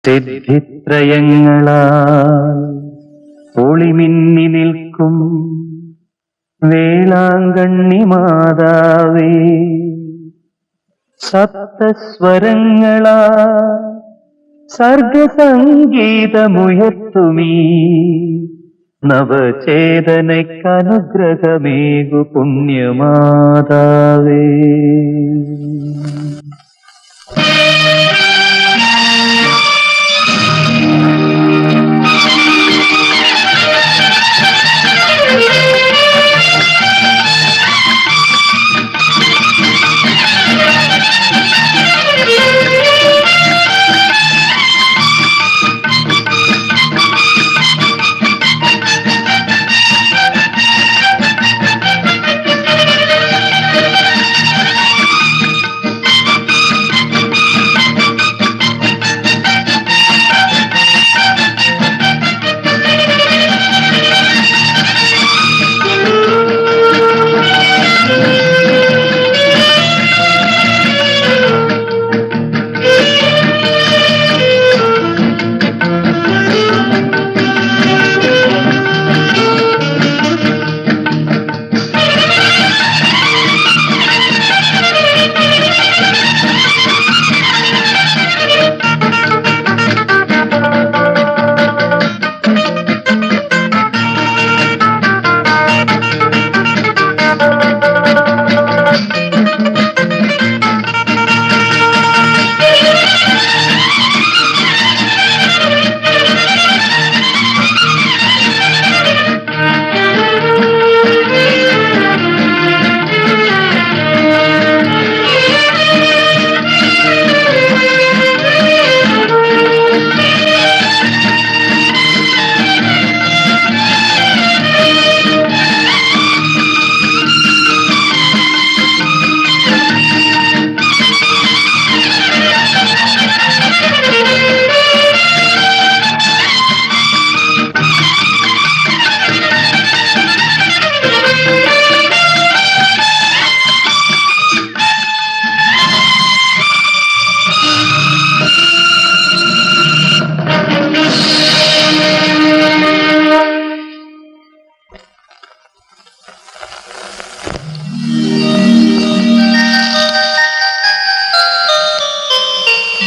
സിദ്ധിത്രയങ്ങളാൽ ഒളിമിന്നി നിൽക്കും വേളാങ്കണ്ണി മാതാവേ, സപ്തസ്വരങ്ങളാ സർഗസംഗീതമുയർത്തുമീ നവചേതനയ്ക്കനുഗ്രഹമേകു പുണ്യമാതാവേ.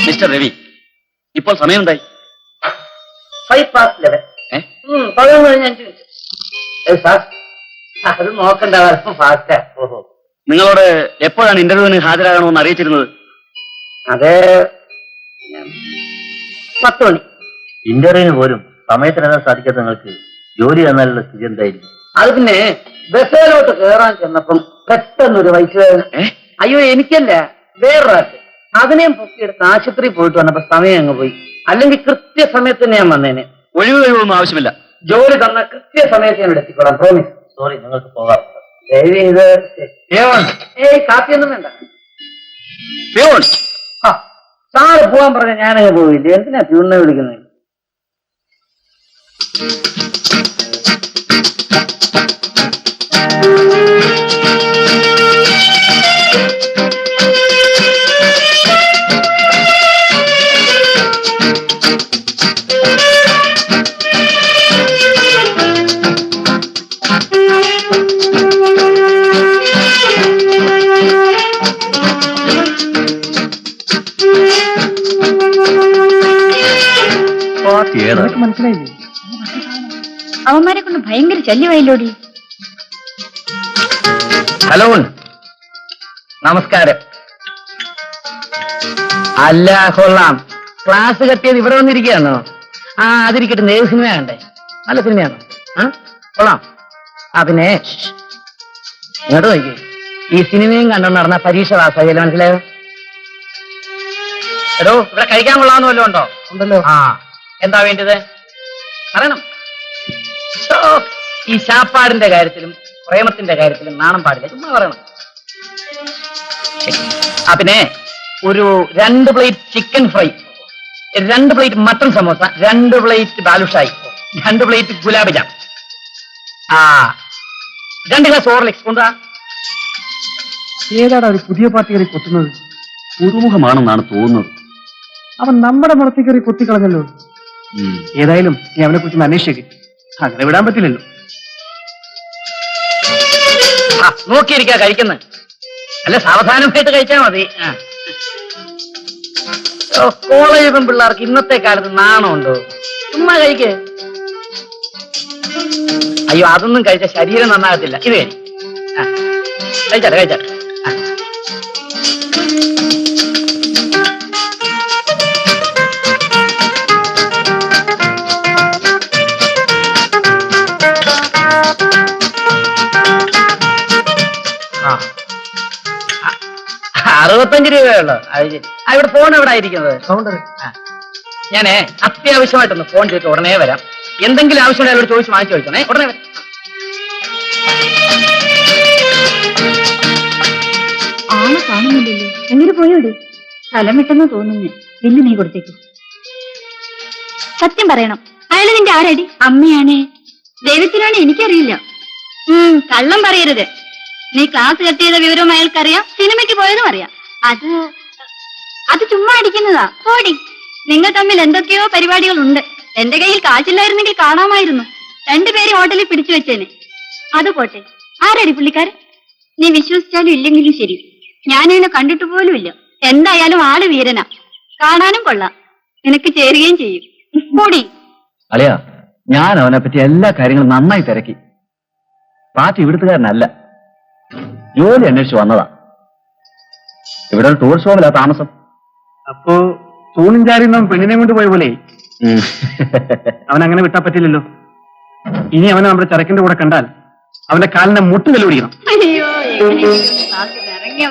മിസ്റ്റർ രവി, ഇപ്പോൾ സമയം എന്തായി? 11:05. അത് നോക്കണ്ട, ഫാസ്റ്റാ. ഓഹോ, നിങ്ങളോട് എപ്പോഴാണ് ഇന്റർവ്യൂവിന് ഹാജരാകണമെന്ന് അറിയിച്ചിരുന്നത്? അത് 10 മണി. ഇന്റർവ്യൂവിന് പോലും സമയത്തിനെത്താൻ സാധിക്കാത്ത നിങ്ങൾക്ക് ജോലി തന്നാലുള്ള സ്ഥിതി എന്തായിരിക്കും? അത് പിന്നെ ബസ്സിലോട്ട് കയറാൻ ചെന്നപ്പം പെട്ടെന്നൊരു വയസ്സുകാരൻ, അയ്യോ എനിക്കല്ല വേറൊരാൾക്ക്, അതിനെയും പൊക്കിയെടുത്ത് ആശുപത്രി പോയിട്ട് വന്നപ്പോ സമയം അങ്ങ് പോയി. അല്ലെങ്കിൽ കൃത്യസമയത്ത് തന്നെ ഞാൻ വന്നേനെ. ഒഴിവ് കഴിവൊന്നും ആവശ്യമില്ല. ജോലി തന്ന കൃത്യസമയത്ത് ഞാൻ എത്തിക്കോളാം, പ്രോമിസ്. സോറി, നിങ്ങൾക്ക് പോകാം. ദയവ് ഇത് കാപ്പിയൊന്നും വേണ്ട. ആ സാറ് പോകാൻ പറഞ്ഞ ഞാനങ്ങ് പോയില്ല. എന്തിനാ പ്യൂണിനെ വിളിക്കുന്നത്? മനസ്സിലായില്ലേ? അവന്മാരെ കൊണ്ട് ഭയങ്കര ശല്യമായില്ലോടി. ഹലോ, നമസ്കാരം. അല്ല, കൊള്ളാം. ക്ലാസ് കട്ടിയത് ഇവിടെ വന്നിരിക്കുകയാണോ? ആ അതിരിക്കട്ടെ. ഏത് സിനിമ കണ്ടേ? നല്ല സിനിമയാണോ? ആ കൊള്ളാം. ആ പിന്നെ ഇങ്ങോട്ട് നോക്കി. ഈ സിനിമയും കണ്ടോ നടന്ന പരീക്ഷ പാസ്സായില്ല, മനസ്സിലായോ? എടോ, ഇവിടെ കഴിക്കാൻ കൊള്ളാവുന്ന വല്ലതും ഉണ്ടോ? ഉണ്ടല്ലോ. ആ എന്താ വേണ്ടത് പറയണം. ഈ ശാപ്പാടിന്റെ കാര്യത്തിലും പ്രേമത്തിന്റെ കാര്യത്തിലും നാണം പാടില്ല, ചുമ്മാ പറയണം. ആ പിന്നെ ഒരു 2 plate chicken fry, 2 plate mutton samosa, 2 plate balushahi, 2 plate gulab jam, ആ 2 ഗ്ലാസ് ഹോർലിക്സ് കൊണ്ടുവാ. ഏതാണ് ഒരു പുതിയ പാർട്ടികളെ കൊത്തുന്നത്? പുതുമുഖമാണെന്നാണ് തോന്നുന്നത്. അവൻ നമ്മുടെ മുളത്തിൽ കയറി കുത്തിക്കളഞ്ഞല്ലോ. ഏതായാലും നീ അവനെ കുറിച്ച് അന്വേഷിച്ചേക്ക്. അങ്ങനെ വിടാൻ പറ്റില്ലല്ലോ. നോക്കിയിരിക്കാ കഴിക്കുന്നത്. അല്ല, സാവധാനമായിട്ട് കഴിച്ചാൽ മതി. കോളേജ് പെൺപിള്ളേർക്ക് ഇന്നത്തെ കാലത്ത് നാണമുണ്ടോ? ചുമ്മാ കഴിക്കേ. അയ്യോ, അതൊന്നും കഴിച്ച ശരീരം നന്നാകത്തില്ല. ഇത് കഴിച്ചാട്ടെ കഴിച്ചാട്ടെ. ആ 65 രൂപയുള്ളൂ. ഇവിടെ ഫോൺ എവിടെ ആയിരിക്കുന്നത്? ഞാനേ അത്യാവശ്യമായിട്ടൊന്ന് ഫോൺ ചെയ്തിട്ട് ഉടനെ വരാം. എന്തെങ്കിലും ആവശ്യമുണ്ടെങ്കിൽ അവരോട് ചോദിച്ച് വാങ്ങിച്ചു ചോദിക്കണേ. ഉടനെ വരാം. ആളെ കാണുന്നില്ലല്ലോ. എങ്ങനെ പോയോടി? സ്ഥലം വിട്ടെന്ന് തോന്നുന്നു. ബില്ല് നീ കൊടുത്തേക്കും. സത്യം പറയണം, അയാൾ നിന്റെ ആരടി? അമ്മയാണേ. ദൈവത്തിനാണ്, എനിക്കറിയില്ല. കള്ളം പറയരുത്. നീ ക്ലാസ് കട്ട് ചെയ്ത വിവരം അയാൾക്കറിയാം, സിനിമയ്ക്ക് പോയതും അറിയാം. അത് ചുമ്മാ അടിക്കുന്നതാ. പോടി. നിങ്ങൾ തമ്മിൽ എന്തൊക്കെയോ പരിപാടികളുണ്ട്. എന്റെ കയ്യിൽ കാശില്ലായിരുന്നെങ്കിൽ കാണാമായിരുന്നു. രണ്ടുപേരും ഹോട്ടലിൽ പിടിച്ചു വെച്ചേനെ. അത് പോട്ടെ, ആരടി പുള്ളിക്കാരൻ? നീ വിശ്വസിച്ചാലും ഇല്ലെങ്കിലും ശരി, ഞാനതിനെ കണ്ടിട്ട് പോലും ഇല്ല. എന്തായാലും ആള് വീരനാ, കാണാനും കൊള്ളാം, നിനക്ക് ചേരുകയും ചെയ്യും. പോടി. അളിയാ, ഞാൻ അവനെ പറ്റി എല്ലാ കാര്യങ്ങളും നന്നായി തിരക്കി. പാർട്ടി ഇവിടുത്തുകാരനല്ല, ജോലി അന്വേഷിച്ച് വന്നതാ. ഇവിടെ ഒരു ടൂറിസ്റ്റ് ഹോമിലാ താമസം. അപ്പോ തൂണും ചാരിന്നവൻ പെണ്ണിനെ കൊണ്ട് പോയ പോലെ അവൻ അങ്ങനെ വിട്ടാ പറ്റില്ലല്ലോ. ഇനി അവനെ നമ്മുടെ ചരക്കിന്റെ കൂടെ കണ്ടാൽ അവന്റെ കാലിനെ മുട്ട് കല്ലുപിടിക്കണം. അയ്യോ, ഇറങ്ങിയ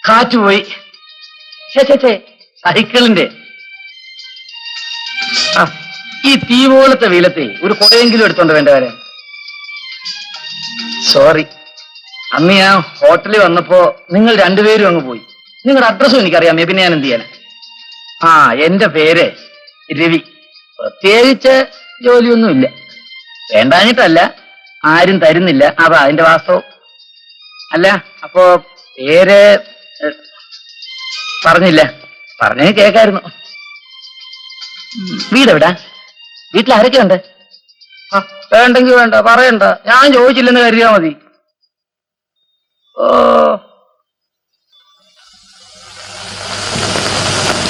കാറ്റുപോയി. സൈക്കിളിന്റെ ഈ തീ പോലത്തെ വെയിലത്തെ ഒരു കുടയെങ്കിലും എടുത്തോണ്ട് വേണ്ട വരാൻ. സോറി, അന്ന് ഞാൻ ഹോട്ടലിൽ വന്നപ്പോ നിങ്ങൾ രണ്ടുപേരും അങ്ങ് പോയി. നിങ്ങളുടെ അഡ്രസ്സും എനിക്കറിയാമേ, പിന്നെ ഞാൻ എന്ത് ചെയ്യാനാ? എന്റെ പേര് രവി. പ്രത്യേകിച്ച് ജോലിയൊന്നുമില്ല. വേണ്ടാഞ്ഞിട്ടല്ല, ആരും തരുന്നില്ല, അതാ അതിന്റെ വാസ്തവം. അല്ല, അപ്പോ പേര് പറഞ്ഞില്ല. പറഞ്ഞേ കേക്കായിരുന്നു. വീടെവിടാ? വീട്ടിൽ ആരൊക്കെയുണ്ട്? വേണ്ടെങ്കിൽ വേണ്ട, പറയണ്ട. ഞാൻ ചോദിച്ചില്ലെന്ന് കരുതിയാ മതി.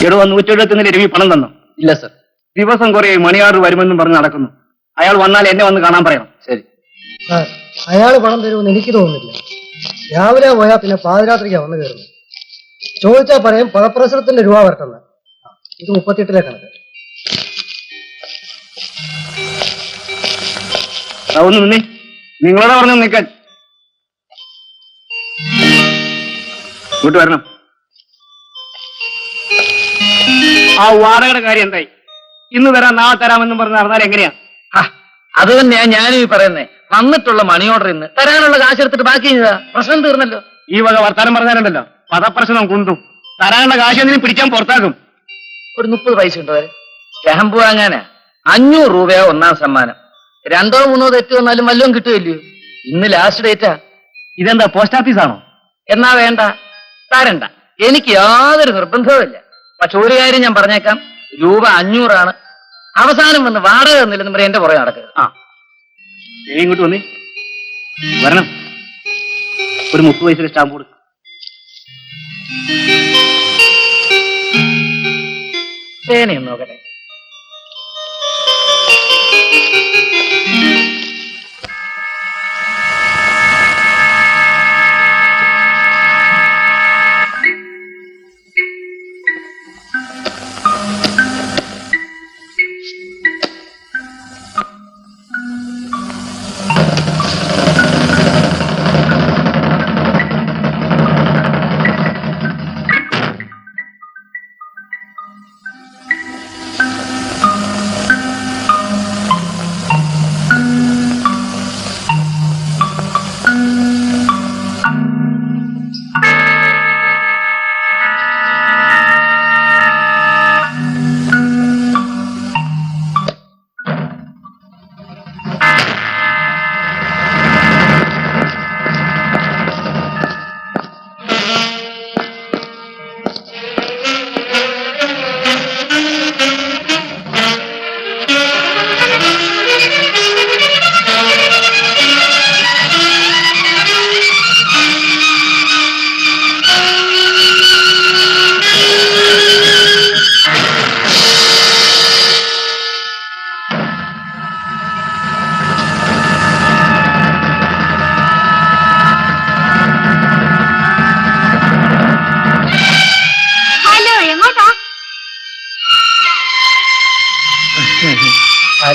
ഇവിടെ വന്ന് ഉച്ചയെടുത്തിന് രവി പണം തന്നു? ഇല്ല സർ. ദിവസം കുറെ മണിയാറ് വരുമെന്നും പറഞ്ഞ് നടക്കുന്നു. അയാൾ വന്നാൽ എന്നെ വന്ന് കാണാൻ പറയണം. ശരി. അയാൾ പണം തരുമെന്ന് എനിക്ക് തോന്നുന്നില്ല. രാവിലെ പോയാൽ പിന്നെ പാതിരാത്രിക്കാ വന്ന് കയറുന്നു. ചോദിച്ചാൽ പറയും പദപ്രസരത്തിന്റെ രൂപ വരട്ടെന്ന്. ഇത് 38 കണക്ക്. ഒന്ന് നിന്നേ, നിങ്ങളോട് പറഞ്ഞു നിൽക്കാൻ. ഇങ്ങോട്ട് വരണം. ആ വാടകയുടെ കാര്യം എന്തായി? ഇന്ന് തരാം നാളെ തരാമെന്നും പറഞ്ഞ് നടന്നാൽ എങ്ങനെയാ? അത് തന്നെയാ ഞാനും ഈ പറയുന്നേ. വന്നിട്ടുള്ള മണി ഓർഡർ ഇന്ന് തരാനുള്ള കാശ് എടുത്തിട്ട് ബാക്കി ചെയ്താ പ്രശ്നം തീർന്നല്ലോ. ഈ വക വർത്താനം പറഞ്ഞാലുണ്ടല്ലോ പദപ്രശ്നം കുന്തും. തരാനുള്ള കാശ് എന്തിനും പിടിക്കാൻ പുറത്താക്കും. ഒരു 30 പൈസ ഉണ്ടോ? സ്റ്റാമ്പ് വാങ്ങാനാ 500 രൂപയാ ഒന്നാം സമ്മാനം. 2ഓ 3ഓ തെറ്റ് വന്നാലും വല്ലതും കിട്ടുമല്ലോ. ഇന്ന് ലാസ്റ്റ് ഡേറ്റാ. ഇതെന്താ പോസ്റ്റ് ഓഫീസാണോ? എന്നാ വേണ്ട, തരണ്ട. എനിക്ക് യാതൊരു നിർബന്ധവുമില്ല. പക്ഷെ ഒരു കാര്യം ഞാൻ പറഞ്ഞേക്കാം, രൂപ 500 ആണ്. അവസാനം വന്ന് വാടക തന്നില്ലെന്ന് പറയും എന്റെ പുറകെ നടക്കരുത്. ഇങ്ങോട്ട് വന്നേ, വരണം. ഒരു 30 പൈസ സ്റ്റാമ്പ് കൊടുക്കും. പേനയും നോക്കട്ടെ.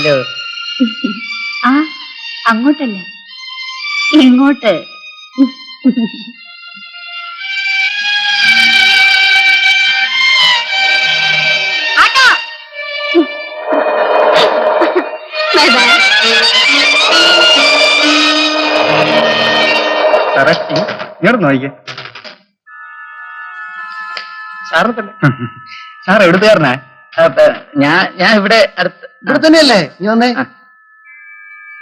പോയാലോ? ആ അങ്ങോട്ടല്ല ഇങ്ങോട്ട്. ആട്ടാ. Bye bye. സാറേ ഇങ്ങോട്ട് നോക്കിക്കേ. സാറിന് തന്നെ. സാർ എവിടുത്തുകാരനാ? ഞാൻ ഇവിടെ അടുത്ത്. ഇവിടെ തന്നെയല്ലേ നീ വന്നേ?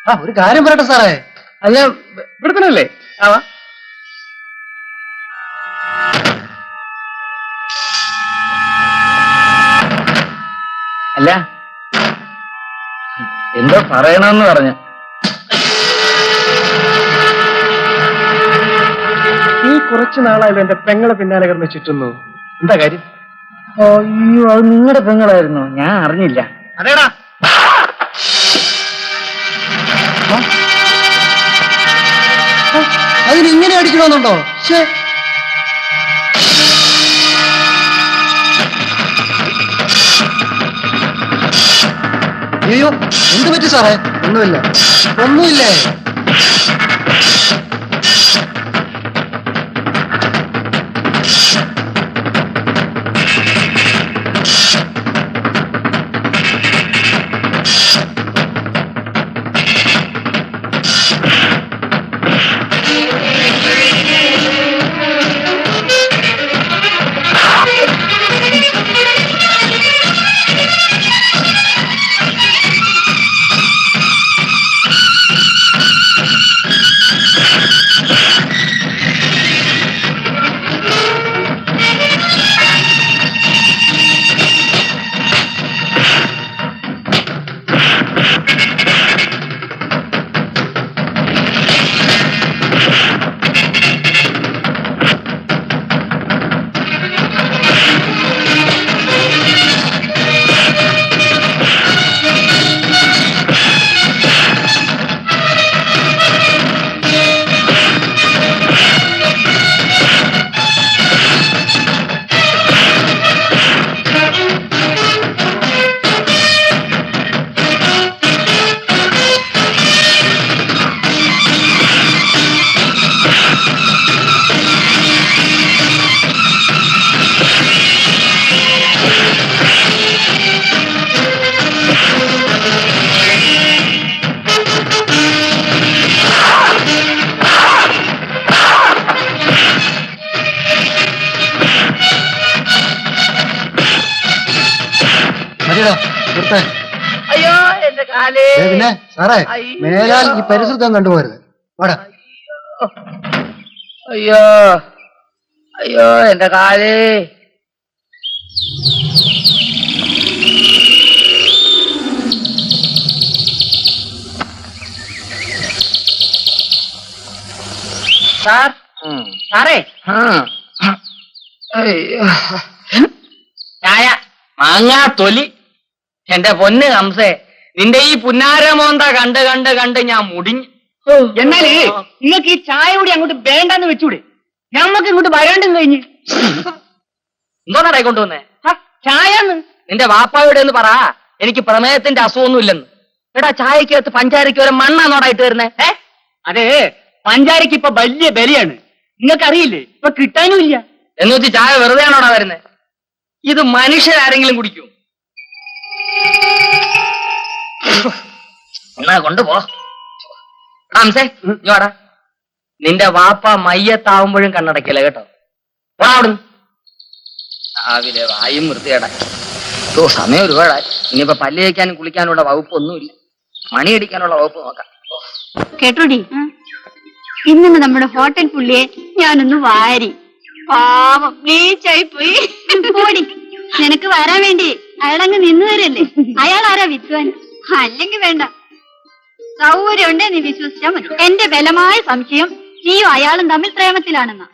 ആ ഒരു കാര്യം പറയട്ടെ സാറേ. അല്ല, ഇവിടെ തന്നെയല്ലേ? ആവാ. അല്ല, എന്തോ പറയണമെന്ന് പറഞ്ഞു. നീ കുറച്ചു നാളായാലും എന്റെ പെങ്ങളെ പിന്നാലെ കിടന്ന് ചുറ്റുന്നു. എന്താ കാര്യം? അയ്യോ, അത് നിങ്ങളുടെ പെങ്ങളായിരുന്നു, ഞാൻ അറിഞ്ഞില്ല. അതേടാ. അതിന് ഇങ്ങനെ അടിക്കണമെന്നുണ്ടോ? ശേ, അയ്യോ എന്ത് പറ്റി സാറേ? ഒന്നുമില്ല, ഒന്നുമില്ലേ? അയ്യോ, എന്റെ കാലേ. പിന്നെ സാറേ മേലാൽ ഈ പരിസരത്ത് കണ്ടുപോരുത്. വാടാ. അയ്യോ അയ്യോ, എന്റെ കാലേ. സാർ, സാറേ. അയ്യോ, ചായ, മാങ്ങാ തൊലി. എന്റെ പൊന്ന് ഹംസേ, നിന്റെ ഈ പുന്നാരമോന്ത കണ്ട് കണ്ട് കണ്ട് ഞാൻ മുടിഞ്ഞു. എന്നാലേ നിങ്ങൾക്ക് ഈ ചായ കൂടി അങ്ങോട്ട് വേണ്ടെന്ന് വെച്ചൂടെ? ഞമ്മക്ക് ഇങ്ങോട്ട് വരാണ്ടും കഴിഞ്ഞ്. എന്തോന്നാടായി കൊണ്ടുവന്നേ? ചായ നിന്റെ വാപ്പായോടെ എന്ന് പറ, എനിക്ക് പ്രമേയത്തിന്റെ അസുഖമൊന്നും ഇല്ലെന്ന്. എടാ, ചായക്കകത്ത് പഞ്ചാരയ്ക്ക് വരെ മണ്ണാന്നോടായിട്ട് വരുന്നേ? അതെ, പഞ്ചാരക്ക് ഇപ്പൊ വലിയ ബലിയാണ്. നിങ്ങൾക്ക് അറിയില്ലേ, ഇപ്പൊ കിട്ടാനും ഇല്ല. എന്ന് വെച്ച് ചായ വെറുതെ ആണോടാ വരുന്നേ? ഇത് മനുഷ്യരാരെങ്കിലും കുടിക്കൂ? എന്നാ കൊണ്ടുപോ. ഹംസേ, ഇങ്ങോടാ. നിന്റെ വാപ്പ മയ്യത്താവുമ്പോഴും കണ്ണടക്കില്ല കേട്ടോ. പോടാ അവിടുന്ന്. രാവിലെ വായും വൃത്തിയേടാ. സമയം ഒരുപാടായി. ഇനിയിപ്പോ പല്ല് തേക്കാനും കുളിക്കാനുള്ള വകുപ്പൊന്നുമില്ല. മണിയടിക്കാനുള്ള വകുപ്പ് നോക്കാം. കേട്ടോടി, ഇന്ന് നമ്മുടെ ഹോട്ടൽ പുള്ളിയെ ഞാനൊന്ന് വാരി. പാവം നീച്ചായി പോയി. പോടി, നിനക്ക് വരാൻ വേണ്ടി അയാളങ്ങ് നിന്നു വരല്ലേ. അയാൾ ആരാ വിദ്വാൻ? അല്ലെങ്കിൽ വേണ്ട, സൗകര്യം ഉണ്ടേ നീ വിശ്വസിച്ചാൽ മതി. എന്റെ ബലമായ സംശയം നീയും അയാളും തമ്മിൽ പ്രേമത്തിലാണെന്നാ.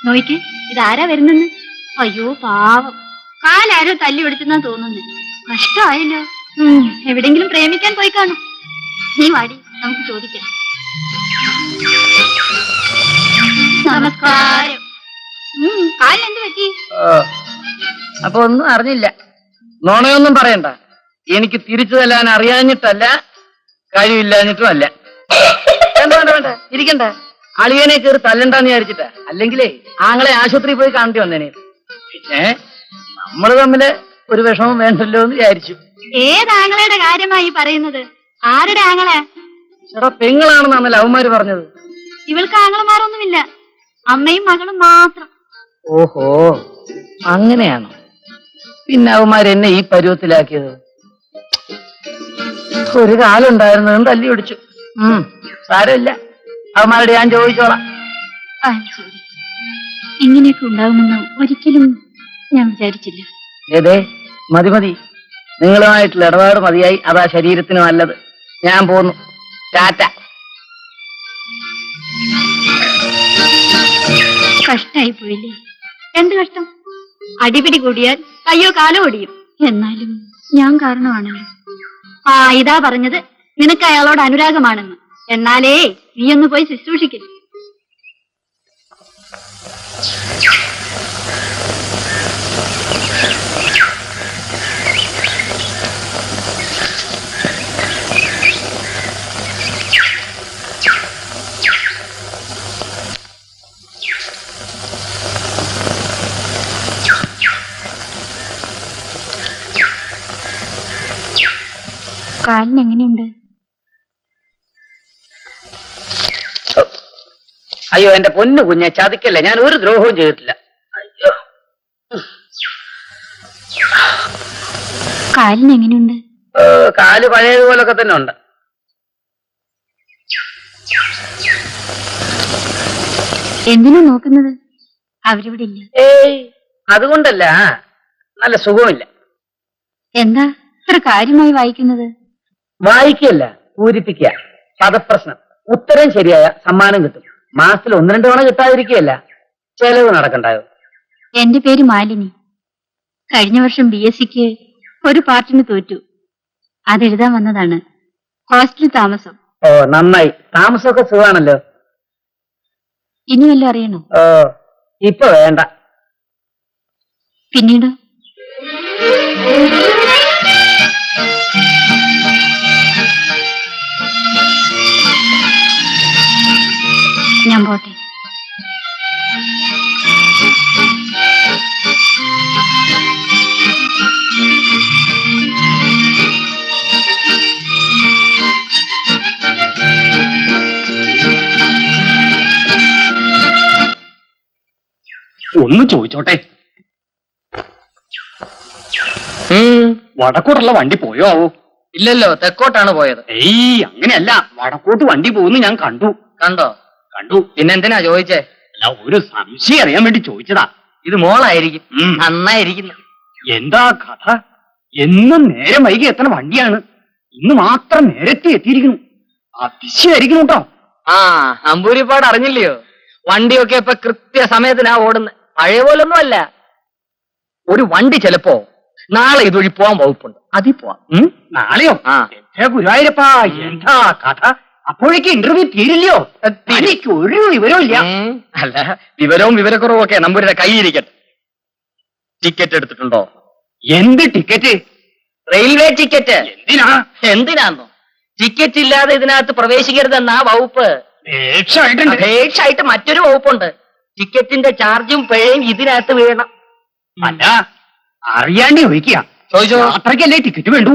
നോയിക്ക്, ഇതാരാ വരുന്നെന്ന്? അയ്യോ പാവം, കാലാരോ തല്ലി പിടിച്ചെന്നാ തോന്നുന്നു. കഷ്ടമായല്ലോ. എവിടെങ്കിലും പ്രേമിക്കാൻ പോയി കാണും. നീ വാടി, നമുക്ക് ചോദിക്കാം. നമസ്കാരം. കാലിനെന്ത് പറ്റി? അപ്പൊ ഒന്നും അറിഞ്ഞില്ല. നോണയൊന്നും പറയണ്ട. എനിക്ക് തിരിച്ചു തല്ലാൻ അറിയാഞ്ഞിട്ടല്ല, കഴിവില്ലാഞ്ഞിട്ടും അല്ല. വേണ്ട വേണ്ട വേണ്ട, ഇരിക്കണ്ട. അളിയനെ കയറി തല്ലണ്ടെന്ന് വിചാരിച്ചിട്ടാ. അല്ലെങ്കിലേ ആങ്ങളെ ആശുപത്രിയിൽ പോയി കാണേണ്ടി വന്നേനെ. പിന്നെ നമ്മള് തമ്മില് ഒരു വിഷമം വേണ്ടല്ലോ എന്ന് വിചാരിച്ചു. ഏതാങ്ങളയുടെ കാര്യമായി പറയുന്നത്? ആരുടെ ആങ്ങളെ? ചേട്ടാ പെങ്ങളാണെന്നാണല്ലോ അവന്മാര് പറഞ്ഞത്. ഇവൾക്ക് ആങ്ങളമാരൊന്നുമില്ല, അമ്മയും മകളും മാത്രം. ഓഹോ, അങ്ങനെയാണോ? പിന്നെ അവന്മാര് എന്നെ ഈ പരുവത്തിലാക്കിയത്. ഒരു കാലം ഉണ്ടായിരുന്നതും തല്ലി പിടിച്ചു. സാരമില്ല, അവന്മാരോട് ഞാൻ ചോദിച്ചോളാം. ശരി, ഇങ്ങനെയൊക്കെ ഉണ്ടാകുമെന്ന് ഒരിക്കലും ഞാൻ വിചാരിച്ചില്ല. ഏതേ മതി മതി, നിങ്ങളുമായിട്ടുള്ള ഇടപാട് മതിയായി. അതാ ശരീരത്തിന് നല്ലത്. ഞാൻ പോന്നു. ടാറ്റ. കഷ്ടായി പോയില്ലേ? എന്ത് കഷ്ടം? അടിപിടി കൂടിയാൽ കയ്യോ കാലോ ഒടിയും. എന്നാലും ഞാൻ കാരണമാണല്ലോ. ഇതാ പറഞ്ഞത് നിനക്ക് അയാളോട് അനുരാഗമാണെന്ന്. എന്നാലേ നീ ഒന്ന് പോയി ശുശ്രൂഷിക്കില്ല. കാലിന് എങ്ങനെയുണ്ട്? അയ്യോ എന്റെ പൊന്നു കുഞ്ഞെ, ചതിക്കല്ലേ. ഞാൻ ഒരു ദ്രോഹവും ചെയ്തിട്ടില്ല. അയ്യോ, കാലിന് എങ്ങനെയുണ്ട്? കാല് പഴയതുപോലൊക്കെ തന്നെ ഉണ്ട്. എന്തിനാ നോക്കുന്നത്? അവരിവിടെ ഇല്ല. ഏയ് അതുകൊണ്ടല്ല, നല്ല സുഖമില്ല. എന്താ ഇത്ര കാര്യമായി വായിക്കുന്നത്? വായിക്കല്ല, പൂരിപ്പിക്കുക. പദപ്രശ്നം. ഉത്തരം ശരിയായ സമ്മാനം കിട്ടും. മാസത്തിൽ 1-2 തവണ കിട്ടാതിരിക്കുകയല്ല, ചെലവ് നടക്കണ്ടായോ? എന്റെ പേര് മാലിനി. കഴിഞ്ഞ വർഷം BSc ഒരു പാർട്ടിന് തോറ്റു. അതെഴുതാൻ വന്നതാണ്. ഹോസ്റ്റലിൽ താമസം. ഓ നന്നായി. താമസമൊക്കെ സുഖമാണല്ലോ. ഇനി വല്ലതും അറിയണോ? ഓ ഇപ്പൊ വേണ്ട. പിന്നീട് ഞാൻ പോട്ടെ. ഒന്ന് ചോദിച്ചോട്ടെ, വടക്കോട്ടുള്ള വണ്ടി പോയോ ആവോ? ഇല്ലല്ലോ, തെക്കോട്ടാണ് പോയത്. ഏയ് അങ്ങനെയല്ല, വടക്കോട്ട് വണ്ടി പോകുന്നു ഞാൻ കണ്ടു. കണ്ടോ? കണ്ടു. പിന്നെന്തിനാ ചോദിച്ചേ? അല്ല, ഒരു സംശയം അറിയാൻ വേണ്ടി ചോദിച്ചതാ. ഇത് മോളായിരിക്കും. നന്നായിരിക്കുന്നു. എന്താ കഥ? എന്നും നേരം വൈകി എത്തണ വണ്ടിയാണ്, ഇന്ന് മാത്രം നേരത്തെ എത്തിയിരിക്കുന്നു. അതിശയായിരിക്കുന്നു കേട്ടോ. അമ്പൂരിപ്പാട് അറിഞ്ഞില്ലയോ? വണ്ടിയൊക്കെ ഇപ്പൊ കൃത്യസമയത്തിനാ ഓടുന്നത്. പഴയ പോലൊന്നും അല്ല. ഒരു വണ്ടി ചിലപ്പോ നാളെ ഇതുവഴി പോവാൻ വകുപ്പുണ്ട്, അതിൽ പോവാം. നാളെയോ? എന്റെ ഗുരുവായൂരപ്പാ, എന്താ കഥ? അപ്പോഴേക്ക് ഇന്റർവ്യൂ തീരില്ലയോ? എനിക്ക് ഒരു വിവരവും ഇല്ല. അല്ല, വിവരവും വിവരക്കുറവും ഒക്കെ നമ്പൂരിയുടെ കയ്യിരിക്കട്ടെ. ടിക്കറ്റ് എടുത്തിട്ടുണ്ടോ? എന്ത് ടിക്കറ്റ്? Railway ticket. എന്തിനാ? എന്തിനാന്നോ? ടിക്കറ്റ് ഇല്ലാതെ ഇതിനകത്ത് പ്രവേശിക്കരുതെന്നാ വകുപ്പ്. അപേക്ഷയായിട്ട് മറ്റൊരു വകുപ്പുണ്ട്. ടിക്കറ്റിന്റെ ചാർജും പിഴയും ഇതിനകത്ത് വീഴണം. അല്ല, അറിയാണ്ട് ചോദിക്കുക. ചോദിച്ചോ. യാത്രക്കല്ലേ ടിക്കറ്റ് വേണ്ടു?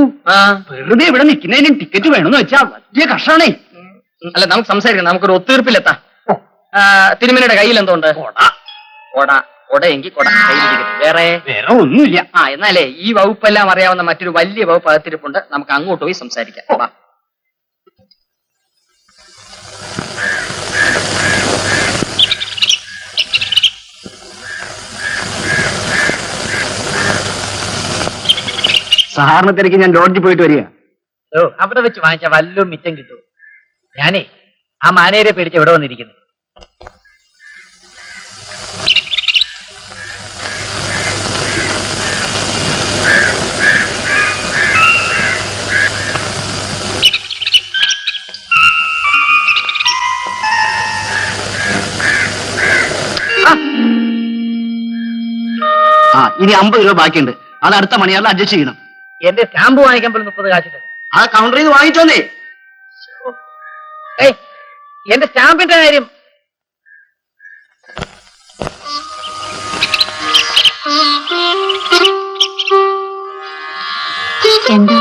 വെറുതെ ഇവിടെ നിൽക്കുന്നതിന് ടിക്കറ്റ് വേണമെന്ന് വെച്ചാ വലിയ കഷ്ടാണേ. അല്ല, നമുക്ക് സംസാരിക്കാം. നമുക്കൊരു ഒത്തീർപ്പിലെത്താം. തിരുമലയുടെ കയ്യിൽ എന്തുണ്ട്? കൊട എങ്കിൽ കൊട കയ്യിലിരിക്കട്ടെ. വേറെ ഒന്നുമില്ല. എന്നാലേ ഈ വകുപ്പെല്ലാം അറിയാവുന്ന മറ്റൊരു വലിയ വകുപ്പ് അകത്തിരിപ്പുണ്ട്. നമുക്ക് അങ്ങോട്ട് പോയി സംസാരിക്കാം. വാ. സഹാറിനെ തിരക്കി ഞാൻ ലോഡ്ജിൽ പോയിട്ട് വരിക. അവിടെ വെച്ച് വാങ്ങിച്ച വല്ലതും മിച്ചം കിട്ടും. ഞാനേ ആ മാനേരെ പേടിച്ച് എവിടെ വന്നിരിക്കുന്നു. ഇനി 50 രൂപ ബാക്കിയുണ്ട്. അത് അടുത്ത മണിയാറിൽ അഡ്ജസ്റ്റ് ചെയ്യണം. എന്റെ സ്റ്റാമ്പ് വാങ്ങിക്കാൻ പോലും 30 കാശില്ല. ആ കൗണ്ടറിൽ നിന്ന് വാങ്ങിച്ചോന്നേ. ഏയ്, എന്റെ സ്റ്റാമ്പിന്റെ കാര്യം. എന്താ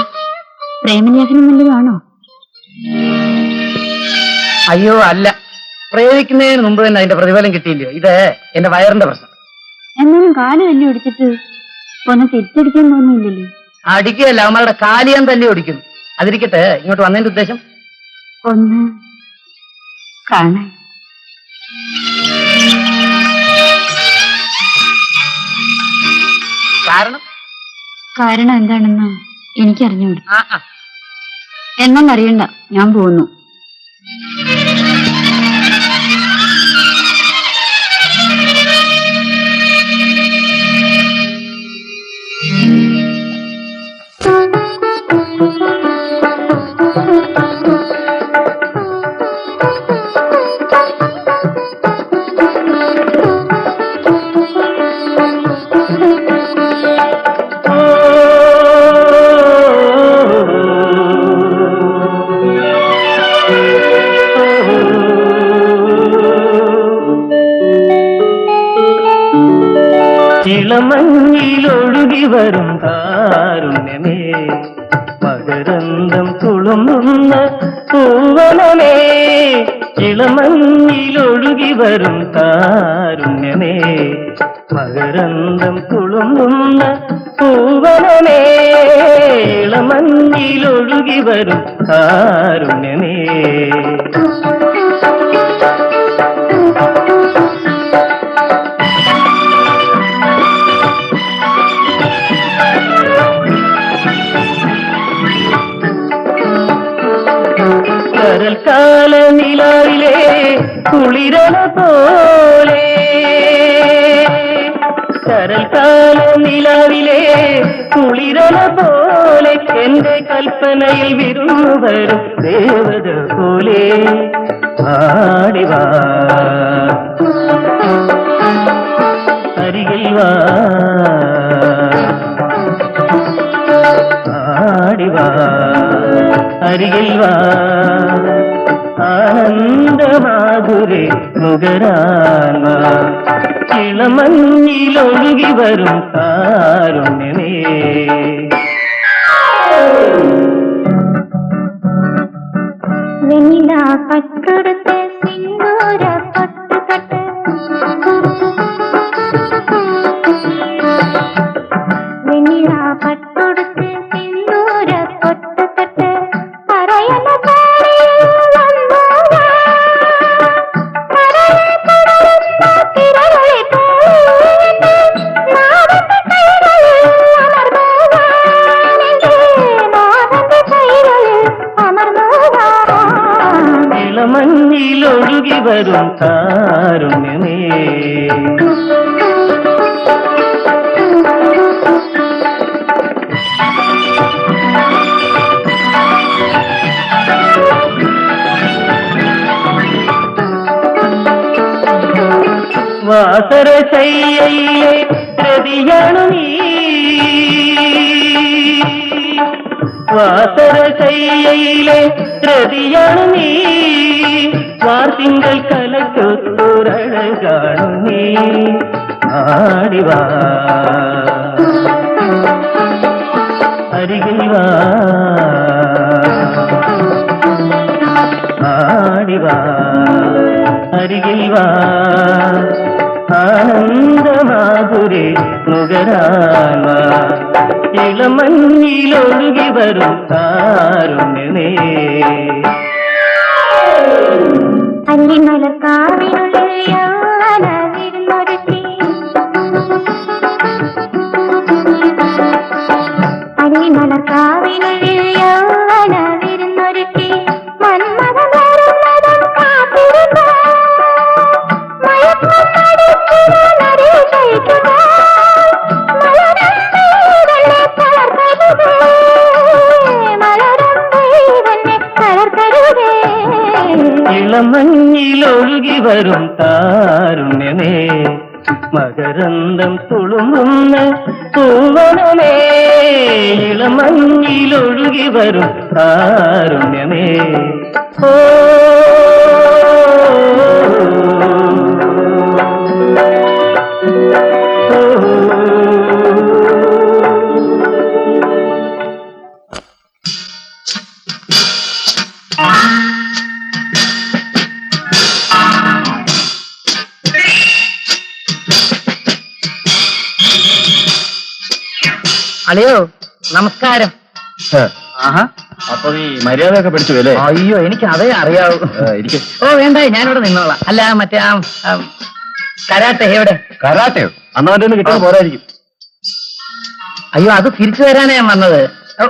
പ്രേമലേഖനം വല്ലതാണോ? അയ്യോ അല്ല, പ്രയോഗിക്കുന്നതിന് മുമ്പ് തന്നെ അതിന്റെ പ്രതിഫലം കിട്ടിയില്ലയോ? ഇത് എന്റെ വയറിന്റെ പ്രശ്നം. എന്നാലും കാല് തല്ലി ഒടിച്ചിട്ട് ഒന്ന് തിരിച്ചടിക്കാൻ തോന്നിയില്ലല്ലോ. അടിക്കുകയല്ല, അവന്മാരുടെ കാലിയാൻ തല്ലി ഓടിക്കുന്നു. അതിരിക്കട്ടെ, ഇങ്ങോട്ട് വന്നതിന്റെ ഉദ്ദേശം ഒന്ന് കാണാൻ. കാരണം എന്താണെന്ന് എനിക്കറിഞ്ഞൂടാ. എന്നറിയണ്ട, ഞാൻ പോകുന്നു. ഇളമഞ്ഞിലൊഴുകി വരും കാരുണ്യമേ, മകരന്തം തുളുമ്പുന്ന പൂവനമേ. ഇളമഞ്ഞിലൊഴുകി വരും കാരുണ്യമേ, മകരന്തം തുളുമ്പുന്ന പൂവനമേ. ഇളമഞ്ഞിലൊഴുകി വരും കാരുണ്യമേ. കരൽക്കാല നിലാവിലെ കുളിരല പോലെ, കരൽക്കാല നിലാവിലെ കുളിരല പോലെ എന്റെ കൽപ്പനയിൽ വിരുന്നു വരും ദേവത പോലെ. ആടിവാ അരികിൽ വാ, ആടിവാ അരികിൽ വാ. ആനന്ദമാധുരേ നുകരാൻ വാ. ഇളമഞ്ഞിലൊഴുകി വരും കാരുണ്യമേ. വെണ്ണില പട്ടെടുത്ത് സിന്ദൂര പട്ട് തൊട്ട്, വെണ്ണില പട്ടെടുത്ത് സിന്ദൂര പൊട്ട് തൊട്ട് പറയല ഇളമഞ്ഞിലൊഴുകി വരും കാരുണ്യമേ. വാസരശയ്യയിലെ പ്രതിയാണു നീ, വാസരശയ്യയിലെ പ്രതിയാണു നീ. വാർത്തിങ്കൾ കലക്കൊത്തുരഴകാണു നീ. ആടിവാ അരികിൽ വാ, ആടിവാ അരികിൽ വാ. ആനന്ദമാധുരേ നുകരാൻ വാ. ഇളമഞ്ഞിലൊഴുകി വരും കാരുണ്യമേ. അല്ലിമലക്കാവിനുള്ളിൽ യൗവന വിരുന്നൊരുക്കി, അല്ലിമലക്കാവിനുള്ളിൽ യൗവന വിരുന്നൊരുക്കി. മന്മഥൻ വരുന്നതും കാത്തിരുന്നു, മയക്കം നടിച്ചു നടി കഴിക്കുന്നു. മലരം തന്നെ തളർത്തരുതേ, മലരം തന്നെ തളർത്തരുതേ. ഇളമഞ്ഞിലൊഴുകി വരും കാരുണ്യമേ, മകരന്തം തുളുമ്പുന്ന പൂവനമേ ഇളമഞ്ഞിലൊഴുകി വരും കാരുണ്യമേ ഓ അളിയോ നമസ്കാരം. ആഹാ, അപ്പൊ നീ മര്യാദയൊക്കെ പഠിച്ചു അല്ലേ? അയ്യോ എനിക്ക് അതേ അറിയാവൂ. ഇരിക്കും. ഓ വേണ്ട, ഞാനിവിടെ നിന്നോളാം. അല്ല മറ്റേ കരാട്ടെ എവിടെ? കരാട്ടയോ? അന്ന് അവന്റെ കിട്ടാൻ പോരായിരിക്കും. അയ്യോ അത് തിരിച്ചു വരാനാ ഞാൻ വന്നത്. ഓ.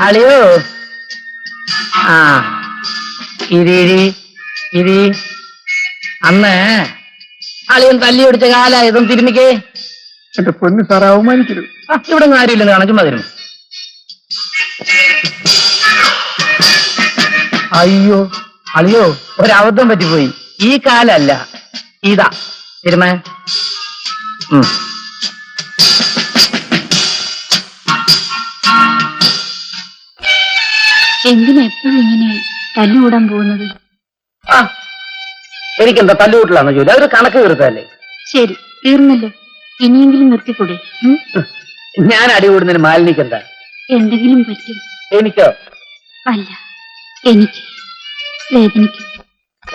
അളിയോ ആ ഇരി അന്ന് അളിയൻ തല്ലി ഒടിച്ച കാലായതും തിരുമിക്കേ. എന്റെ പൊന്ന് സാറേ, അവമാനിക്കരുത്. ഇവിടെ ഒന്നും ആരുമില്ലെന്ന് കാണാൻ ചുമ്മാ തരുന്നു. അയ്യോ അളിയോ ഒരബദ്ധം പറ്റിപ്പോയി. ഈ കാലല്ല ഇതാ തിരുമ. എന്തിനാ എപ്പോഴും ഇങ്ങനെ തല്ലുകൂടാൻ പോകുന്നത്? എനിക്കെന്താ തല്ലുകൂട്ടിലാന്ന് ജോലി? അതൊരു കണക്ക് തീർത്തല്ലേ. ശരി, തീർന്നല്ലോ. ഇനിയെങ്കിലും നിർത്തിക്കൂടെ? ഞാൻ അടി കൂടുന്നതിന് മാലിനിക്കെന്താ? എന്തെങ്കിലും പറ്റും? എനിക്കോ? അല്ല, എനിക്ക് വേദനിക്കും.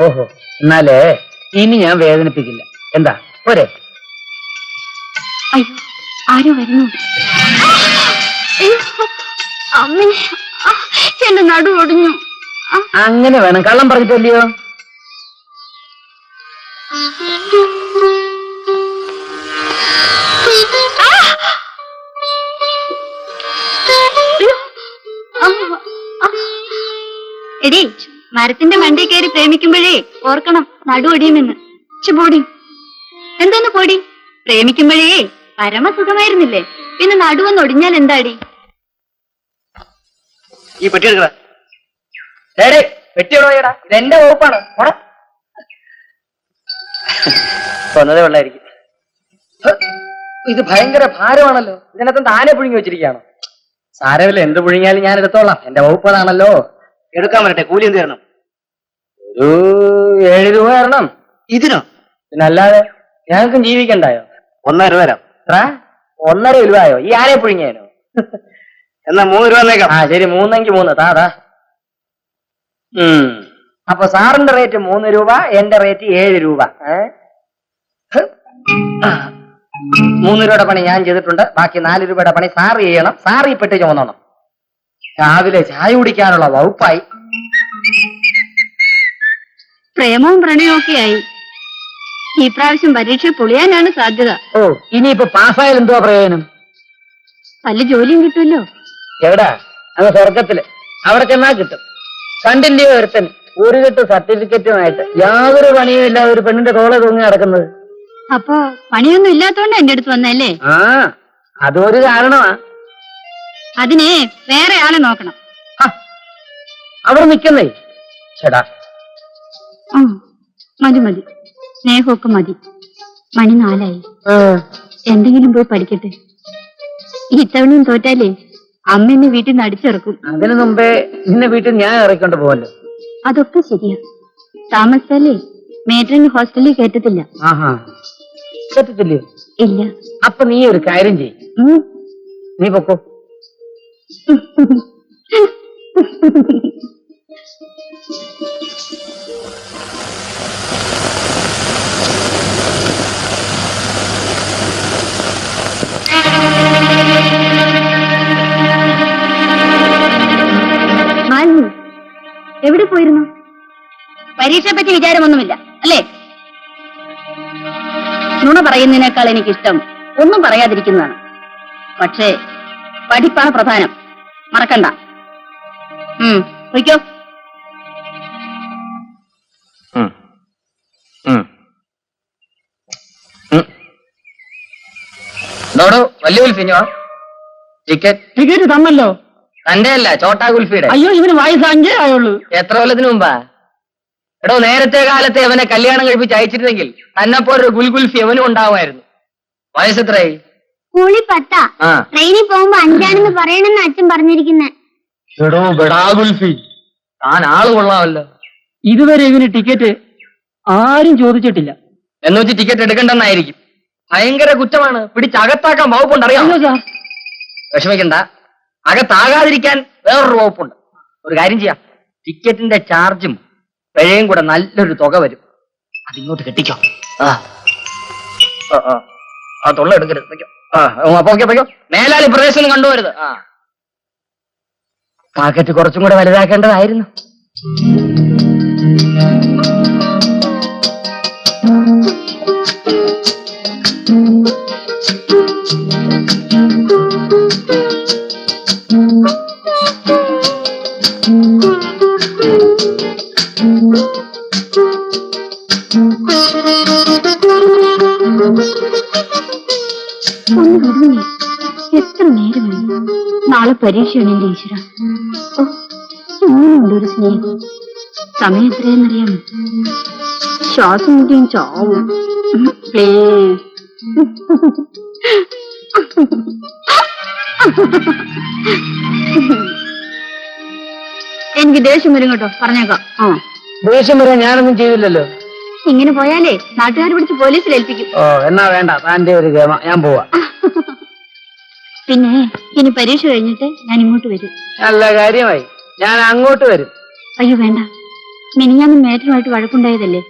ഓഹോ, എന്നാലേ ഇനി ഞാൻ വേദനിപ്പിക്കില്ല. എന്താ പോരെ? അയ്യോ, ആരോ വരുന്നു. അമ്മേ, എന്റെ നടു ഒടിഞ്ഞു. അങ്ങനെ വേണം, കള്ളം പറഞ്ഞിട്ടല്ലയോ? എടീ, മരത്തിന്റെ മണ്ടേ കയറി പ്രേമിക്കുമ്പോഴേ ഓർക്കണം നടു ഒടിയുമെന്ന്. പൊടി എന്തെന്ന് പൊടി? പ്രേമിക്കുമ്പോഴേ പരമസുഖമായിരുന്നില്ലേ? പിന്നെ നടുവൊന്ന് ഒടിഞ്ഞാൽ എന്താടി? ഈ പെട്ടി എടുക്കടാ. പെട്ടിയോടാ, ഇതെന്റെ വകുപ്പാണ്. കൊന്നതേ ഉള്ളായിരിക്കും. ഇത് ഭയങ്കര ഭാരമാണല്ലോ. ഇതിനകത്ത് താനെ പുഴുങ്ങി വെച്ചിരിക്കുകയാണോ? സാരമില്ല, എന്ത് പുഴുങ്ങിയാലും ഞാൻ എടുത്തോളാം. എന്റെ വകുപ്പതാണല്ലോ. എടുക്കാൻ വരട്ടെ. കൂലി എന്ത് തരണം? ഒരു 7 രൂപ തരണം. ഇതിനോ? പിന്നല്ലാതെ ഞങ്ങൾക്കും ജീവിക്കണ്ടായോ? 1.5 രൂപ തരാം. 1.5 രൂപയോ? ഈ ആരെ പുഴുങ്ങിയാനോ? എന്നാ 3 രൂപ തന്നേക്കാം. ആ ശരി, 3 3 താതാ. അപ്പൊ സാറിന്റെ റേറ്റ് 3 രൂപ, എന്റെ റേറ്റ് 7 രൂപ. 3 രൂപയുടെ പണി ഞാൻ ചെയ്തിട്ടുണ്ട്. ബാക്കി 4 രൂപയുടെ പണി സാറ് ചെയ്യണം. സാറ് ഈ പെട്ടി ചുമന്നോണം. രാവിലെ ചായ കുടിക്കാനുള്ള വകുപ്പായി. പ്രേമവും പ്രണയവും ഒക്കെയായി. ഈ പ്രാവശ്യം പരീക്ഷ പൊളിയാനാണ് സാധ്യത. ഓ, ഇനിയിപ്പോ പാസ്സായാലും എന്തുവാ പ്രയോജനം? വല്ല ജോലിയും കിട്ടുമല്ലോ. എവിടാ? അങ്ങ് സ്വർഗത്തില്. അവിടെ ചെന്നാ കിട്ടും. കണ്ടില്ലയോ ഒരുത്തൻ ഒരു കെട്ട് സർട്ടിഫിക്കറ്റുമായിട്ട് യാതൊരു പണിയും ഇല്ലാതെ ഒരു പെണ്ണിന്റെ തോളെ തൂങ്ങി നടക്കുന്നത്? അപ്പോ പണിയൊന്നും ഇല്ലാത്തോണ്ട് എന്റെ അടുത്ത് വന്നല്ലേ? ആ, അതൊരു കാരണമാ. അതിനെ വേറെ ആളെ നോക്കണം. അവിടെ നിക്കുന്നേ. ചേടാ, മതി മതി, സ്നേഹമൊക്കെ മതി. മണി 4ആയി. എന്തെങ്കിലും പോയി പഠിക്കട്ടെ. ഇത്തവണയും തോറ്റാലേ അമ്മ എന്നെ വീട്ടിൽ നിന്ന് അടിച്ചിറക്കും. അതിനു മുമ്പേ നിന്നെ വീട്ടിൽ ഞാൻ ഇറക്കൊണ്ട് പോവല്ലോ. അതൊക്കെ ശരിയാ. താമസിച്ചാലേ മേട്രന് ഹോസ്റ്റലിൽ കേട്ടത്തില്ല. ആഹാ, കേട്ടിട്ടില്ലയോ? ഇല്ല. അപ്പൊ നീ ഒരു കാര്യം ചെയ്യ്. നീ പൊക്കോ. മാലിനി എവിടെ പോയിരുന്നു? പരീക്ഷയെ പറ്റി വിചാരമൊന്നുമില്ല അല്ലേ? നുണ പറയുന്നതിനേക്കാൾ എനിക്കിഷ്ടം ഒന്നും പറയാതിരിക്കുന്നതാണ്. പക്ഷേ പഠിപ്പാണ് പ്രധാനം, മറക്കണ്ട. വയ്ക്കോ. വലിയ കുൽഫിഞ്ഞോ? ടിക്കറ്റ് തന്നല്ലോ. തന്റെ അല്ല, ചോട്ടാ കുൽഫിയുടെ. അയ്യോ, ഇവന് വയസ്സ് 5 ആയുള്ളൂ. എത്ര കൊല്ലത്തിന് മുമ്പാ? എടോ, നേരത്തെ കാലത്തെ അവനെ കല്യാണം കഴിപ്പിച്ച് അയച്ചിരുന്നെങ്കിൽ തന്നെപ്പോലൊരു ഗുൽഗുൽഫി അവനും ഉണ്ടാവുമായിരുന്നു. വയസ്സെത്രയായി? സ്കൂളിൽ 10. ട്രെയിനിൽ പോകുമ്പോ 5 പറയണമെന്ന് അച്ഛൻ പറഞ്ഞിരിക്കുന്നെ. എടോ ബെടാ ഗുൽഫി, താൻ ആള് കൊള്ളാമല്ലോ. ഇതുവരെ ഇവന് ടിക്കറ്റ് ആരും ചോദിച്ചിട്ടില്ല. എന്ന് വെച്ച് ടിക്കറ്റ് എടുക്കണ്ടെന്നായിരിക്കും. ഭയങ്കര കുറ്റമാണ്, പിടിച്ചകത്താക്കാൻ വകുപ്പുണ്ട്, അറിയാമോ? വിഷമിക്കണ്ട, അകത്താകാതിരിക്കാൻ വേറൊരു വകുപ്പുണ്ട്. ഒരു കാര്യം ചെയ്യാം, ടിക്കറ്റിന്റെ ചാർജും പിഴയും കൂടെ നല്ലൊരു തുക വരും. അതിങ്ങോട്ട് കെട്ടിക്കോ. ആ തൊള്ള എടുക്കരുത്. പൊയ്ക്കോ. മേലാളി പ്രദേശം കണ്ടുവരുത്. പാക്കറ്റ് കുറച്ചും കൂടെ വലുതാക്കേണ്ടതായിരുന്നു. എത്ര നേരമായി? നാളെ പരീക്ഷയാണ് എന്റെ ഈശ്വര. ഇങ്ങനെയുണ്ടൊരു സ്നേഹം. സമയം എത്രയെന്നറിയാമോ? ശ്വാസം മുട്ടിയും ചാവും. പ്ലീസ്. എനിക്ക് ദേഷ്യം വരും കേട്ടോ, പറഞ്ഞേക്കാം. ദേഷ്യം വരാൻ ഞാനൊന്നും ചെയ്തില്ലല്ലോ. ഇങ്ങനെ പോയാലേ നാട്ടുകാർ പിടിച്ച് പോലീസിൽ ഏൽപ്പിക്കും. എന്നാ വേണ്ട, താന്റെ ഒരു ഗമ, ഞാൻ പോവാ. പിന്നെ ഇനി പരീക്ഷ കഴിഞ്ഞിട്ട് ഞാൻ ഇങ്ങോട്ട് വരും. നല്ല കാര്യമായി, ഞാൻ അങ്ങോട്ട് വരും. അയ്യോ വേണ്ട, മിനിഞ്ഞാന്ന് മേറ്ററുമായിട്ട് വഴക്കുണ്ടായതല്ലേ.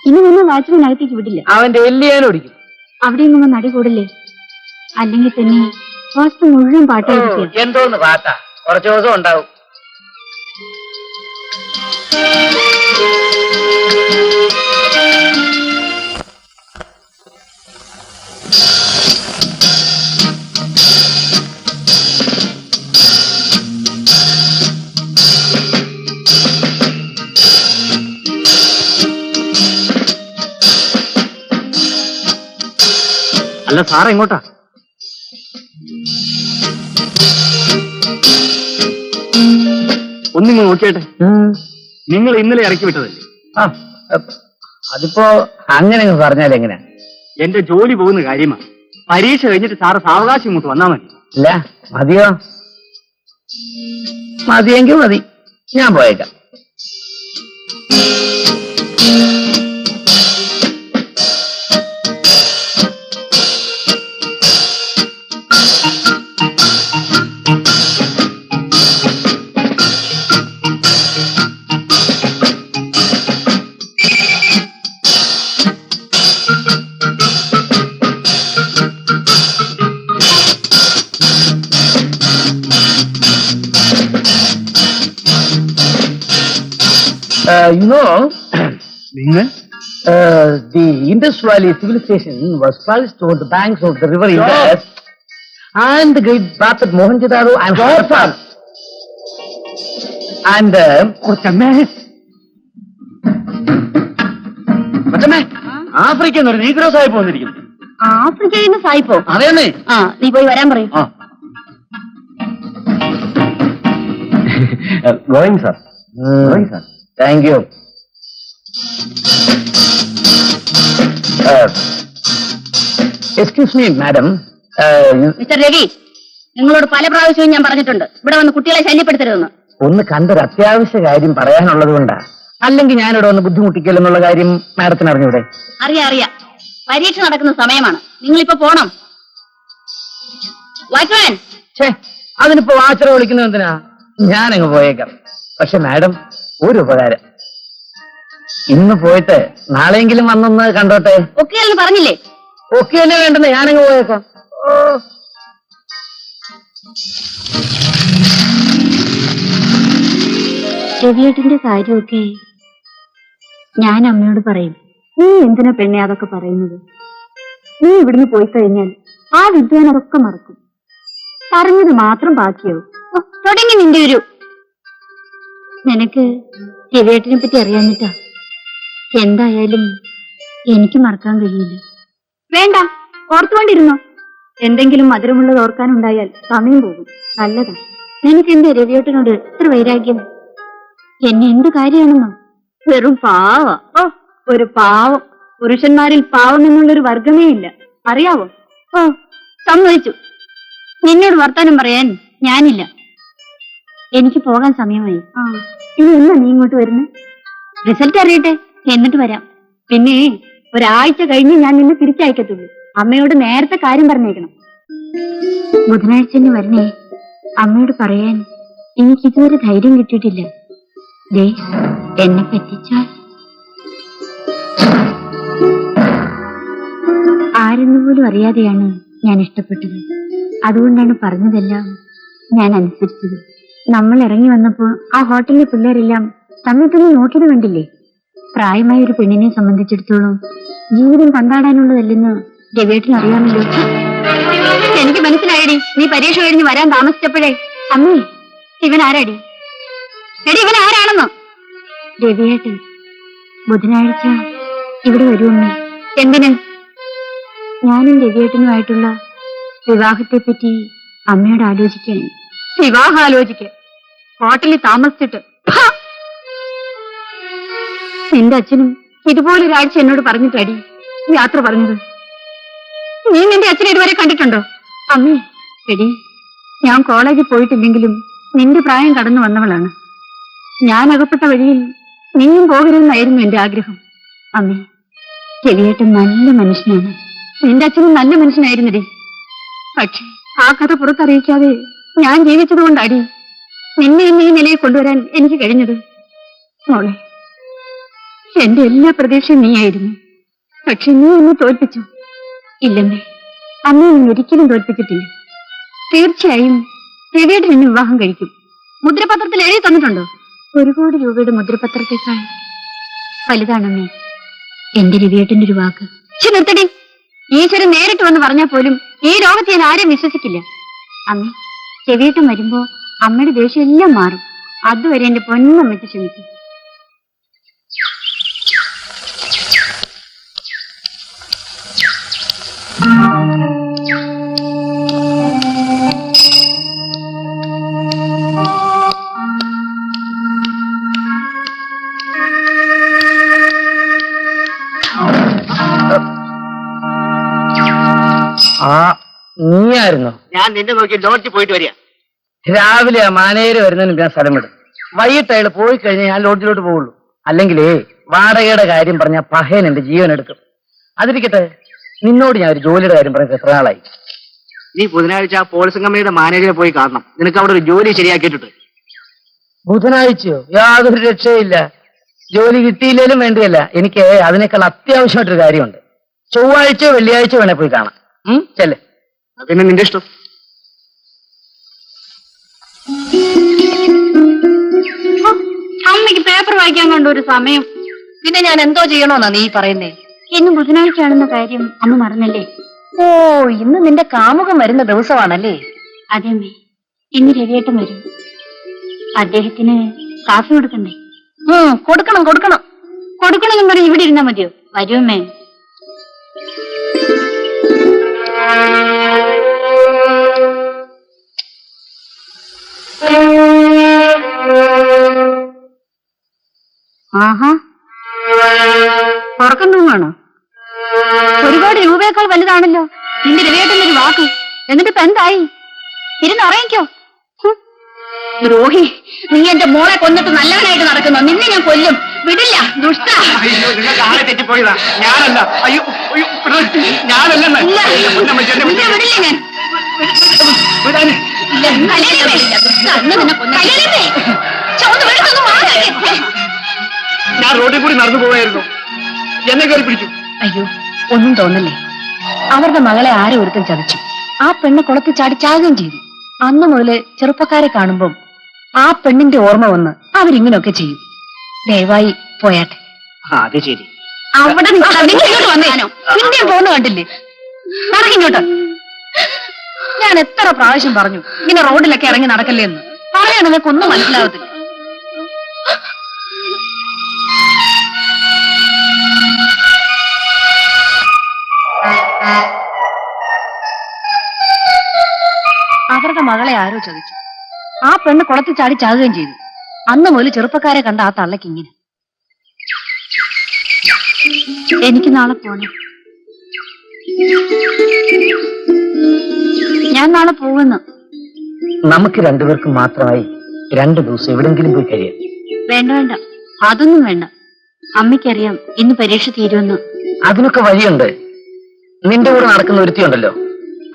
ഇനി നിന്ന് വാച്ച്മാനകത്തേക്ക് വിടില്ല. അവന്റെ എല്ലി ഞാൻ ഓടിക്കും. അവിടെ ഇങ്ങുമ്പോ നടി കൂടില്ലേ? അല്ലെങ്കിൽ തന്നെ ഹോസ്റ്റൽ മുഴുവൻ പാട്ടായിരിക്കും. എന്തോന്ന് പാട്ടാ, കുറച്ചു ദിവസം ഉണ്ടാവും. അല്ല സാറേ, എങ്ങോട്ടാ? ഒന്നിങ്ങ് നോക്കിയാട്ടെ. നിങ്ങൾ ഇന്നലെ ഇറക്കി വിട്ടതല്ലേ? അതിപ്പോ അങ്ങനെ പറഞ്ഞാൽ എങ്ങനെയാ? എന്റെ ജോലി പോകുന്ന കാര്യമാണ്. പരീക്ഷ കഴിഞ്ഞിട്ട് സാറ് സാവകാശം ഇങ്ങോട്ട് വന്നാ മതി. ഇല്ല, മതിയോ? മതിയെങ്കിൽ മതി, ഞാൻ പോയേക്കാം. You know, the Indus Valley civilization was flourished on the banks of the river Indus, and the great bath at Mohenjo-daro and Harappan. And ആഫ്രിക്കയിൽ നിന്ന് ഒരു നീഗ്രോ സാഹിബ് വന്നിരിക്കുന്നു. ആഫ്രിക്കയിൽ നിന്ന് സായിപ്പോ? അതേന്നേ. നീ പോയി വരാൻ പറയും. Going sir. Thank you. Excuse me, madam. Mister Ravi, നിങ്ങളോട് പല പ്രാവശ്യവും ഞാൻ പറഞ്ഞിട്ടുണ്ട് ഇവിടെ വന്ന് കുട്ടികളെ ശല്യപ്പെടുത്തരുതെന്ന്. ഒന്ന് കണ്ടൊരു അത്യാവശ്യ കാര്യം പറയാനുള്ളത് കൊണ്ടാ. അല്ലെങ്കിൽ ഞാനിവിടെ ഒന്ന് ബുദ്ധിമുട്ടിക്കലെന്നുള്ള കാര്യം മാഡത്തിന് അറിഞ്ഞൂടെ? അറിയാം. പരീക്ഷ നടക്കുന്ന സമയമാണ്. നിങ്ങളിപ്പോ പോണം. വാച്ച്മാൻ. അതിനിപ്പോ വാച്ചറെ വിളിക്കുന്നത് എന്തിനാ? ഞാനങ്ങ് പോയേക്കാം. പക്ഷെ മാഡം ഒരു ഉപകാരം, ഇന്ന് പോയിട്ട് നാളെയെങ്കിലും വന്നൊന്ന് കണ്ടോട്ടെ. ഒക്കെ എന്ന് പറഞ്ഞില്ലേ? ഒക്കെ തന്നെ വേണ്ടെന്ന് ഞാനങ്ങ് പോയേക്കാം. ഓ, രവിയേട്ടന്റെ കാര്യമൊക്കെ ഞാൻ അമ്മയോട് പറയും. നീ എന്തിനാ പെണ്ണെ അതൊക്കെ പറയുന്നത്? നീ ഇവിടുന്ന് പോയി കഴിഞ്ഞാൽ ആ വിദ്വാൻ അതൊക്കെ മറക്കും. പറഞ്ഞത് മാത്രം ബാക്കിയോ? ഓ, തുടങ്ങി നിന്റെ ഒരു. നിനക്ക് രവിയേട്ടനെ പറ്റി അറിയാഞ്ഞിട്ടാ. എന്തായാലും എനിക്ക് മറക്കാൻ കഴിയില്ല. വേണ്ട, ഓർത്തുകൊണ്ടിരുന്നോ. എന്തെങ്കിലും മധുരമുള്ളത് ഓർക്കാനുണ്ടായാൽ സമയം പോകും. നല്ലതാ. നിനക്ക് എന്റെ രവിയേട്ടനോട് ഇത്ര വൈരാഗ്യം? എന്നെ എന്ത് കാര്യമാണെന്നോ? വെറും പാവ. ഓ, ഒരു പാവം. പുരുഷന്മാരിൽ പാവം എന്നുള്ളൊരു വർഗമേ ഇല്ല, അറിയാവോ? ഓ, സമ്മതിച്ചു. നിന്നോട് വർത്താനം പറയാൻ ഞാനില്ല. എനിക്ക് പോകാൻ സമയമായി. ഇനി എന്നാ നീ ഇങ്ങോട്ട് വരുന്നത്? റിസൾട്ട് അറിയട്ടെ, എന്നിട്ട് വരാം. പിന്നെ ഒരാഴ്ച കഴിഞ്ഞ് ഞാൻ നിന്നെ തിരിച്ചയക്കത്തുള്ളൂ. അമ്മയോട് നേരത്തെ കാര്യം പറഞ്ഞേക്കണം. ബുധനാഴ്ച തന്നെ വരണേ. അമ്മയോട് പറയാൻ എനിക്കിതുവരെ ധൈര്യം കിട്ടിയിട്ടില്ല. ദേ, എന്നെ പറ്റിച്ചാൽ ആരെന്ന് പോലും അറിയാതെയാണ് ഞാൻ ഇഷ്ടപ്പെട്ടത്. അതുകൊണ്ടാണ് പറഞ്ഞതെല്ലാം ഞാൻ അനുസരിച്ചത്. നമ്മൾ ഇറങ്ങി വന്നപ്പോൾ ആ ഹോട്ടലിലെ പിള്ളേരെല്ലാം തമ്മിൽ നോക്കിയത് കണ്ടില്ലേ? പ്രായമായ ഒരു പെണ്ണിനെ സംബന്ധിച്ചിടത്തോളം ജീവിതം കൊണ്ടാടാനുള്ളതല്ലെന്ന് രവിയേട്ടന് അറിയാമല്ലോ. എനിക്ക് മനസ്സിലായടി, നീ പരീക്ഷ കഴിഞ്ഞ് വരാൻ താമസിച്ചപ്പോഴേ. അമ്മേ, ഇവൻ ആരാടി? എടി, ഇവൻ ആരാണെന്നോ? രവിയേട്ടൻ ബുധനാഴ്ച ഇവിടെ വരുമമ്മേ. എന്തിന്? ഞാനും രവിയേട്ടനുമായിട്ടുള്ള വിവാഹത്തെപ്പറ്റി അമ്മയോട് ആലോചിക്കാൻ. വിവാഹം ആലോചിക്കാൻ ഹോട്ടലിൽ താമസിച്ചിട്ട്? നിന്റെ അച്ഛനും ഇതുപോലൊരാഴ്ച എന്നോട് പറഞ്ഞിട്ടടി യാത്ര പറഞ്ഞത്. നീ നിന്റെ അച്ഛനെ ഇതുവരെ കണ്ടിട്ടുണ്ടോ? അമ്മേ, എടി, ഞാൻ കോളേജിൽ പോയിട്ടില്ലെങ്കിലും നിന്റെ പ്രായം കടന്നു വന്നവളാണ്. ഞാൻ അകപ്പെട്ട വഴിയിൽ നീയും പോകരുതെന്നായിരുന്നു എന്റെ ആഗ്രഹം. അമ്മേ, രവിയേട്ടൻ നല്ല മനുഷ്യനാണ്. നിന്റെ അച്ഛനും നല്ല മനുഷ്യനായിരുന്നടി. പക്ഷെ ആ കഥ പുറത്തറിയിക്കാതെ ഞാൻ ജീവിച്ചതുകൊണ്ടാടി നിന്നെ ഈ നിലയിൽ കൊണ്ടുവരാൻ എനിക്ക് കഴിഞ്ഞത്. മോളെ, എന്റെ എല്ലാ പ്രതീക്ഷയും നീയായിരുന്നു. പക്ഷെ നീ എന്നെ തോൽപ്പിച്ചു. ഇല്ലമ്മേ, അമ്മയെ ഞാൻ ഒരിക്കലും തോൽപ്പിച്ചിട്ടില്ല. തീർച്ചയായും രവിയേട്ടൻ എന്നെ വിവാഹം കഴിക്കും. മുദ്രപത്രത്തിൽ എഴുതി തന്നിട്ടുണ്ടോ? 1 കോടി രൂപയുടെ മുദ്രപത്രത്തെക്കാൾ വലുതാണമ്മേ എന്റെ രവിയേട്ടന്റെ ഒരു വാക്ക്. നിർത്തടി. ഈശ്വരൻ നേരിട്ട് വന്ന് പറഞ്ഞാൽ പോലും ഈ ലോകത്ത് ഞാൻ ആരും വിശ്വസിക്കില്ല. അമ്മേ, രവിയേട്ടൻ വരുമ്പോ അമ്മയുടെ ദേഷ്യം എല്ലാം മാറും. അതുവരെ എന്റെ പൊന്നമ്മയ്ക്ക് ക്ഷമിക്കും. ആ, നീയായിരുന്നോ? ഞാൻ നിന്നെ നോക്കി ലോഡ്ജിൽ പോയിട്ട് വരിക. രാവിലെ മാനേജർ വരുന്നതിന് ഞാൻ സ്ഥലം വിടും. വൈകിട്ട് അയാൾ പോയി കഴിഞ്ഞാൽ ഞാൻ ലോഡ്ജിലോട്ട് പോവുള്ളൂ. അല്ലെങ്കിലേ വാടകയുടെ കാര്യം പറഞ്ഞ പഹയൻ എന്റെ ജീവൻ എടുക്കും. അതിരിക്കട്ടെ, നിന്നോട് ഞാൻ ഒരു ജോലിയുടെ കാര്യം പറഞ്ഞത് എത്ര നാളായി? നീ ബുധനാഴ്ച പോളിസിംഗ് കമ്പനിയുടെ മാനേജറെ പോയി കാണണം. നിനക്ക് അവിടെ ഒരു ജോലി ശരിയാക്കിയിട്ടുണ്ട്. ബുധനാഴ്ചയോ? യാതൊരു രക്ഷയില്ല. ജോലി കിട്ടിയില്ലേലും വേണ്ടിയല്ല, എനിക്ക് അതിനേക്കാൾ അത്യാവശ്യമായിട്ടൊരു കാര്യമുണ്ട്. ചൊവ്വാഴ്ചയോ വെള്ളിയാഴ്ചയോ വേണേ പോയി കാണാം. ചെല്ലേ. പിന്നെ നിന്റെ ഇഷ്ടം. അമ്മയ്ക്ക് പേപ്പർ വായിക്കാൻ കൊണ്ട് ഒരു സമയം. പിന്നെ ഞാൻ എന്തോ ചെയ്യണോന്നാ നീ പറയുന്നേ? ഇന്ന് ബുധനാഴ്ചയാണെന്ന കാര്യം അമ്മ മറന്നല്ലേ? ഓ, ഇന്ന് നിന്റെ കാമുകം വരുന്ന ദിവസമാണല്ലേ? അതെ അമ്മേ, ഇന്ന് രവിയേട്ടൻ വരും. അദ്ദേഹത്തിന് കാഫി കൊടുക്കണ്ടേ? കൊടുക്കണം കൊടുക്കണം കൊടുക്കണമെന്ന് പറഞ്ഞ് ഇവിടെ ഇരുന്നാ മതിയോ? വരുമേ. ആഹാ, ഉറക്കം തൂങ്ങാണോ? 1 കോടി രൂപയേക്കാൾ വലുതാണല്ലോ നിന്റെ രവിയേട്ടന്റെ ഒരു വാക്ക്. എന്നിട്ട് ഇപ്പൊ എന്തായി? ഇരുന്നുറങ്ങിക്കോ. ദ്രോഹി, നീ എന്റെ മോളെ കൊന്നിട്ട് നല്ലവനായിട്ട് നടക്കുന്നു. നിന്നെ ഞാൻ കൊല്ലും. വിടില്ല, ദുഷ്ട. തെറ്റിപ്പോയതാ, ഞാനല്ല. അയ്യോ, ഞാനല്ലെന്ന്. വിടില്ല ഞാൻ. കലയലേ, ദുഷ്ട. അന്ന് നിന്നെ കൊന്ന കലയലേ. ഞാൻ റോഡിൽ കൂടി നടന്നു പോവായിരുന്നു, എന്നെ കയറി പിടിച്ചു. അയ്യോ, ഒന്നും തോന്നല്ലേ. അവരുടെ മകളെ ആരോ ഒരുത്തൻ ചതിച്ചു. ആ പെണ്ണ് കുളത്തിൽ ചാടി ചാകുകയും ചെയ്തു. അന്ന് മുതല് ചെറുപ്പക്കാരെ കാണുമ്പം ആ പെണ്ണിന്റെ ഓർമ്മ വന്ന് അവരിങ്ങനെയൊക്കെ ചെയ്യും. ദയവായി പോയാട്ടെ. അത് ശരി. അവിടെ ഇങ്ങോട്ട് വന്നേനോ? പിന്നെ പോകുന്ന കണ്ടില്ലേ? ഇറങ്ങിങ്ങോട്ട്. ഞാൻ എത്ര പ്രാവശ്യം പറഞ്ഞു ഇങ്ങനെ റോഡിലൊക്കെ ഇറങ്ങി നടക്കല്ലേ എന്ന്. പറയാൻ നിനക്കൊന്നും മനസ്സിലാവത്തില്ല. അവരുടെ മകളെ ആരോ ചതിച്ചു. ആ പെണ്ണ് കുളത്തിൽ ചാടി ചാകുകയും ചെയ്തു. അന്ന് മുതൽ ചെറുപ്പക്കാരെ കണ്ട ആ തള്ളക്ക് ഇങ്ങനെ. എനിക്ക് നാളെ പോണം. ഞാൻ നാളെ പോകുന്നു. നമുക്ക് രണ്ടുപേർക്കും മാത്രമായി 2 ദിവസം എവിടെങ്കിലും പോയി കഴിയാം. വേണ്ട വേണ്ട, അതൊന്നും വേണ്ട. അമ്മയ്ക്കറിയാം ഇന്ന് പരീക്ഷ തീരുമെന്ന്. അതിനൊക്കെ വഴിയുണ്ട്. നിന്റെ കൂടെ നടക്കുന്ന ഒരുത്തിയുണ്ടല്ലോ,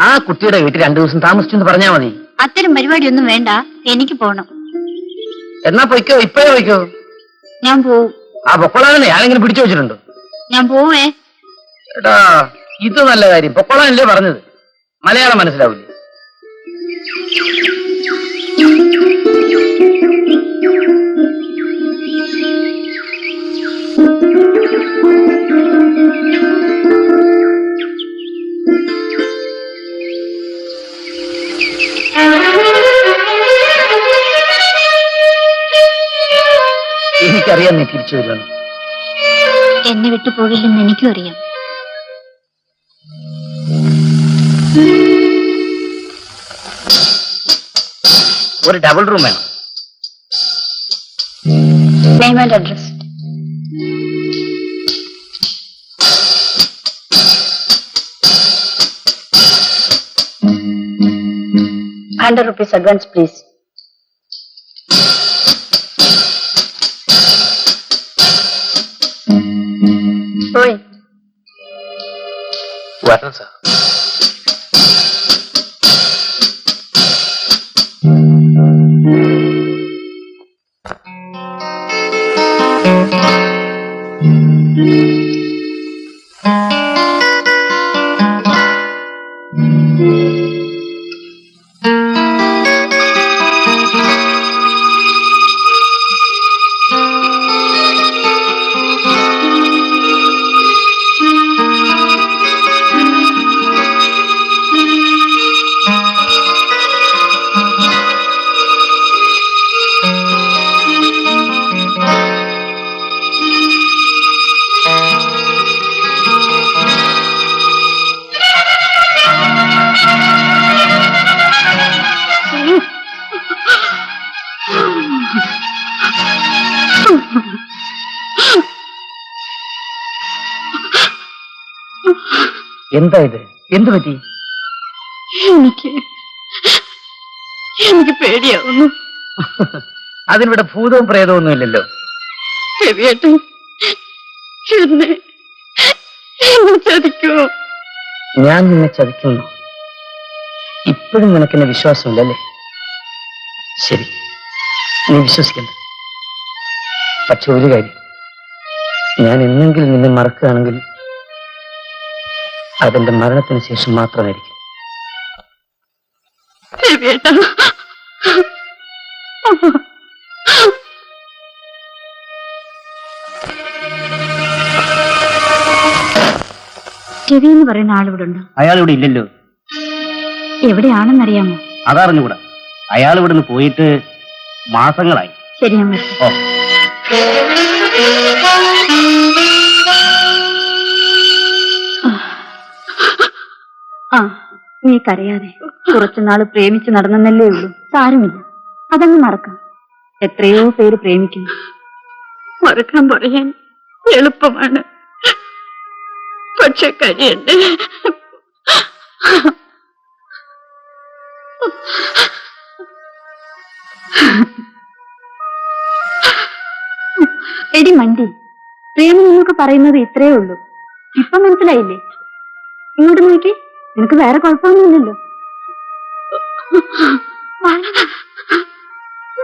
ആ കുട്ടിയുടെ വീട്ടിൽ 2 ദിവസം താമസിച്ചു എന്ന് പറഞ്ഞാ മതി. അത്തരം പരിപാടിയൊന്നും വേണ്ട, എനിക്ക് പോണം. എന്നാ പൊയ്ക്കോ, ഇപ്പോഴേ പൊയ്ക്കോ. ഞാൻ പോവും. ആ പൊക്കോളാനെ ആരെങ്കിലും പിടിച്ചു വെച്ചിട്ടുണ്ടോ? ഞാൻ പോവേ. ഏട്ടാ, ഇത് നല്ല കാര്യം. പൊക്കോളാനല്ലേ പറഞ്ഞത്? മലയാളം മനസ്സിലാവില്ല. എനിക്കറിയാം നീ തിരിച്ചു വരുമെന്ന്. എന്നെ വിട്ടു പോകില്ലെന്ന് എനിക്കും അറിയാം. ഒരു ഡബിൾ റൂം വേണം. Name and address. ₹100 advance, please. Oi. വരണം സാർ. എന്താ ഇത്? എന്തു പറ്റി? എനിക്ക് പേടിയാവുന്നു. അതിനിവിടെ ഭൂതവും പ്രേതവും ഇല്ലല്ലോ. രവിയേട്ടൻ എന്നെ ചതിക്കുമോ? ഞാൻ നിന്നെ ചതിക്കുന്നു. ഇപ്പോഴും നിനക്കെന്നെ വിശ്വാസമില്ലല്ലേ? ശരി, നീ വിശ്വസിക്കണ്ട. പക്ഷെ ഒരു കാര്യം, ഞാൻ എന്നെങ്കിലും നിന്നെ മറക്കുകയാണെങ്കിൽ അതെന്റെ മരണത്തിന് ശേഷം മാത്രമായിരിക്കും. രവി എന്ന് പറയുന്ന ആളിവിടെ ഉണ്ടോ? അയാൾ ഇവിടെ ഇല്ലല്ലോ. എവിടെയാണെന്നറിയാമോ? അതറിഞ്ഞുകൂടാ. അയാൾ ഇവിടെ നിന്ന് പോയിട്ട് മാസങ്ങളായി. ശരി, ഞാൻ വരാം. ഓ, ആ, നീ കരയാതെ. കുറച്ചുനാള് പ്രേമിച്ച് നടന്നല്ലേ ഉള്ളൂ. സാരമില്ല, അതങ്ങ് മറക്കാം. എത്രയോ പേര് പ്രേമിക്കുന്നു. മറക്കാൻ പറയാൻ എളുപ്പമാണ്, പക്ഷെ കഴിയണ്ടേ. എടി മണ്ടി, പ്രേമം എന്നൊക്കെ പറയുന്നത് ഇത്രയേ ഉള്ളൂ. ഇപ്പൊ മനസ്സിലായില്ലേ? ഇങ്ങോട്ട് നോക്കി, നിനക്ക് വേറെ കുഴപ്പമൊന്നുമില്ലല്ലോ.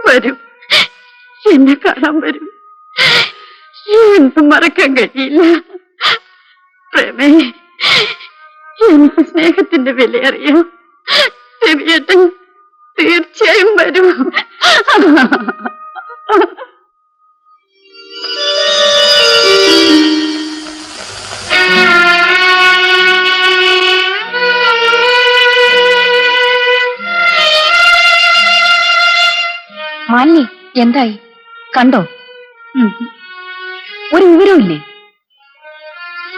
വരൂ, എന്നെ കാണാൻ വരും. എന്തും മറക്കാൻ കഴിയില്ല. പ്രേമേ, എനിക്ക് സ്നേഹത്തിന്റെ വില അറിയാം. രവിയേട്ടൻ തീർച്ചയായും വരും. മാലിനി, എന്തായി? കണ്ടോ? ഒരു വിവരമില്ലേ?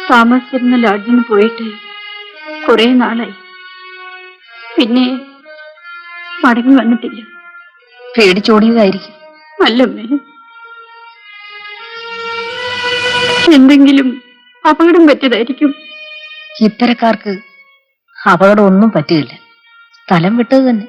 താമസിച്ചിരുന്ന ലോഡ്ജിന് പോയിട്ട് കുറെ നാളായി. പിന്നെ മടങ്ങി വന്നിട്ടില്ല. പേടിച്ചോടിയതായിരിക്കും. അല്ലമ്മേ, എന്തെങ്കിലും അപകടം പറ്റിയതായിരിക്കും. ഇത്തരക്കാർക്ക് അപകടം ഒന്നും പറ്റുകയില്ല. സ്ഥലം വിട്ടത് തന്നെ.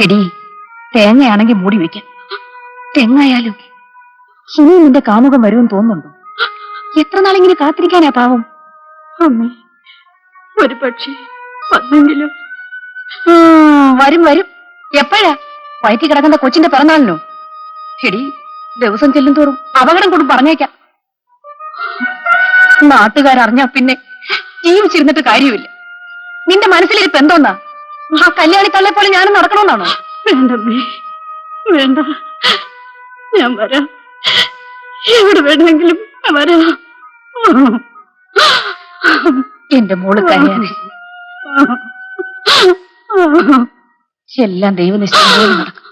എടി, തേങ്ങയാണെങ്കിൽ മൂടി വെക്കാൻ. തെങ്ങായാലും ഇനിയും നിന്റെ കാമുകം വരുമെന്ന് തോന്നുന്നുണ്ടോ? എത്ര നാളിങ്ങനെ കാത്തിരിക്കാനാ പാവം? അമ്മേ, ഒരു പക്ഷേ വന്നെങ്കിലും. വരും വരും. എപ്പോഴാ? വയറ്റി കിടക്കുന്ന കൊച്ചിന്റെ പിറന്നാളിനോ? എടി, ദിവസം ചെല്ലും തോറും അപകടം കൊണ്ട് പറഞ്ഞേക്കാം. നാട്ടുകാരറിഞ്ഞാ പിന്നെ ജീവിച്ചിരുന്നിട്ട് കാര്യമില്ല. നിന്റെ മനസ്സിലിരിപ്പ് എന്തോന്നാ? ആ കല്യാണി തള്ളെ പോലെ ഞാനും നടക്കണമെന്നാണോ? വേണ്ടമ്മേ, വേണ്ട. ഞാൻ വരാം. എവിടെ വേണമെങ്കിലും വരാം. എന്റെ മോള് കല്യാണി, എല്ലാം ദൈവനിശ്ചയം പോലെ നടക്കും.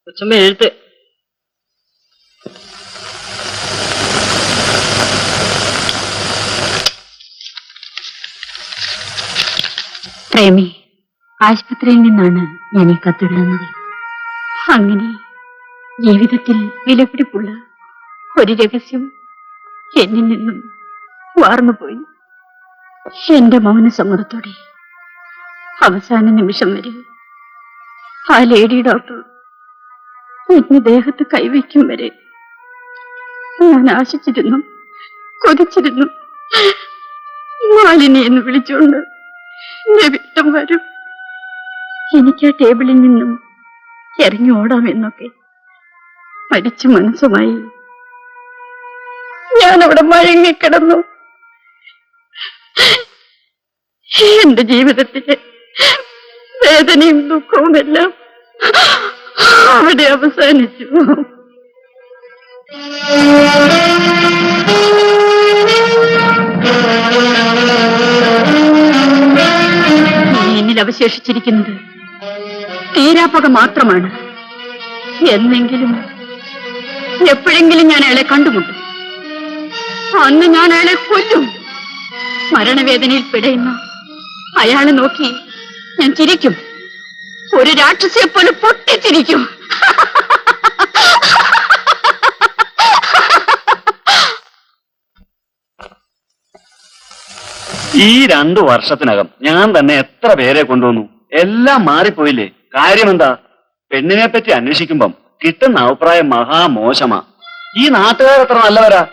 കൊച്ചമ്മ എഴുത്ത്. പ്രേമി, ആശുപത്രിയിൽ നിന്നാണ് ഞാൻ ഈ കത്തെഴുതുന്നത്. അങ്ങനെ ജീവിതത്തിൽ വിലപിടിപ്പുള്ള ഒരു രഹസ്യം എന്നിൽ നിന്നും വാർന്നുപോയി. എന്റെ മൗനസമ്മതത്തോടെ അവസാന നിമിഷം വരെ ആ ലേഡി ഡോക്ടർ എന്നെ ദേഹത്ത് കൈവയ്ക്കും വരെ ഞാൻ ആശിച്ചിരുന്നു, കൊതിച്ചിരുന്നു. മാലിനി എന്ന് വിളിച്ചുകൊണ്ട് രവിട്ടം വരും, എനിക്ക് ആ ടേബിളിൽ നിന്നും ഇറങ്ങി ഓടാമെന്നൊക്കെ. മരിച്ച മനസ്സുമായി ഞാനവിടെ മയങ്ങിക്കിടന്നു. എന്റെ ജീവിതത്തിലെ വേദനയും ദുഃഖവുമെല്ലാം അവിടെ അവസാനിച്ചു. എന്നിൽ അവശേഷിച്ചിരിക്കുന്നത് തീരാപ്പക മാത്രമാണ്. എന്നെങ്കിലും എപ്പോഴെങ്കിലും ഞാൻ അയാളെ കണ്ടുമുട്ടും. അന്ന് ഞാൻ അയാളെ കൊല്ലും. മരണവേദനയിൽ പിടയുന്ന അയാളെ നോക്കി ഞാൻ ചിരിക്കും. ഒരു രാക്ഷസിയെ പോലെ പൊട്ടിച്ചിരിക്കും. ഈ 2 വർഷത്തിനകം ഞാൻ തന്നെ എത്ര പേരെ കൊണ്ടുവന്നു. എല്ലാം മാറിപ്പോയില്ലേ? കാര്യമെന്താ? പെണ്ണിനെ പറ്റി അന്വേഷിക്കുമ്പം കിട്ടുന്ന അഭിപ്രായം മഹാമോശമാ. ഈ നാട്ടുകാരത്ര നല്ലവരാ.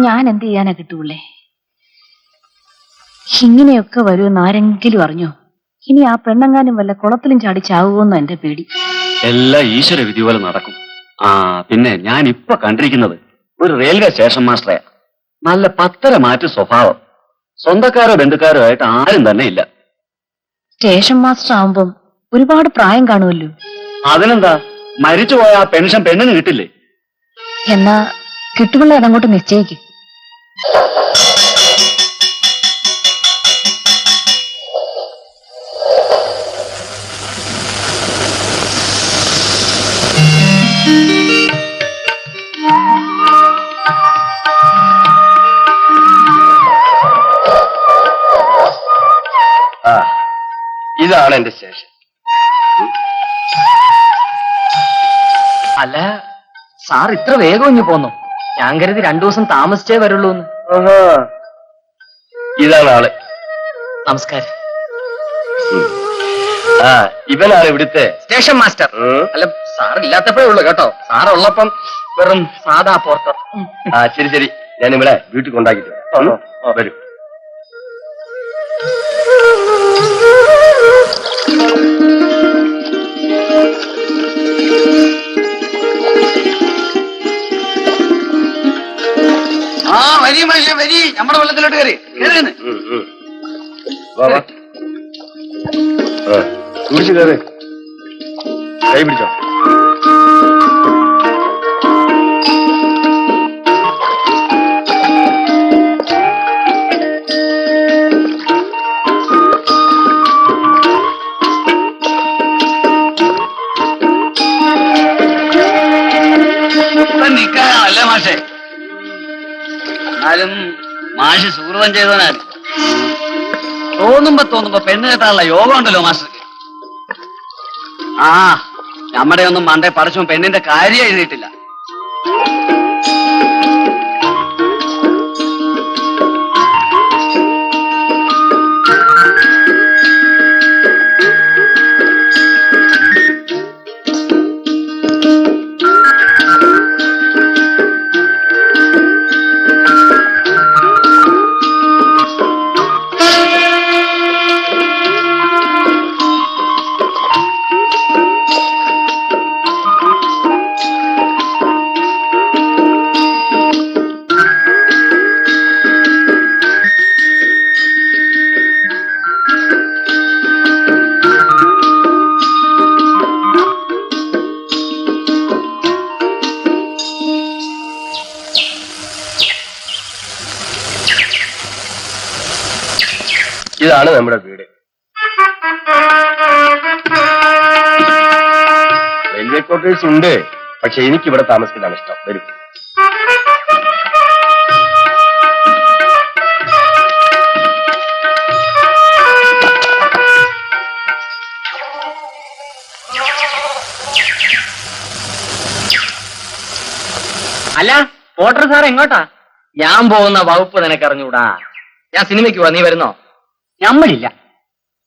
ഞാൻ എന്ത് ചെയ്യാനാ കിട്ടൂലേ? ഇങ്ങനെയൊക്കെ വരുമെന്ന് ആരെങ്കിലും അറിഞ്ഞോ? ഇനി ആ പെണ്ണങ്ങാനും വല്ല കുളത്തിലും ചാടി ചാവുമെന്ന് എന്റെ പേടി. എല്ലാം ഈശ്വര വിധി പോലെ നടക്കും. ആ പിന്നെ ഞാൻ ഇപ്പൊ കണ്ടിരിക്കുന്നത് ഒരു റെയിൽവേ സ്റ്റേഷൻ മാസ്റ്ററെയാ. നല്ല പത്തര മാറ്റ് സ്വഭാവം. സ്വന്തക്കാരോ ബന്ധുക്കാരോ ആയിട്ട് ആരും തന്നെ ഇല്ല. സ്റ്റേഷൻ മാസ്റ്റർ ആവുമ്പം ഒരുപാട് പ്രായം കാണുമല്ലോ. അതിനെന്താ, മരിച്ചുപോയ ആ പെൻഷൻ പെണ്ണിന് കിട്ടില്ലേ? എന്നാ കിട്ടുമുള്ള അതങ്ങോട്ട് നിശ്ചയിക്കും. ഇതാണ് എന്റെ സ്റ്റേഷൻ. അല്ല, സാർ ഇത്ര വേഗം ഇഞ്ഞു പോന്നു? ഞാൻ കരുതി 2 ദിവസം താമസിച്ചേ വരുള്ളൂ എന്ന്. ഇതാണ് ആള്. നമസ്കാരം. ആ, ഇവനാണ് ഇവിടുത്തെ സ്റ്റേഷൻ മാസ്റ്റർ. അല്ല, സാർ ഇല്ലാത്തപ്പോഴേ ഉള്ളു കേട്ടോ. സാർ ഉള്ളപ്പം വെറും സാധാ പോർട്ടർ. ആ, ശരി ശരി, ഞാൻ ഇവിടെ വീട്ടിൽ കൊണ്ടാക്കിട്ട് വരൂ. ആ, വരി മനുഷ്യ വരി, നമ്മുടെ വെള്ളത്തിലോട്ട് കയറി. കുടിച്ചു കയറി, കൈ പിടിച്ചോ. നിക്കാനല്ലേ മാഷെ? എന്നാലും മാഷ് സുഹൃതം ചെയ്തവനാണ്. തോന്നുമ്പോ പെണ്ണ് കെട്ടാനുള്ള യോഗം ഉണ്ടല്ലോ മാസ്റ്റർക്ക്. ആ, നമ്മുടെ ഒന്നും മണ്ടേ പറിച്ചു പെണ്ണിന്റെ കാര്യം എഴുതിയിട്ടില്ല. ഇതാണ് നമ്മുടെ വീട്. റെയിൽവേ ക്വാർട്ടേഴ്സ് ഉണ്ട്, പക്ഷെ എനിക്ക് ഇവിടെ താമസിക്കുന്നതാണ് ഇഷ്ടം. വരും. അല്ല, പോട്ടർ സാർ എങ്ങോട്ടാ? ഞാൻ പോകുന്ന വകുപ്പ് നിനക്കറിഞ്ഞൂടാ. ഞാൻ സിനിമയ്ക്ക് പോവാ, നീ വരുന്നോ? നമ്മളില്ല.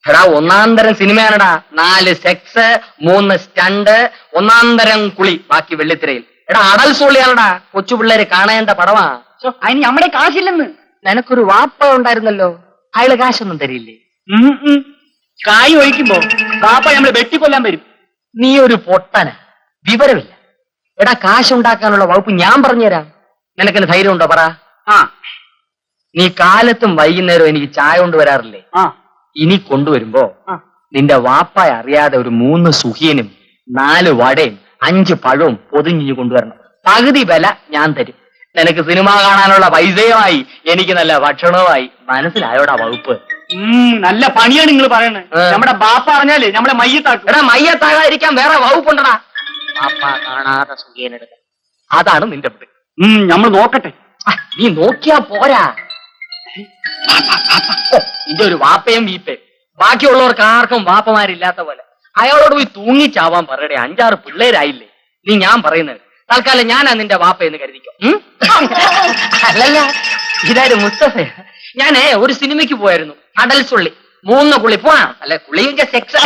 എടാ, 1-ാം തരം സിനിമയാണടാ. 4 സെക്സ്, 3 സ്റ്റണ്ട്, 1-ാം തരം കുളി, ബാക്കി വെള്ളിത്തിരയിൽ. എടാ, അടൽ സോളിയാണടാ. കൊച്ചു പിള്ളേര് കാണേണ്ട പടവാ. അതിന് നമ്മുടെ കാശില്ലെന്ന്. നിനക്കൊരു വാപ്പ ഉണ്ടായിരുന്നല്ലോ, അയാള് കാശൊന്നും തരില്ലേ? കായ് ഒഴിക്കുമ്പോ വാപ്പ നമ്മളെ വെട്ടിക്കൊല്ലാൻ വരും. നീ ഒരു പൊട്ടന, വിവരമില്ല. എടാ, കാശുണ്ടാക്കാനുള്ള വകുപ്പ് ഞാൻ പറഞ്ഞുതരാം. നിനക്കെന്നെ ധൈര്യം ഉണ്ടോ പറ? ആ, നീ കാലത്തും വൈകുന്നേരവും എനിക്ക് ചായ കൊണ്ടുവരാറില്ലേ? ഇനി കൊണ്ടുവരുമ്പോ നിന്റെ വാപ്പായ അറിയാതെ ഒരു 3 സുഖിയനും 4 വടയും 5 പഴവും പൊതിഞ്ഞു കൊണ്ടുവരണം. പകുതി വില ഞാൻ തരും. നിനക്ക് സിനിമ കാണാനുള്ള പൈസയുമായി എനിക്ക് നല്ല ഭക്ഷണവുമായി. മനസ്സിലായോടാ വകുപ്പ്? നല്ല പണിയാണ് നിങ്ങൾ പറയുന്നത്. നമ്മുടെ ബാപ്പ പറഞ്ഞാലേ നമ്മളെ മയ്യത്താക്കും. എടാ, മയ്യത്താകാതിരിക്കാൻ വേറെ വകുപ്പുണ്ടടാ. ബാപ്പ കാണാതെ സുഖിയനെടുക്ക, അതാണ് നിന്റെ പിടി. നമ്മൾ നോക്കട്ടെ. നീ നോക്കിയാ പോരാ. നിന്റെ ഒരു വാപ്പയും വീപ്പയും. ബാക്കിയുള്ളവർക്ക് ആർക്കും വാപ്പമാരില്ലാത്ത പോലെ. അയാളോട് പോയി തൂങ്ങിച്ചാവാൻ പറയടേ. 5-6 പിള്ളേരായില്ലേ? നീ ഞാൻ പറയുന്നത് തൽക്കാലം ഞാനാ നിന്റെ വാപ്പ എന്ന് കരുതിക്കോ. അല്ലല്ല, ഇതായിരുന്നു മുസ്തഫ. ഞാനേ ഒരു സിനിമയ്ക്ക് പോയായിരുന്നു, അടൽ സുള്ളി. 3 കുളി പോണം. അല്ലെ, കുളിയൊക്കെ സെക്സ്.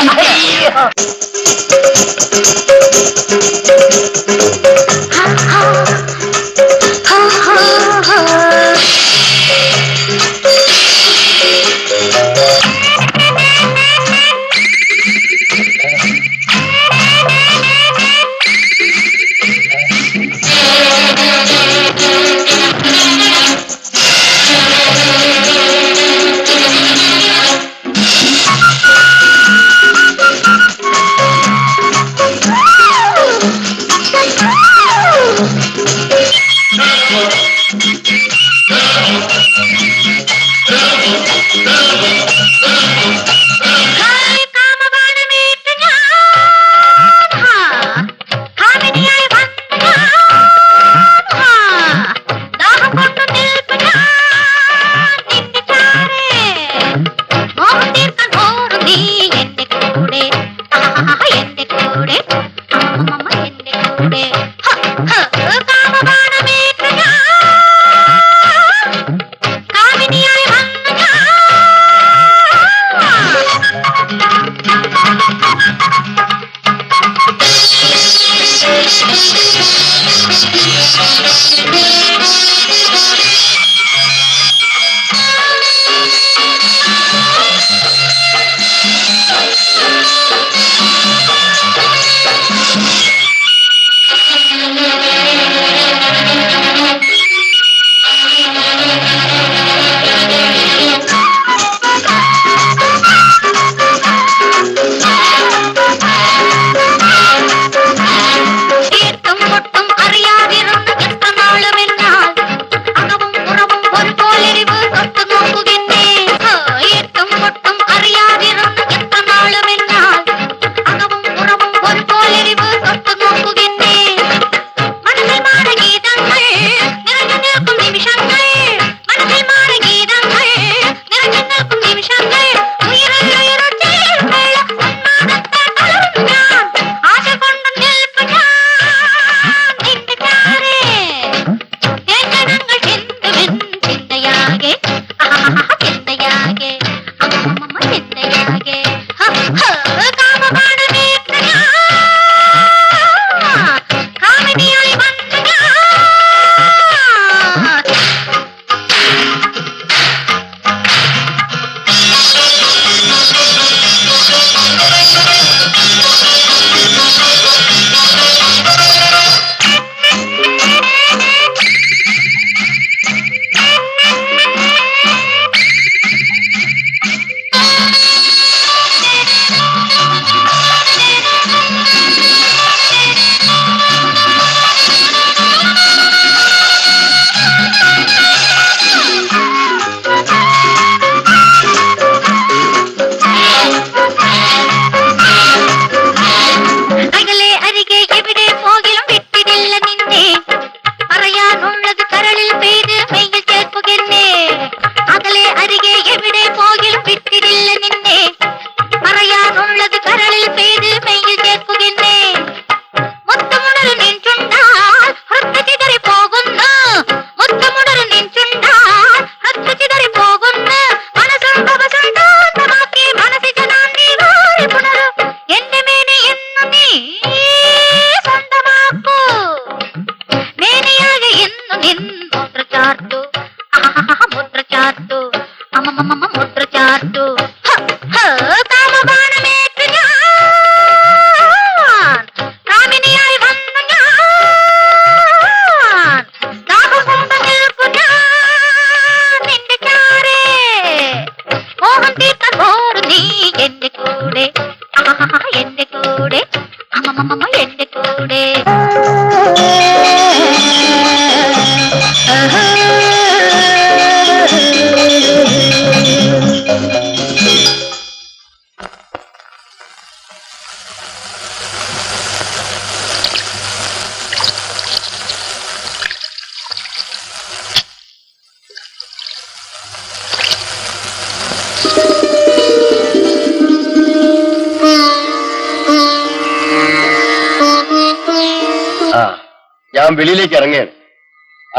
ഞാൻ വെളിയിലേക്ക് ഇറങ്ങുകയാണ്.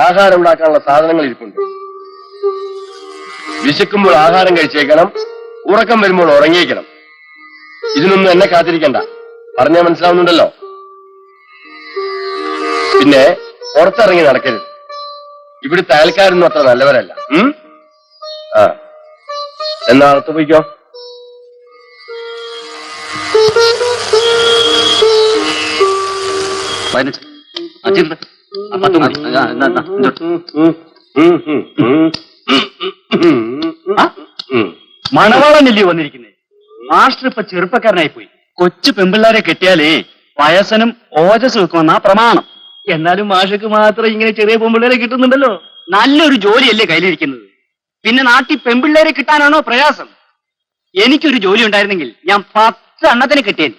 ആഹാരം ഉണ്ടാക്കാനുള്ള സാധനങ്ങൾ ഇരിപ്പുണ്ട്. വിശക്കുമ്പോൾ ആഹാരം കഴിച്ചേക്കണം, ഉറക്കം വരുമ്പോൾ ഉറങ്ങിയേക്കണം. ഇതിനൊന്നും എന്നെ കാത്തിരിക്കണ്ട. പറഞ്ഞാൽ മനസ്സിലാവുന്നുണ്ടല്ലോ. പിന്നെ പുറത്തിറങ്ങി നടക്കരുത്. ഇവിടുത്തെ അയൽക്കാരൊന്നും അത്ര നല്ലവരല്ല. ആ എന്നാ അകത്ത് പോയിക്കോ. മണവാളനല്ലേ വന്നിരിക്കുന്നേ? മാസ്റ്റർ ഇപ്പൊ ചെറുപ്പക്കാരനായി പോയി. കൊച്ചു പെമ്പിള്ളാരെ കെട്ടിയാലേ വയസ്സനും ഓജസ് വെക്കുമെന്നാ പ്രമാണം. എന്നാലും മാഷക്ക് മാത്രം ഇങ്ങനെ ചെറിയ പെമ്പിള്ളേരെ കിട്ടുന്നുണ്ടല്ലോ. നല്ലൊരു ജോലിയല്ലേ കയ്യിലിരിക്കുന്നത്. പിന്നെ നാട്ടിൽ പെമ്പിള്ളേരെ കിട്ടാനാണോ പ്രയാസം? എനിക്കൊരു ജോലി ഉണ്ടായിരുന്നെങ്കിൽ ഞാൻ 10 എണ്ണത്തിന് കിട്ടിയേൻ.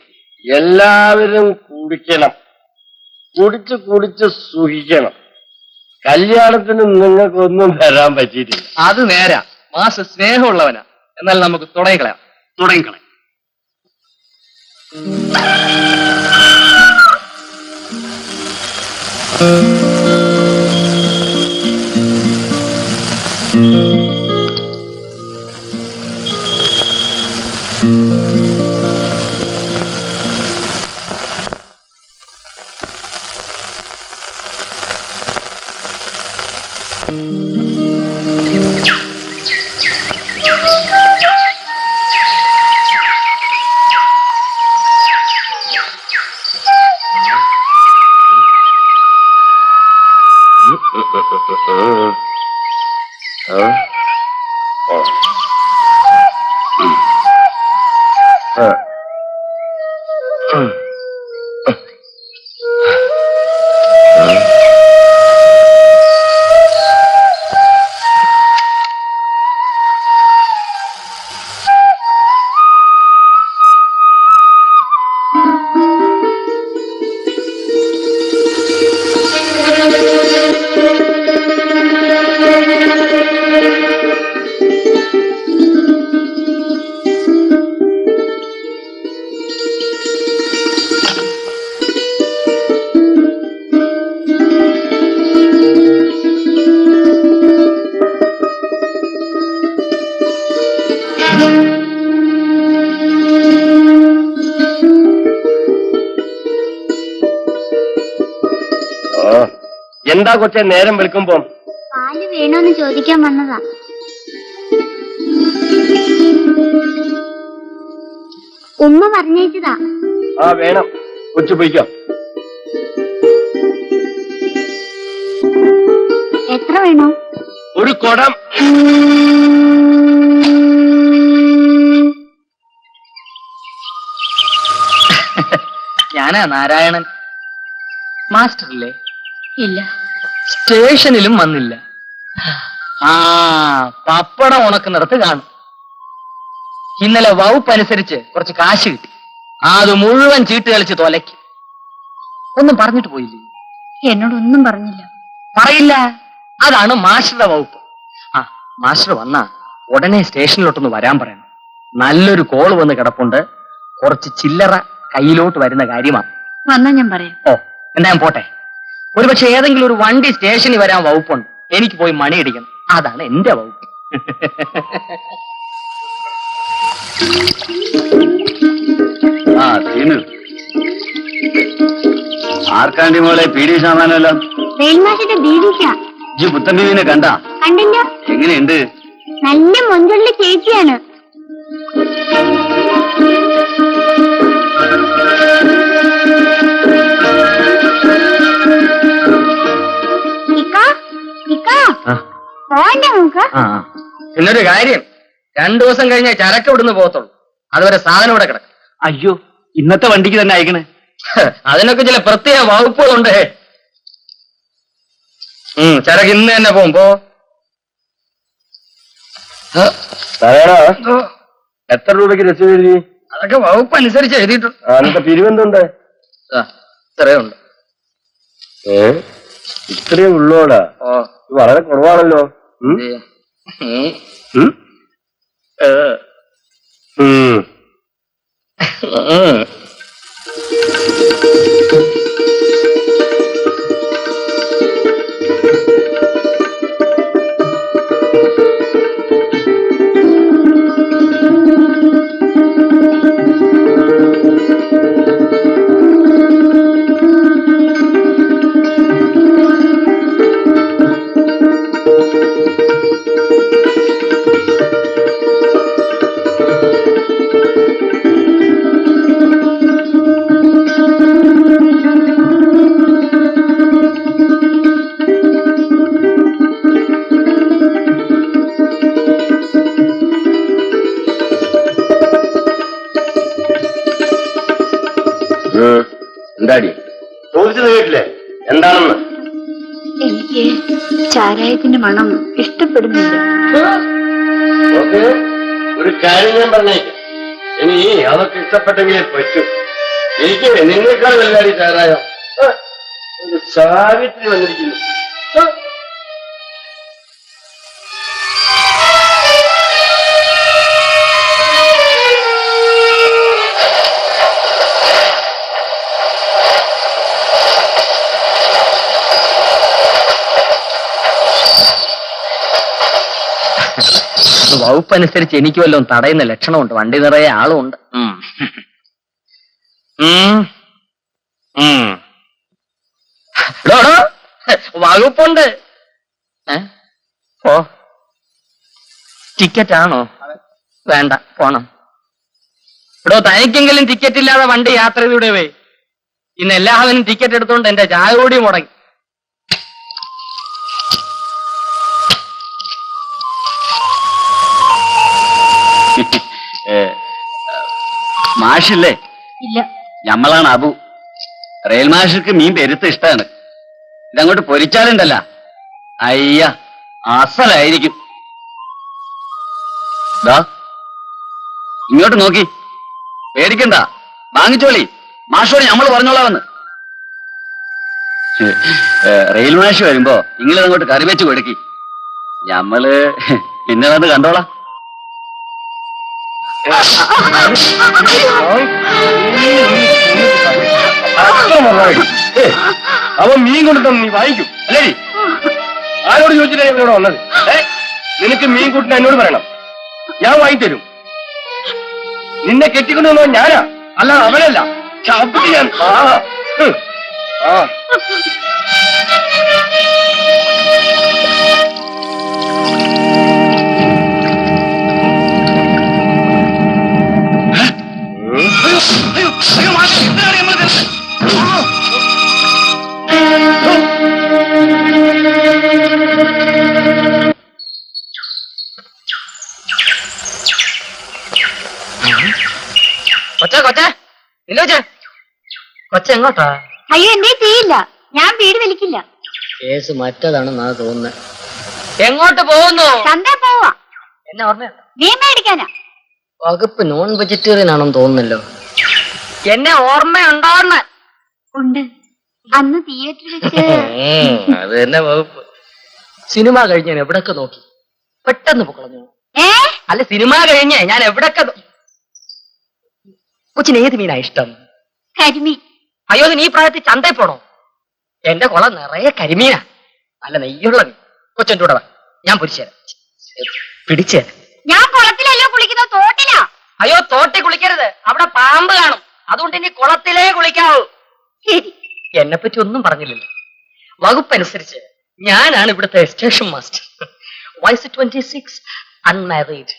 എല്ലാവരും കുടിക്കണം, കുടിച്ച് കുടിച്ച് സുഖിക്കണം. കല്യാണത്തിന് നിങ്ങൾക്കൊന്നും വരാൻ പറ്റിയിട്ടില്ല. അത് നേരാ. മാഷ് സ്നേഹമുള്ളവനാ. എന്നാൽ നമുക്ക് തുടങ്ങിക്കളയാം. തുടങ്ങിക്കളെ. എന്താ കൊച്ചെ നേരം വിളിക്കുമ്പോ? പാല് വേണോന്ന് ചോദിക്കാൻ വന്നതാ. ഉമ്മ പറഞ്ഞേച്ചതാ. ആ വേണം, കൊച്ചു പോയിക്കോ. എത്ര വേണോ? ഒരു കുടം. ഞാനാ നാരായണൻ. മാസ്റ്ററില്ലേ? ഇല്ല. സ്റ്റേഷനിലും വന്നില്ല. ആ, പപ്പടം ഉണക്കുന്നിടത്ത് കാണും. ഇന്നലെ വകുപ്പ് അനുസരിച്ച് കുറച്ച് കാശ് കിട്ടി. അത് മുഴുവൻ ചീട്ട് കളിച്ച് തൊലയ്ക്കും. ഒന്നും പറഞ്ഞിട്ട് പോയില്ലേ? എന്നോടൊന്നും പറഞ്ഞില്ല. പറയില്ല. അതാണ് മാസ്റ്ററുടെ വകുപ്പ്. ആ, മാസ്റ്റർ വന്നാ ഉടനെ സ്റ്റേഷനിലോട്ടൊന്ന് വരാൻ പറയണം. നല്ലൊരു കോള് വന്ന് കിടപ്പുണ്ട്. കുറച്ച് ചില്ലറ കയ്യിലോട്ട് വരുന്ന കാര്യമാണ്. വന്നാ ഞാൻ പറയാം. ഓ, എന്താ ഞാൻ പോട്ടെ. ഒരുപക്ഷെ ഏതെങ്കിലും ഒരു വണ്ടി സ്റ്റേഷനിൽ വരാൻ വകുപ്പുണ്ട്. എനിക്ക് പോയി മണിയടിക്കണം. അതാണ് എന്റെ വകുപ്പ്. ആ സീനു, ആർക്കാണ്ടി മോളെ പീഡി സാമാനമല്ലോ? വെയിൽമാഷിന്റെ ബീഡിക്ക. ജി പുത്തൻ ബീവിനെ കണ്ടാ? കണ്ടില്ല. എങ്ങനെയുണ്ട്? നല്ല മൊഞ്ചുള്ള ചേച്ചിയാണ്. പോണ്ട നമുക്ക്. പിന്നൊരു കാര്യം, 2 ദിവസം കഴിഞ്ഞാൽ ചരക്ക് ഇവിടുന്ന് പോകത്തുള്ളൂ. അതുവരെ സാധനം ഇവിടെ കിടക്കും. അയ്യോ, ഇന്നത്തെ വണ്ടിക്ക് തന്നെ അയക്കണേ. അതിനൊക്കെ ചില പ്രത്യേക വകുപ്പുകളുണ്ട്. ചരക്ക് ഇന്ന് തന്നെ പോകുമ്പോ എത്ര രൂപയ്ക്ക് രസീത് എഴുതി? അതൊക്കെ വകുപ്പ് അനുസരിച്ച് എഴുതിയിട്ടുണ്ട്. എന്നിട്ട് പിരിവെന്തുണ്ട്? ഇത്രയുണ്ട്. ഇത്രയും ഉള്ളോടാ? വളരെ കുറവാണല്ലോ. ചാരായത്തിന്റെ മണം ഇഷ്ടപ്പെടുന്നില്ല. നോക്ക്, ഒരു കാര്യം ഞാൻ പറഞ്ഞേക്കാം. ഇനി അവർക്ക് ഇഷ്ടപ്പെട്ടെങ്കിലേ പറ്റൂ. എനിക്ക് നിന്നേക്കാൾ വല്ലാടി ചാരായം. ഒരു സാവിത്രി വന്നിരിക്കുന്നു. വകുപ്പനുസരിച്ച് എനിക്ക് വല്ലതും തടയുന്ന ലക്ഷണമുണ്ട്. വണ്ടി നിറയെ ആളുമുണ്ട്. വകുപ്പുണ്ട്. ഓ, ടിക്കറ്റ് ആണോ? വേണ്ട, പോണം. ഇവിടെ തനിക്കെങ്കിലും ടിക്കറ്റ് ഇല്ലാതെ വണ്ടി യാത്ര ചെയ്തൂടെ? ഇന്ന് എല്ലാവരും ടിക്കറ്റ് എടുത്തോണ്ട് എന്റെ ചായ കൂടി മുടങ്ങി. മാഷില്ലേ? ഇല്ല. ഞമ്മളാണ് അബു. റെയിൽ മാഷിക്ക് മീൻ പെരുത്ത് ഇഷ്ടാണ്. ഇതങ്ങോട്ട് പൊരിച്ചാലുണ്ടല്ല, അയ്യ അസലായിരിക്കും. ദാ ഇങ്ങോട്ട് നോക്കി, പേടിക്കണ്ട, വാങ്ങിച്ചോളി. മാഷോട് ഞമ്മള് പറഞ്ഞോളാമെന്ന്. റെയിൽ മാഷ് വരുമ്പോ നിങ്ങളിതങ്ങോട്ട് കറി വെച്ച് കൊടുക്കി. ഞമ്മള് പിന്നെ വന്ന് കണ്ടോളാം. അവൻ മീൻ കൊണ്ടിട്ട് നീ വാങ്ങിക്കും അല്ലേ? ആരോട് ചോദിച്ചിട്ടാ ഇവിടെ വന്നത്? നിനക്ക് മീൻ കൂട്ടിന് എന്നോട് പറയണം, ഞാൻ വാങ്ങിത്തരും. നിന്നെ കെട്ടിക്കൊണ്ടു വന്നത് ഞാനാ, അല്ലാതെ അവനല്ല. ചവിട്ടി ഞാൻ. കൊച്ചെങ്ങോട്ടാ? അയ്യോ, എന്റെ ചെയ്യില്ല. ഞാൻ വീട് വലിക്കില്ല. കേസ് മറ്റേതാണെന്നാ തോന്നുന്നത്. എങ്ങോട്ട് പോകുന്നു? ചന്ത പോവാ. എന്നെ ഓർമ്മയുണ്ടോ? മീൻ മേടിക്കാനാ. വകുപ്പ് നോൺ വെജിറ്റേറിയൻ ആണെന്ന് തോന്നുന്നല്ലോ. എന്നെ ഓർമ്മയുണ്ടോന്ന്? ഉണ്ട്. അന്ന് തിയേറ്ററിൽ വെച്ച് അത് തന്നെ വകുപ്പ്. സിനിമ കഴിഞ്ഞ് ഞാൻ എവിടൊക്കെ നോക്കി, പെട്ടെന്ന് പൊക്കളഞ്ഞു. അല്ല, സിനിമ കഴിഞ്ഞ് ഞാൻ എവിടൊക്കെ കൊച്ചിന് ഏത് മീനാ ഇഷ്ടം? കരിമീൻ. അയ്യോ, നീ പ്രായത്തിൽ ചന്തയിൽ പോണോ? എന്റെ കുളം നിറയെ കരിമീനാ, നല്ല നെയ്യുള്ള മീൻ. കൊച്ചൻ്റെ കൂടെ വാ, ഞാൻ പൊരിച്ചുതരാം, പിടിച്ചുതരാം. ഞാൻ കുളത്തിലല്ലോ കുളിക്കുന്നത്, തോട്ടിലാ. അയ്യോ, തോട്ടി കുളിക്കരുത്, അവിടെ പാമ്പ് കാണും. അതുകൊണ്ട് ഇനി കുളത്തിലേ കുളിക്കാവൂ. ശരി. എന്നെ പറ്റി ഒന്നും പറഞ്ഞില്ലല്ലോ. വകുപ്പനുസരിച്ച് ഞാനാണ് ഇവിടുത്തെ സ്റ്റേഷൻ മാസ്റ്റർ. വയസ്സ് 26, അൺമാരീഡ്.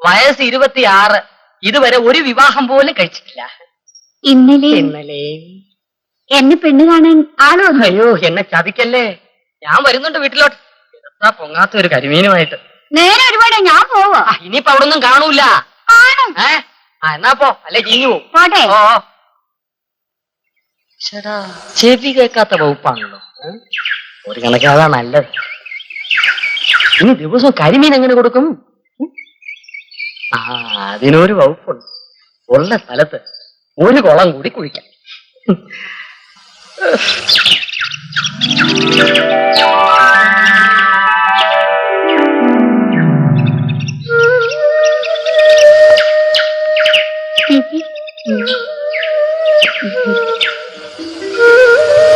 വയസ്സ് 26. ഇതുവരെ ഒരു വിവാഹം പോലും കഴിച്ചിട്ടില്ല. ഇന്നലെ എന്നെ പെണ്ണ് കാണാൻ ആളോ? അയ്യോ, എന്നെ ചതിക്കല്ലേ. ഞാൻ വരുന്നുണ്ട് വീട്ടിലോട്ട്. എന്താ പൊങ്ങാത്ത ഒരു കരിമീനുമായിട്ട്. നേരെ ഒരുപാട്, ഞാൻ പോവാ. ഇനിയിപ്പോ അവിടെ ഒന്നും കാണൂല. എന്നാ പോ, അല്ലെ ചീഞ്ഞു പോട്ടെ. ഓ, ചേടാ, ചെവി കേൾക്കാത്ത വകുപ്പാണല്ലോ. ഒരു കണക്കിന് അതാ നല്ലത്. ഇനി ദിവസം കരിമീൻ എങ്ങനെ കൊടുക്കും? അതിനൊരു വകുപ്പുണ്ട്. ഉള്ള സ്ഥലത്ത് ഒരു കുളം കൂടി കുഴിക്കാം.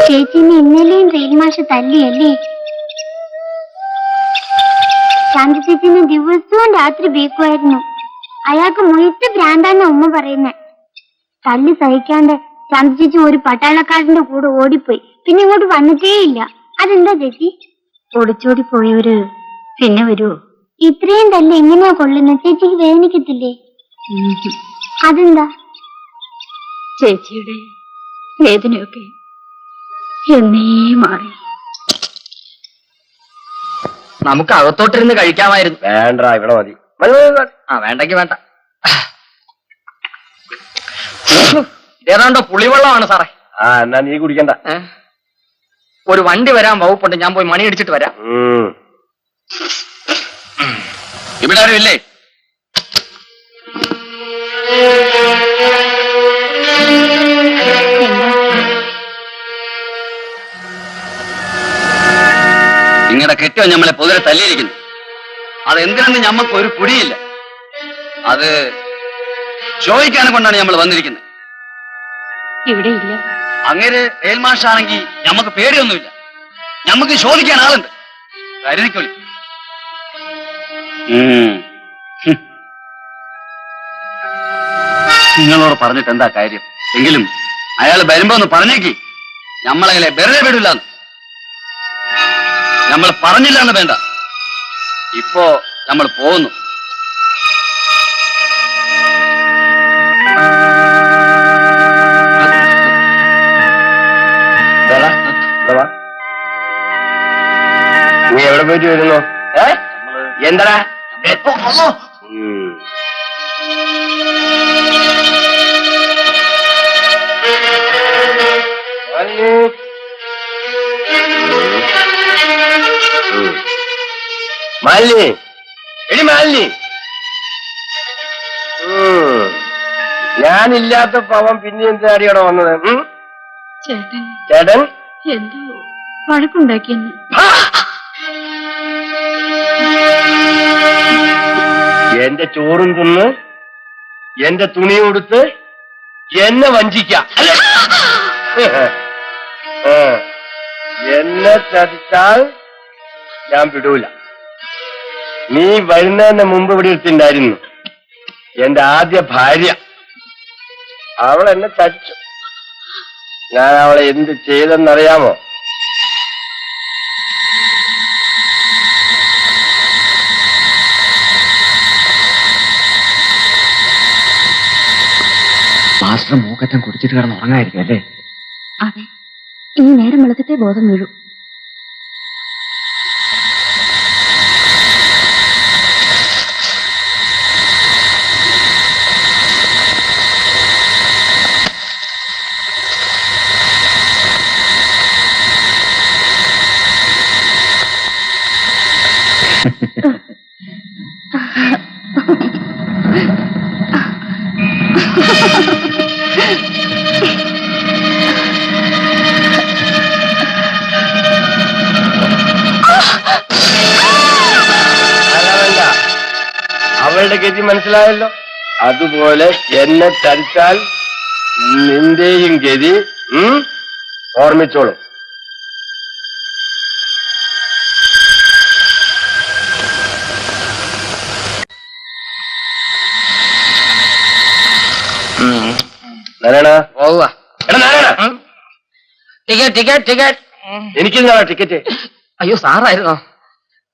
ചേച്ചിനെ ഇന്നലെയും റെയിൽ മാഷ് തല്ലിയല്ലേ? ശാന്തി ചേച്ചിന് ദിവസവും രാത്രി ബേക്കുമായിരുന്നു. അയാൾക്ക് മുഴുത്ത ഭ്രാന്താന്ന ഉമ്മ പറയുന്നേ. തല്ലി സഹിക്കാണ്ട് ശാന്തി ചേച്ചി ഒരു പട്ടാളക്കാരന്റെ കൂടെ ഓടിപ്പോയി. പിന്നെ ഇങ്ങോട്ട് വന്നിട്ടേയില്ല. അതെന്താ ചേച്ചി? ഓടിച്ചോടി പോയവര് പിന്നെ വരുവോ? ഇത്രയും തല്ല് എങ്ങനെയാ കൊള്ളുന്ന? ചേച്ചിക്ക് വേദനിക്കത്തില്ലേ? അതെന്താ? ചേച്ചിയുടെ വേദനയൊക്കെ എന്നേ മാറി. നമുക്ക് അകത്തോട്ടിരുന്ന് കഴിക്കാമായിരുന്നു. വേണ്ട, ഇവിടെ മതി. വേണ്ടെങ്കി വേണ്ട. ഏതാണ്ടോ പുളിവെള്ളമാണ് സാറേ. എന്നാ നീ കുടിക്കണ്ട. ഒരു വണ്ടി വരാൻ വകുപ്പുണ്ട്, ഞാൻ പോയി മണി അടിച്ചിട്ട് വരാം. ഇവിടെ ആരും ഇല്ലേ? നിങ്ങളുടെ കെട്ടോ ഞമ്മളെ പൊതുവെ തല്ലിയിരിക്കുന്നു. അതെന്തിനെന്ന് ഞമ്മക്ക് ഒരു കുടിയില്ല. അത് ചോദിക്കാനെ കൊണ്ടാണ് നമ്മൾ വന്നിരിക്കുന്നത്. ഇവിടെ ഇല്ല. അങ്ങനെ ഏൽമാഷാണെങ്കിൽ ഞമ്മക്ക് പേടിയൊന്നുമില്ല. ഞമ്മക്ക് ചോദിക്കാൻ ആളുണ്ട്. കരുതിക്കൊള്ളി. നിങ്ങളോട് പറഞ്ഞിട്ട് എന്താ കാര്യം? എങ്കിലും അയാൾ വരുമ്പോ ഒന്ന് പറഞ്ഞേക്ക്. ഞമ്മളെ വെറുതെ വിടില്ലാന്ന്. നമ്മൾ പറഞ്ഞില്ല എന്ന് വേണ്ട. ഇപ്പോ നമ്മൾ പോകുന്നു. നീ എവിടെ പോയിട്ട് വരുന്നു? എന്താ മാലിനി, എടി മാലിനി, ഞാനില്ലാത്ത പവൻ പിന്നെ എന്താടിയോടെ വന്നത്? ചേട്ടൻ ചേട്ടൻ എന്തോ വഴക്കുണ്ടാക്കിയെന്ന്. എന്റെ ചോറും തിന്ന് എന്റെ തുണി കൊടുത്ത് എന്നെ വഞ്ചിക്കാം അല്ലേ? എന്നെ ചതിച്ചാൽ ഞാൻ വിടൂല. നീ വരുന്നതിന് മുമ്പ് ഇവിടെ എത്തിണ്ടായിരുന്നു എന്റെ ആദ്യ ഭാര്യ. അവൾ എന്നെ ചതിച്ചു. ഞാൻ അവളെ എന്ത് ചെയ്തെന്നറിയാമോ? മാസ്റ്റർ മൂക്കറ്റം കുടിച്ചിട്ട് കിടന്ന് ഉറങ്ങായിരിക്കും അല്ലേ? അതെ, ഈ നേരം വെളുത്തിട്ടേ ബോധം വീഴൂ. അവളുടെ ഗതി മനസ്സിലായല്ലോ. അതുപോലെ എന്നെ ചതിച്ചാൽ നിന്റെയും ഗതി ഓർമ്മിച്ചോളും. നാരായണ, എടാ നാരായണ, ടിക്കറ്റ് ടിക്കറ്റ് ടിക്കറ്റ്. എനിക്കെന്താണ് ടിക്കറ്റ്? അയ്യോ സാറായിരുന്നോ?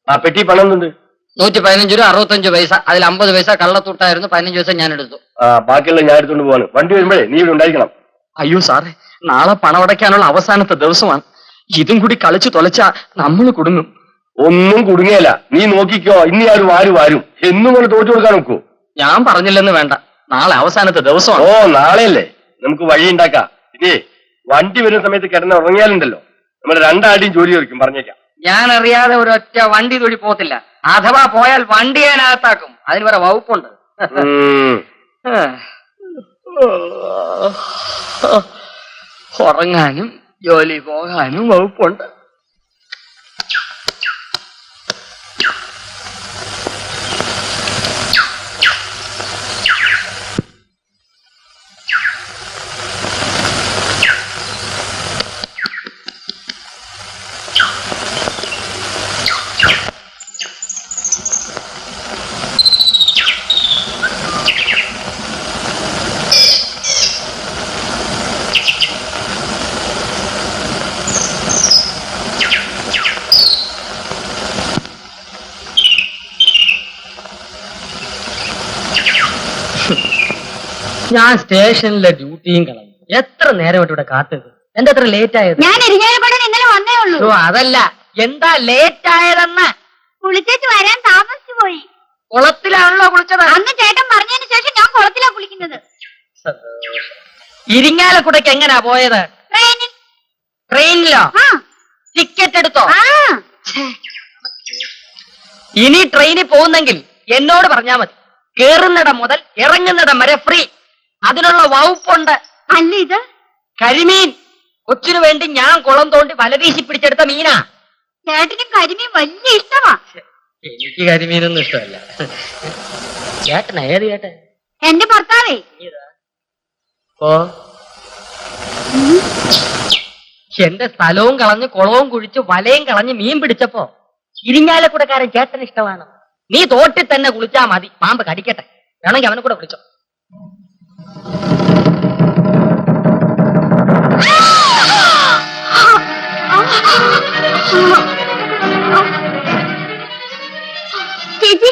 ആ പെട്ടി പണം എന്തുണ്ട്? 115 രൂപ 65 പൈസ. അതിൽ 50 പൈസ കള്ളത്തൂട്ടായിരുന്നു. 15 പൈസ ഞാൻ എടുത്തു. ആ ബാക്കിയുള്ള ഞാൻ എടുത്തോണ്ട് പോവാണ്. വണ്ടി വരുമ്പോഴേ നീ ഇവിടെ ഉണ്ടായിരിക്കണം. അയ്യോ സാറേ, നാളെ പണമടയ്ക്കാനുള്ള അവസാനത്തെ ദിവസമാണ്. ഇതും കൂടി കളിച്ചു തൊലച്ചാ നമ്മൾ കുടുങ്ങും. ഒന്നും കുടുങ്ങിയല്ല, നീ നോക്കിക്കോ. ഇനി ആരും വാരും എന്നും കൊണ്ട് തോറ്റു കൊടുക്കാൻ നോക്കൂ. ഞാൻ പറഞ്ഞില്ലെന്ന് വേണ്ട, നാളെ അവസാനത്തെ ദിവസമാണ്. ഓ നാളെയല്ലേ, നമുക്ക് വഴി ഉണ്ടാക്കാം. ഇതേ വണ്ടി വരുന്ന സമയത്ത് കിടന്ന് ഉറങ്ങിയാലുണ്ടല്ലോ നമ്മുടെ രണ്ടാടിയും ജോലി ചോദിക്കും, പറഞ്ഞേക്കാം. ഞാൻ അറിയാതെ ഒരൊറ്റ വണ്ടി തൊഴി പോകത്തില്ല. അഥവാ പോയാൽ വണ്ടി ഞാൻ അകത്താക്കും. അതിന് വേറെ വകുപ്പുണ്ട്. ഉറങ്ങാനും ജോലി പോകാനും വകുപ്പുണ്ട്. ഞാൻ സ്റ്റേഷനിലെ ഡ്യൂട്ടിയും കളഞ്ഞു. എത്ര നേരമായിട്ട് ഇവിടെ കാത്തത്? എന്താ എത്ര ലേറ്റ് ആയത്? ഞാൻ ഇരിഞ്ഞാലക്കുടൻ ഇന്നലെ വന്നേ ഉള്ളൂ. അതല്ല, എന്താ ലേറ്റ് ആയതെന്ന്? കുളിച്ചേച്ച് വരാൻ താമസിച്ചു പോയി. കുളത്തിലാണല്ലോ കുളിച്ചത്. അന്ന് ചേട്ടൻ പറഞ്ഞതിന് ശേഷം ഞാൻ കുളത്തിലാ കുളിക്കുന്നത്. ഇരിങ്ങാലക്കുടയ്ക്ക് എങ്ങനാ പോയത്? ട്രെയിനിൽ. ട്രെയിനിലോ? ആ ടിക്കറ്റ് എടുത്തോ? ആ ഇനി ട്രെയിനിൽ പോകുന്നെങ്കിൽ എന്നോട് പറഞ്ഞാ മതി. കേറുന്നിടം മുതൽ ഇറങ്ങുന്നിടം വരെ ഫ്രീ. അതിനുള്ള വകുപ്പുണ്ട്. അല്ല ഇത് കരിമീൻ കൊച്ചിനു വേണ്ടി ഞാൻ കുളം തോണ്ടി വല വീശി പിടിച്ചെടുത്ത മീനാ. ചേട്ടനും കരിമീൻ വലിയ ഇഷ്ടമാ. എനിക്ക് കരിമീനൊന്നും ഇഷ്ടമല്ല. ചേട്ടനാ? ഏത് ചേട്ടൻ? എന്റെ ഭർത്താവേ. ഓ, എന്റെ സ്ഥലവും കളഞ്ഞ് കുളവും കുഴിച്ച് വലയും കളഞ്ഞ് മീൻ പിടിച്ചപ്പോ ഇരിങ്ങാലക്കുടക്കാരൻ ചേട്ടന് ഇഷ്ടമാണ്. നീ തോട്ടിൽ തന്നെ കുളിച്ചാ മതി, പാമ്പ് കടിക്കട്ടെ. വേണമെങ്കിൽ അവനെ കൂടെ വിളിച്ചോ. ചേച്ചി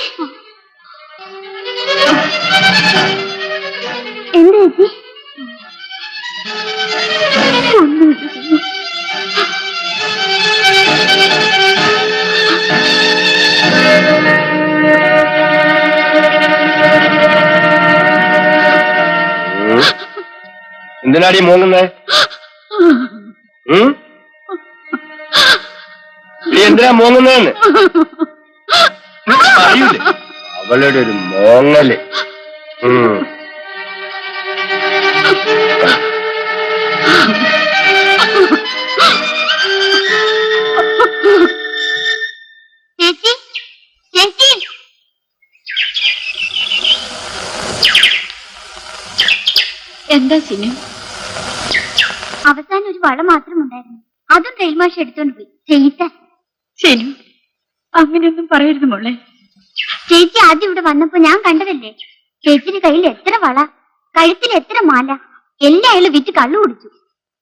എന്താ ചേച്ചി? എന്തിനാടി മൂങ്ങുന്നേ? നീ എന്തിനാ മൂങ്ങുന്നേന്ന് അറിയില്ലേ? അവളുടെ ഒരു മോങ്ങല്. ചേച്ചി ചേച്ചി എന്താ സിനു? അവസാനം ഒരു വള മാത്രം ഉണ്ടായിരുന്നു. അതും റെയിൽ മാഷ് എടുത്തോണ്ട് പോയി. ചെയ്യിട്ടാ സിനു, അങ്ങനെയൊന്നും പറയരുത് മോളെ. ചേച്ചി ആദ്യം ഇവിടെ വന്നപ്പോ ഞാൻ കണ്ടതല്ലേ. ചേച്ചിയുടെ കയ്യിൽ എത്ര വള, കഴുത്തിൽ എത്ര മാല, എല്ലാം അയാൾ വിറ്റ് കള്ളു കുടിച്ചു.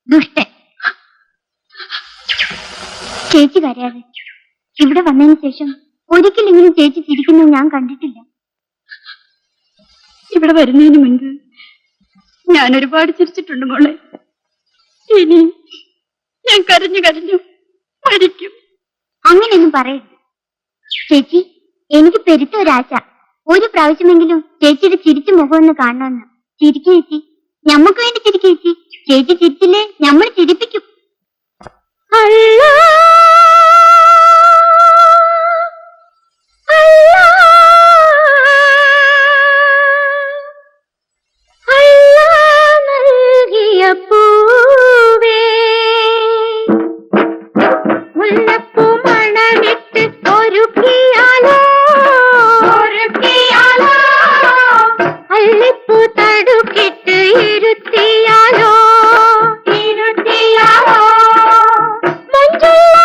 ദുഷ്ടൻ. ചേച്ചി കരയാതെ. ഇവിടെ വന്നതിന് ശേഷം ഒരിക്കലെങ്കിലും ചേച്ചി ചിരിക്കുന്നത് ഞാൻ കണ്ടിട്ടില്ല. ഇവിടെ വരുന്നതിന് മുൻപ് ഞാൻ ഒരുപാട് ചിരിച്ചിട്ടുണ്ട് മോളെ. ഇനി ഞാൻ കരഞ്ഞു കരഞ്ഞു മരിക്കും. അങ്ങനെയൊന്നും പറയരുത് ചേച്ചി. എനിക്ക് പെരുത്ത ഒരാശ, ഒരു പ്രാവശ്യമെങ്കിലും ചേച്ചിയുടെ ചിരിച്ച മുഖമൊന്ന് കാണണമെന്ന്. ചിരിക്കു ചേച്ചി, ഞമ്മക്ക് വേണ്ടി ചിരിക്കു ചേച്ചി. ചേച്ചി ചിരിച്ചില്ലേ നമ്മൾ ചിരിപ്പിക്കും. അല്ലാ പൂവേ മുല്ലപ്പൂ മണമിട്ട് ഒരുക്കിയാലോ അള്ളിപ്പൂ തടുക്കിട്ട് ഇരുത്തിയാലോ മഞ്ചുള്ള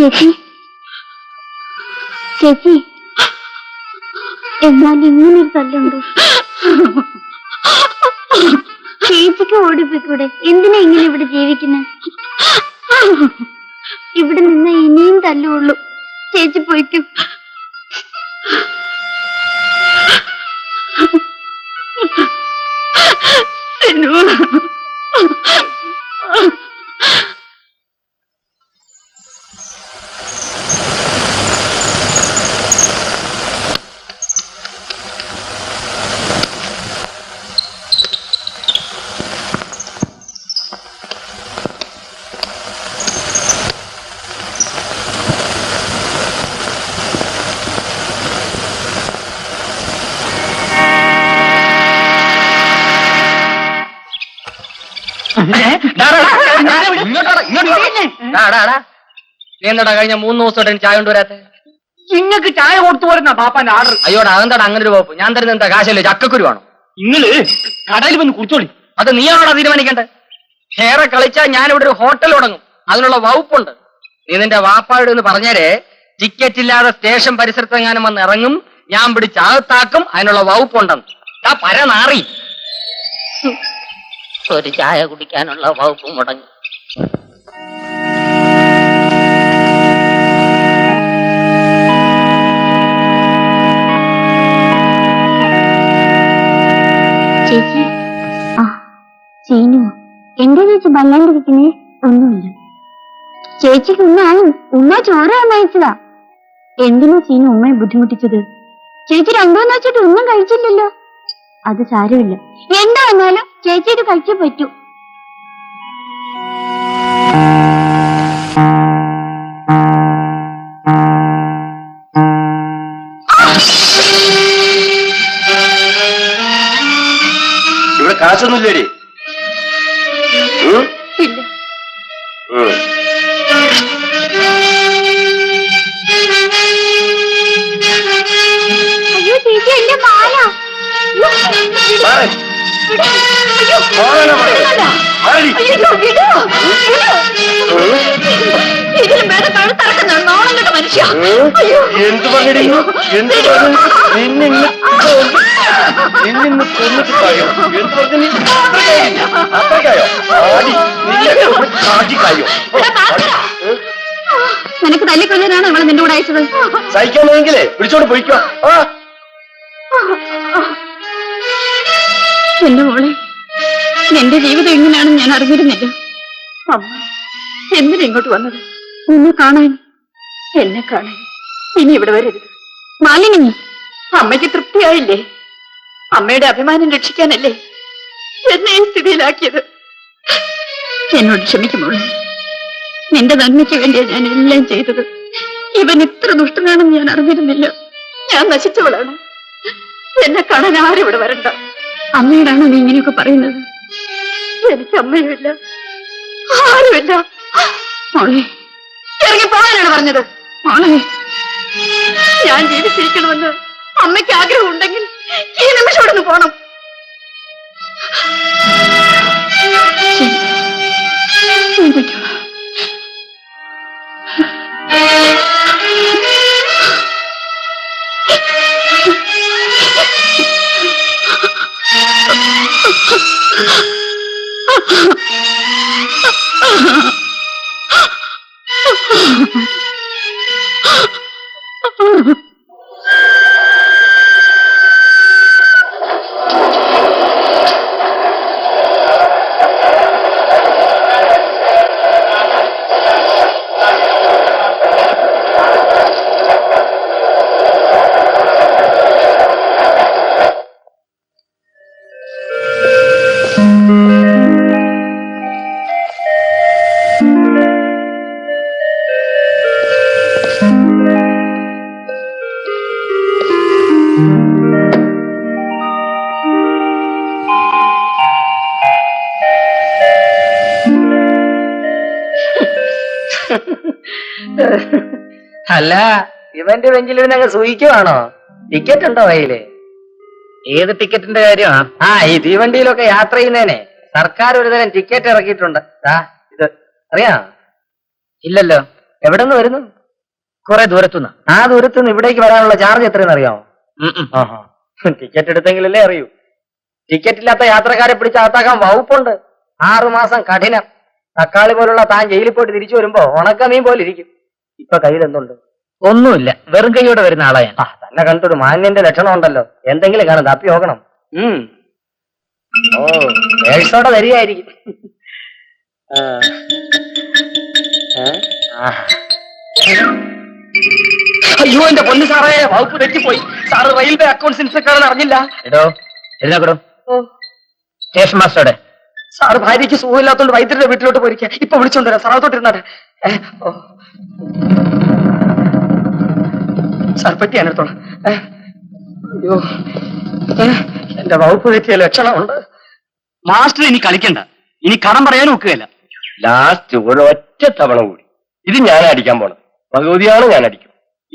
ചേച്ചി ചേച്ചി എന്നാൽ ഇങ്ങനൊരു തല്ലുണ്ട്. ചേച്ചിക്ക് ഓടിപ്പോയിക്കൂടെ? എന്തിനാ ഇങ്ങനെ ഇവിടെ ജീവിക്കുന്നത്? ഇവിടെ നിന്ന് ഇനിയും തല്ലുള്ളൂ. ചേച്ചി പോയിക്കും. നീ എന്താടാ കഴിഞ്ഞ 3 ദിവസമായിട്ട് ചായ കൊണ്ടുവരാത്ത? നിങ്ങൾക്ക് ചായ കൊടുത്തു പോരുന്ന പാപ്പാന്റെ ആർഡർ. അയ്യോടാ അതെന്താടാ അങ്ങനെ ഒരു വകുപ്പ്? ഞാൻ തരുന്ന എന്താ കാശല്ലേ? ചക്കക്കുരുവാണോ? നിങ്ങള് കടയിൽ വന്ന് കുടിച്ചോളി. അത് നീയാണോടാ തീരുമാനിക്കേണ്ടത്? ഏറെ കളിച്ചാൽ ഞാനിവിടെ ഒരു ഹോട്ടൽ തുടങ്ങും. അതിനുള്ള വകുപ്പുണ്ട്. നീ നിന്റെ വാപ്പായോട് എന്ന് പറഞ്ഞേരെ, ടിക്കറ്റ് ഇല്ലാതെ സ്റ്റേഷൻ പരിസരത്തെങ്ങാനും വന്ന് ഇറങ്ങും, ഞാൻ പിടിച്ച് അകത്താക്കും. അതിനുള്ള വകുപ്പുണ്ടെന്ന്. ആ പരനാറി ഒരു ചായ കുടിക്കാനുള്ള വകുപ്പ് മുടങ്ങി. ചേച്ചി ആ ചീനു എന്താ ചേച്ചി വല്ലാണ്ടിരിക്കുന്നേ? ഒന്നുമില്ല ചേച്ചിക്ക് ഉമ്മ ചോറ് അയച്ചതാ. എന്തിനാ ചീനു ഉമ്മയെ ബുദ്ധിമുട്ടിച്ചത്? ചേച്ചി 2 മൂന്ന് വെച്ചിട്ട് ഒന്നും കഴിച്ചില്ലല്ലോ. അത് സാരമില്ല, എന്താ വന്നാലും ചേച്ചി ഇത് കഴിച്ചേ പറ്റൂ. ഇവിടെ കാശൊന്നുമില്ലേടി? ഇല്ല അയ്യോ ചേച്ചി എന്റെ മാല. എന്ത് പറഞ്ഞടി? എന്ത് പറഞ്ഞു? നിന്നിന്ന് കൊന്നിട്ട് കായോ? എന്ത് പറഞ്ഞു? നീ അത്രക്കായോ? ആടി നിന്നെ കായോ? നിനക്ക് തല്ലിക്കൊല്ലാനാണ് അവളെ നിന്റെ കൂടെ അയച്ചത്. സഹിക്കാമെങ്കിലേ പിടിച്ചോണ്ട് പോയിക്കോ. എന്റെ മോളെ, എന്റെ ജീവിതം എങ്ങനെയാണെന്ന് ഞാൻ അറിഞ്ഞിരുന്നില്ല. അമ്മ എന്തിനാ ഇങ്ങോട്ട് വന്നത്? നിന്നെ കാണാൻ. എന്നെ കാണാൻ. ഇനി ഇവിടെ വരരുത്. മാലിനി, അമ്മയ്ക്ക് തൃപ്തിയായില്ലേ? അമ്മയുടെ അഭിമാനം രക്ഷിക്കാനല്ലേ എന്നെ ഈ സ്ഥിതിയിലാക്കിയത്? എന്നോട് ക്ഷമിക്കുമോളെ. നിന്റെ നന്മയ്ക്ക് വേണ്ടിയാണ് ഞാൻ എല്ലാം ചെയ്തത്. ഇവൻ ഇത്ര ദുഷ്ടനാണെന്ന് ഞാൻ അറിഞ്ഞിരുന്നില്ല. ഞാൻ നശിച്ചവളാണ്. എന്നെ കാണാൻ ആരും ഇവിടെ വരണ്ട. അമ്മയോടാണോ നീ ഇങ്ങനെയൊക്കെ പറയുന്നത്? എനിക്ക് അമ്മയുമില്ല, ആരുമില്ല. മോളെ ഇറങ്ങി പോകാനാണ് പറഞ്ഞത്. മോളെ, ഞാൻ ജീവിച്ചിരിക്കണമെന്ന് അമ്മയ്ക്ക് ആഗ്രഹം ഉണ്ടെങ്കിൽ ഈ നിമിഷം ഇവിടെ നിന്ന് പോണം. അല്ല, ഇവന്റെ ബെഞ്ചിലിരുന്ന് അങ്ങ് സൂയിക്കുവാണോ? ടിക്കറ്റ് ഉണ്ടോ കയ്യില്? ഏത് ടിക്കറ്റിന്റെ കാര്യമാ? ഈ തീവണ്ടിയിലൊക്കെ യാത്ര ചെയ്യുന്നതിനെ സർക്കാർ ഒരു തരം ടിക്കറ്റ് ഇറക്കിയിട്ടുണ്ട്. ഇത് അറിയാ? ഇല്ലല്ലോ. എവിടെ നിന്ന് വരുന്നു? കുറെ ദൂരത്തുനിന്ന്. ആ ദൂരത്തുനിന്ന് ഇവിടേക്ക് വരാനുള്ള ചാർജ് എത്രയെന്ന് അറിയാമോ? ടിക്കറ്റ് എടുത്തെങ്കിലല്ലേ അറിയൂ. ടിക്കറ്റ് ഇല്ലാത്ത യാത്രക്കാരെ പിടിച്ച് അകത്താക്കാൻ വകുപ്പുണ്ട്. 6 മാസം കഠിനം. തക്കാളി പോലുള്ള താൻ ജയിലിൽ പോയിട്ട് തിരിച്ചു വരുമ്പോ ഉണക്കമീൻ പോലെ ഇരിക്കും. ഇപ്പൊ കയ്യിൽ എന്തുണ്ട്? ഒന്നുമില്ല. വെറും കൈയോടെ വരുന്ന ആളാ ഞാൻ. തന്നെ കണ്ടിട്ടൊരു മാന്യന്റെ ലക്ഷണം ഉണ്ടല്ലോ. എന്തെങ്കിലും കാണും, തപ്പി നോക്കണം. ഓ, പേഴ്സോടെ വരികയായിരിക്കും. അയ്യോ എന്റെ പൊന്നു സാറേ, വകുപ്പ് തെറ്റിപ്പോയി. സാറ് റെയിൽവേ അക്കൗണ്ട്സ് ഇൻസ്പെക്ടറാണെന്ന് അറിഞ്ഞില്ല. എടോ എഴുന്നേക്കടോ. സ്റ്റേഷൻ മാസ്റ്ററുടെ സാറ് ഭാര്യയ്ക്ക് സുഖമില്ലാത്തോണ്ട് വൈദ്യരുടെ വീട്ടിലോട്ട് പോയിരിക്കുക. ഇപ്പൊ വിളിച്ചോണ്ടരാ, സാറത്തോട്ടിരുന്നാട്ടെ. സാർ പറ്റിയാണ് എടുത്തോളാം. അയ്യോ, എന്റെ വകുപ്പ് തെറ്റിയ ലക്ഷണമുണ്ട്. മാസ്റ്റർ ഇനി കളിക്കണ്ട. ഇനി കടം പറയാനും ഒക്കുകയല്ല. ലാസ്റ്റ് ഒരൊറ്റ തവണ കൂടി ഇത് ഞാൻ അടിക്കാൻ പോണത്. ഭഗവതിയാണ് ഞാൻ അടിക്കും.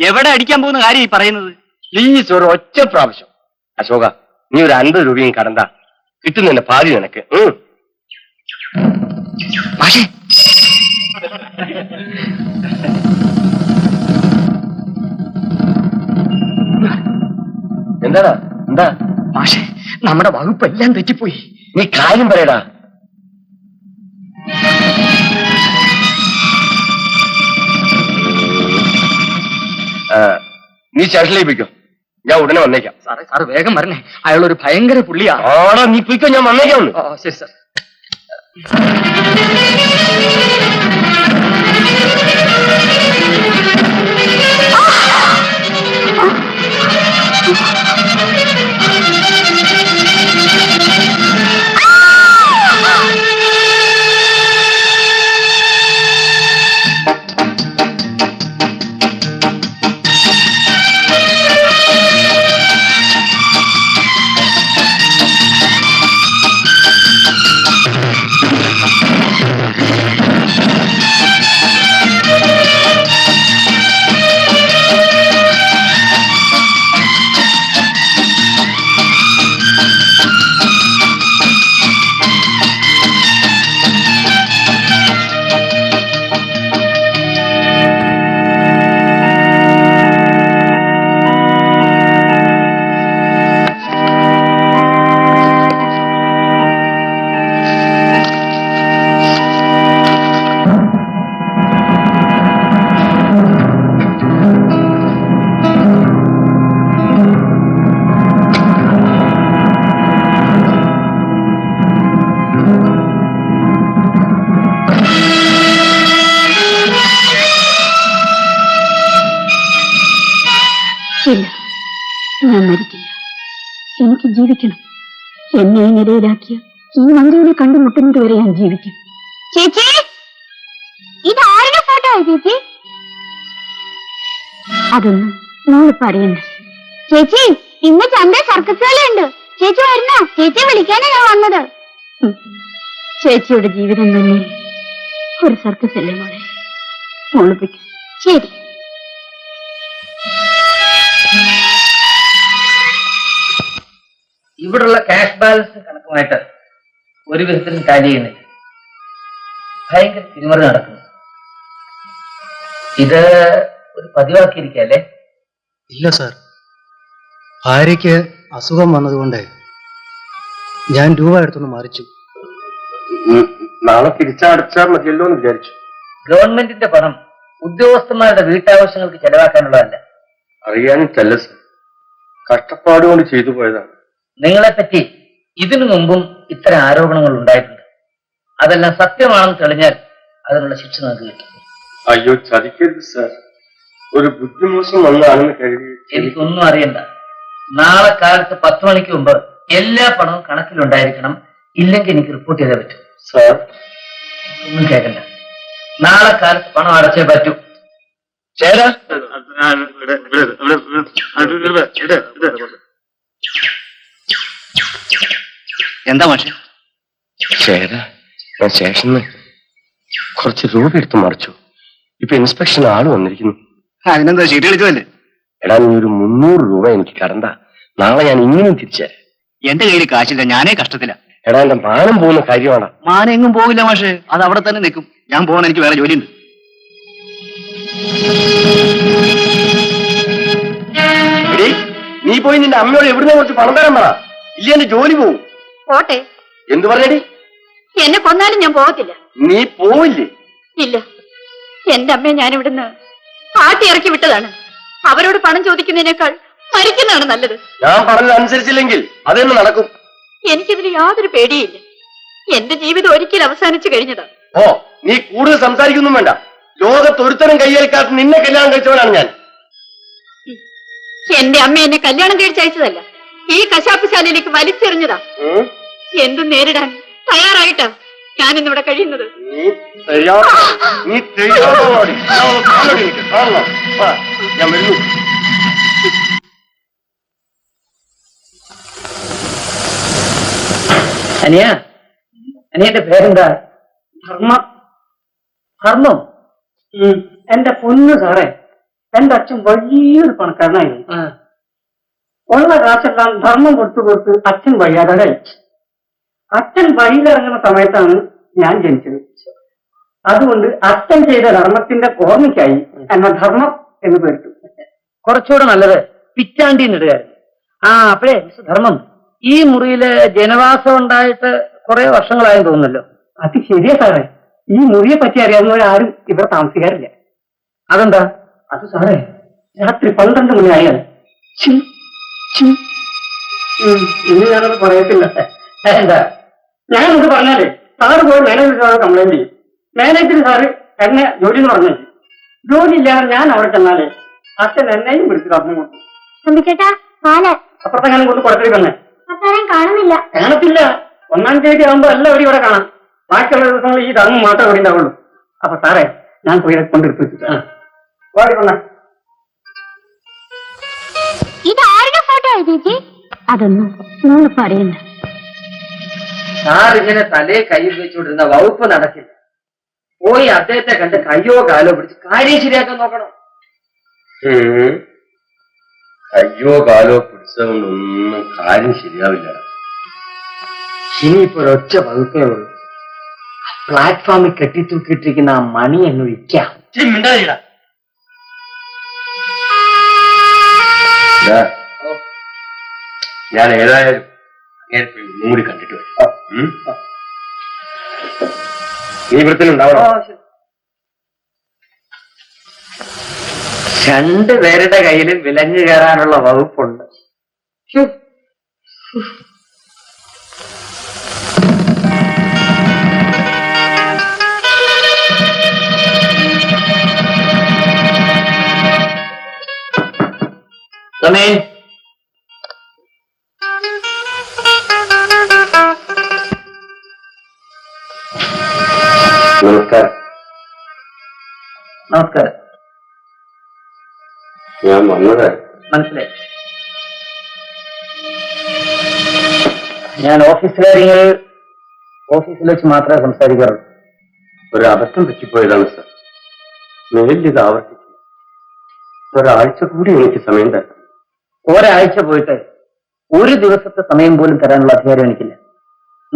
എവിടെ അടിക്കാൻ പോകുന്ന കാര്യം ഈ പറയുന്നത്? പ്ലീസ് ഒരു ഒറ്റ പ്രാവശ്യം. അശോക, നീ ഒരു 50 രൂപയും കടണ്ട. കിട്ടുന്നതിന്റെ പാതി നിനക്ക്. മാഷേ, എന്താടാ? എന്താ മാഷേ, നമ്മുടെ വകുപ്പ് എല്ലാം തെറ്റിപ്പോയി. നീ കാര്യം പറയടാ. നീ സ്റ്റേഷനിലേക്ക് പോയിക്കോ, ഞാൻ ഉടനെ വന്നേക്കാം. സാറേ, സാറ് വേഗം വരണേ. അയാൾ ഒരു ഭയങ്കര പുള്ളിയാ. ആടാ, നീ പോയിക്കോ, ഞാൻ വന്നേക്കാം. ശരി സാർ. ഇല്ല, ഞാൻ മരിക്കില്ല. എനിക്ക് ജീവിക്കണം. എന്നെ ഈ നിലയിലാക്കിയ ഈ മന്ത്രിയെ കണ്ടുമുട്ടുന്നത് വരെ ഞാൻ ജീവിക്കും. ചേച്ചി, ഇത് ആരുടെ ഫോട്ടോ ചേച്ചി? അതൊന്നും മോളിപ്പ അറിയണ്ട. ചേച്ചി, ഇന്ന് ചന്ത സർക്കസ് വേലയുണ്ട്. ചേച്ചി വരുന്ന? ചേച്ചി വിളിക്കാനാ ഞാൻ വന്നത്. ചേച്ചിയുടെ ജീവിതം തന്നെ ഒരു സർക്കസ് അല്ലേ മോളെ? മോളിപ്പിക്കും. ശരി. ഇവിടുള്ള ക്യാഷ് ബാലൻസ് കണക്കുമായിട്ട് ഒരു വിധത്തിലും ടാലി ചെയ്യുന്നില്ല. ഭയങ്കര തിരിമറി നടക്കുന്നു. ഇത് ഒരു പതിവാക്കിയിരിക്കല്ലേ? ഇല്ല സാർ, ഭാര്യയ്ക്ക് അസുഖം വന്നതുകൊണ്ട് ഞാൻ രൂപ എടുത്തൊന്ന് മറിച്ചു. നാളെ തിരിച്ചടച്ചാൽ മതിയല്ലോ എന്ന് വിചാരിച്ചു. ഗവൺമെന്റിന്റെ പണം ഉദ്യോഗസ്ഥന്മാരുടെ വീട്ടാവശ്യങ്ങൾക്ക് ചെലവാക്കാനുള്ളതല്ല. അറിയാനിട്ടല്ല സർ, കഷ്ടപ്പാട് കൊണ്ട് ചെയ്തു പോയതാണ്. നിങ്ങളെപ്പറ്റി ഇതിനു മുമ്പും ഇത്തരം ആരോപണങ്ങൾ ഉണ്ടായിട്ടുണ്ട്. അതെല്ലാം സത്യമാണെന്ന് തെളിഞ്ഞാൽ അതിനുള്ള ശിക്ഷ നമുക്ക് കിട്ടും. അയ്യോ, ചതിക്കരുത് സർ. ഒരു ബുദ്ധിമോശം വന്നാണെന്ന് കരുതി. എനിക്കൊന്നും അറിയണ്ട. നാളെ കാലത്ത് 10 മണിക്ക് മുമ്പ് എല്ലാ പണവും കണക്കിലുണ്ടായിരിക്കണം. ഇല്ലെങ്കിൽ എനിക്ക് റിപ്പോർട്ട് ചെയ്തേ പറ്റും. സാർ, ഒന്നും കേൾക്കണ്ട. നാളെ കാലത്ത് പണം അടച്ചേ പറ്റൂ. ചേരാ, എന്താ മാഷെ? ചേരാ, ഞാൻ സ്റ്റേഷനിൽ കുറച്ച് രൂപ എടുത്ത് മറിച്ചു. ഇപ്പൊ ഇൻസ്പെക്ഷൻ ആള് വന്നിരിക്കുന്നു. അതിനെന്താ ചീട്ട് കളിച്ചതല്ലേ? എടാ, നീ ഒരു 300 രൂപ എനിക്ക് കടണ്ട. നാളെ ഞാൻ ഇങ്ങനെയും തിരിച്ചേ. എന്റെ കയ്യിൽ കാശില്ല, ഞാനേ കഷ്ടത്തില്ല. എടാ, എന്റെ മാനം പോകുന്ന കാര്യമാണ്. മാനെങ്ങും പോകില്ല മാഷെ, അത് അവിടെ തന്നെ നിൽക്കും. ഞാൻ പോകണം, എനിക്ക് വേറെ ജോലിയുണ്ട്. എടീ, നീ പോയി നിന്റെ അമ്മയോട് എവിടുന്ന് കുറച്ച് പണം തരാൻ പറ, ഇല്ല എന്റെ ജോലി പോവും. പോട്ടെ, എന്തു പറഞ്ഞടി? എന്നെ കൊന്നാലും ഞാൻ പോകത്തില്ല. നീ പോവില്ലേ? ഇല്ല, എന്റെ അമ്മയെ ഞാൻ ഇവിടുന്ന് ആട്ടി ഇറക്കി വിട്ടതാണ്. അവരോട് പണം ചോദിക്കുന്നതിനേക്കാൾ മരിക്കുന്നതാണ് നല്ലത്. ഞാൻ പറഞ്ഞതനുസരിച്ചില്ലെങ്കിൽ അതെന്ന് നടക്കും. എനിക്കിതിൽ യാതൊരു പേടിയില്ല. എന്റെ ജീവിതം ഒരിക്കൽ അവസാനിച്ചു കഴിഞ്ഞതാ. ഓ, നീ കൂടുതൽ സംസാരിക്കൊന്നും വേണ്ട. ലോകത്തൊരുത്തരം കയ്യേൽക്കാത്ത നിന്നെ കല്യാണം കഴിച്ചവനാണ് ഞാൻ. എന്റെ അമ്മ എന്നെ കല്യാണം കഴിച്ചയച്ചതല്ല, ഈ കശാപ്പുശാലയിലേക്ക് വലിച്ചെറിഞ്ഞതാ. എന്തും നേരിടാൻ തയ്യാറായിട്ടാ ഞാനിന്നിവിടെ കഴിയുന്നത്. നീ തയ്യാറാടി. കാണണം. ഞാൻ വരുന്നു. അനിയ, അനിയന്റെ പേരെന്താ? ധർമ്മ. ധർമ്മം? എന്റെ പൊന്നു സാറേ, എന്റെ അച്ഛൻ വലിയൊരു പണക്കാരനായിരുന്നു. ഉള്ള കാശെല്ലാം ധർമ്മം കൊടുത്ത് അച്ഛൻ വഴിയാതെ. അച്ഛൻ വഴിയിലിറങ്ങുന്ന സമയത്താണ് ഞാൻ ജനിച്ചത്. അതുകൊണ്ട് അച്ഛൻ ചെയ്ത ധർമ്മത്തിന്റെ ഓർമ്മയ്ക്കായി എന്നെ ധർമ്മം എന്ന് പേരിട്ടു. കുറച്ചുകൂടെ നല്ലത് പിച്ചാണ്ടി എന്നിടുകയായിരുന്നു. അപ്പഴേ ധർമ്മം, ഈ മുറിയില് ജനവാസം ഉണ്ടായിട്ട് കുറെ വർഷങ്ങളായെന്ന് തോന്നുന്നല്ലോ. അത് ശരിയാ സാറേ, ഈ മുറിയെ പറ്റി അറിയാവുന്നവരാരും ഇവിടെ താമസിക്കാറില്ല. അതെന്താ? അത് സാറേ, രാത്രി 12 മണിയായാൽ ഇനി ഞാനത് പറയത്തില്ല. എന്താ? ഞാനത് പറഞ്ഞാലേ സാറ് പോയി മാനേജർ സാറ് കംപ്ലൈന്റ് ചെയ്യും. മാനേജർ സാറ് എന്നെ ജോലി എന്ന് പറഞ്ഞു. ജോലി ഇല്ലാതെ ഞാൻ അവിടെ ചെന്നാലേ അച്ഛൻ എന്നെയും വിളിച്ചു ധർമ്മം കൊടുക്കും. ചേട്ടാ പാല് അപ്പുറത്തെങ്ങാനും കൊണ്ട് കൊടുത്തിട്ട് തന്നെ കാണുന്നില്ല. കാണത്തില്ല. 1-ാം തീയതി ആകുമ്പോ എല്ലാവരും ഇവിടെ കാണാം. ബാക്കിയുള്ള ദിവസങ്ങളിൽ ഈ ധർമ്മം മാത്രമേ ഇവിടെ ഉണ്ടാവുള്ളൂ. അപ്പൊ സാറേ, ഞാൻ പോയി കൊണ്ടെടുത്ത് വെച്ചിട്ട് വാടി കൊണ്ട. ഇതാരുടെ ഫോട്ടോ ചേച്ചി? അതൊന്നും നിങ്ങൾ പറയുന്നു. സാറിങ്ങനെ തലേ കൈ വെച്ചുകൊണ്ടിരുന്ന വകുപ്പ് നടക്കില്ല. പോയി അദ്ദേഹത്തെ കണ്ട് കയ്യോ കാലോ പിടിച്ച് കാര്യം ശരിയാക്കാൻ നോക്കണം. അയ്യോ കാലോ പിടിച്ചതുകൊണ്ടൊന്നും കാര്യം ശരിയാവില്ല. ഇനിയിപ്പോ ഒരൊറ്റ വകുപ്പേ ഉള്ളൂ. പ്ലാറ്റ്ഫോമിൽ കെട്ടിത്തൂക്കിയിട്ടിരിക്കുന്ന ആ മണി എന്ന് വിൽക്കാം. മിണ്ടാതിരിടാ. ഞാൻ ഏതായാലും ഒന്നും കൂടി കണ്ടിട്ട് വരാം. നീ വൃത്തിനുണ്ടാവണം. രണ്ടുപേരുടെ കയ്യിലും വിലങ്ങ് കയറാനുള്ള വകുപ്പുണ്ട്. നമസ്കാരം. നമസ്കാരം. ഞാൻ വന്നത് മനസ്സിലായി. ഞാൻ ഓഫീസ് കാര്യങ്ങൾ ഓഫീസിൽ വെച്ച് മാത്രമേ സംസാരിക്കാറുള്ളൂ. ഒരു അബദ്ധം പറ്റിപ്പോയതാണ് സാർ. മേലിൽ ഇത് ആവർത്തിച്ചു. ഒരാഴ്ച കൂടി എനിക്ക് സമയം തരണം. ഒരാഴ്ച പോയിട്ട് ഒരു ദിവസത്തെ സമയം പോലും തരാനുള്ള അധികാരം എനിക്കില്ല.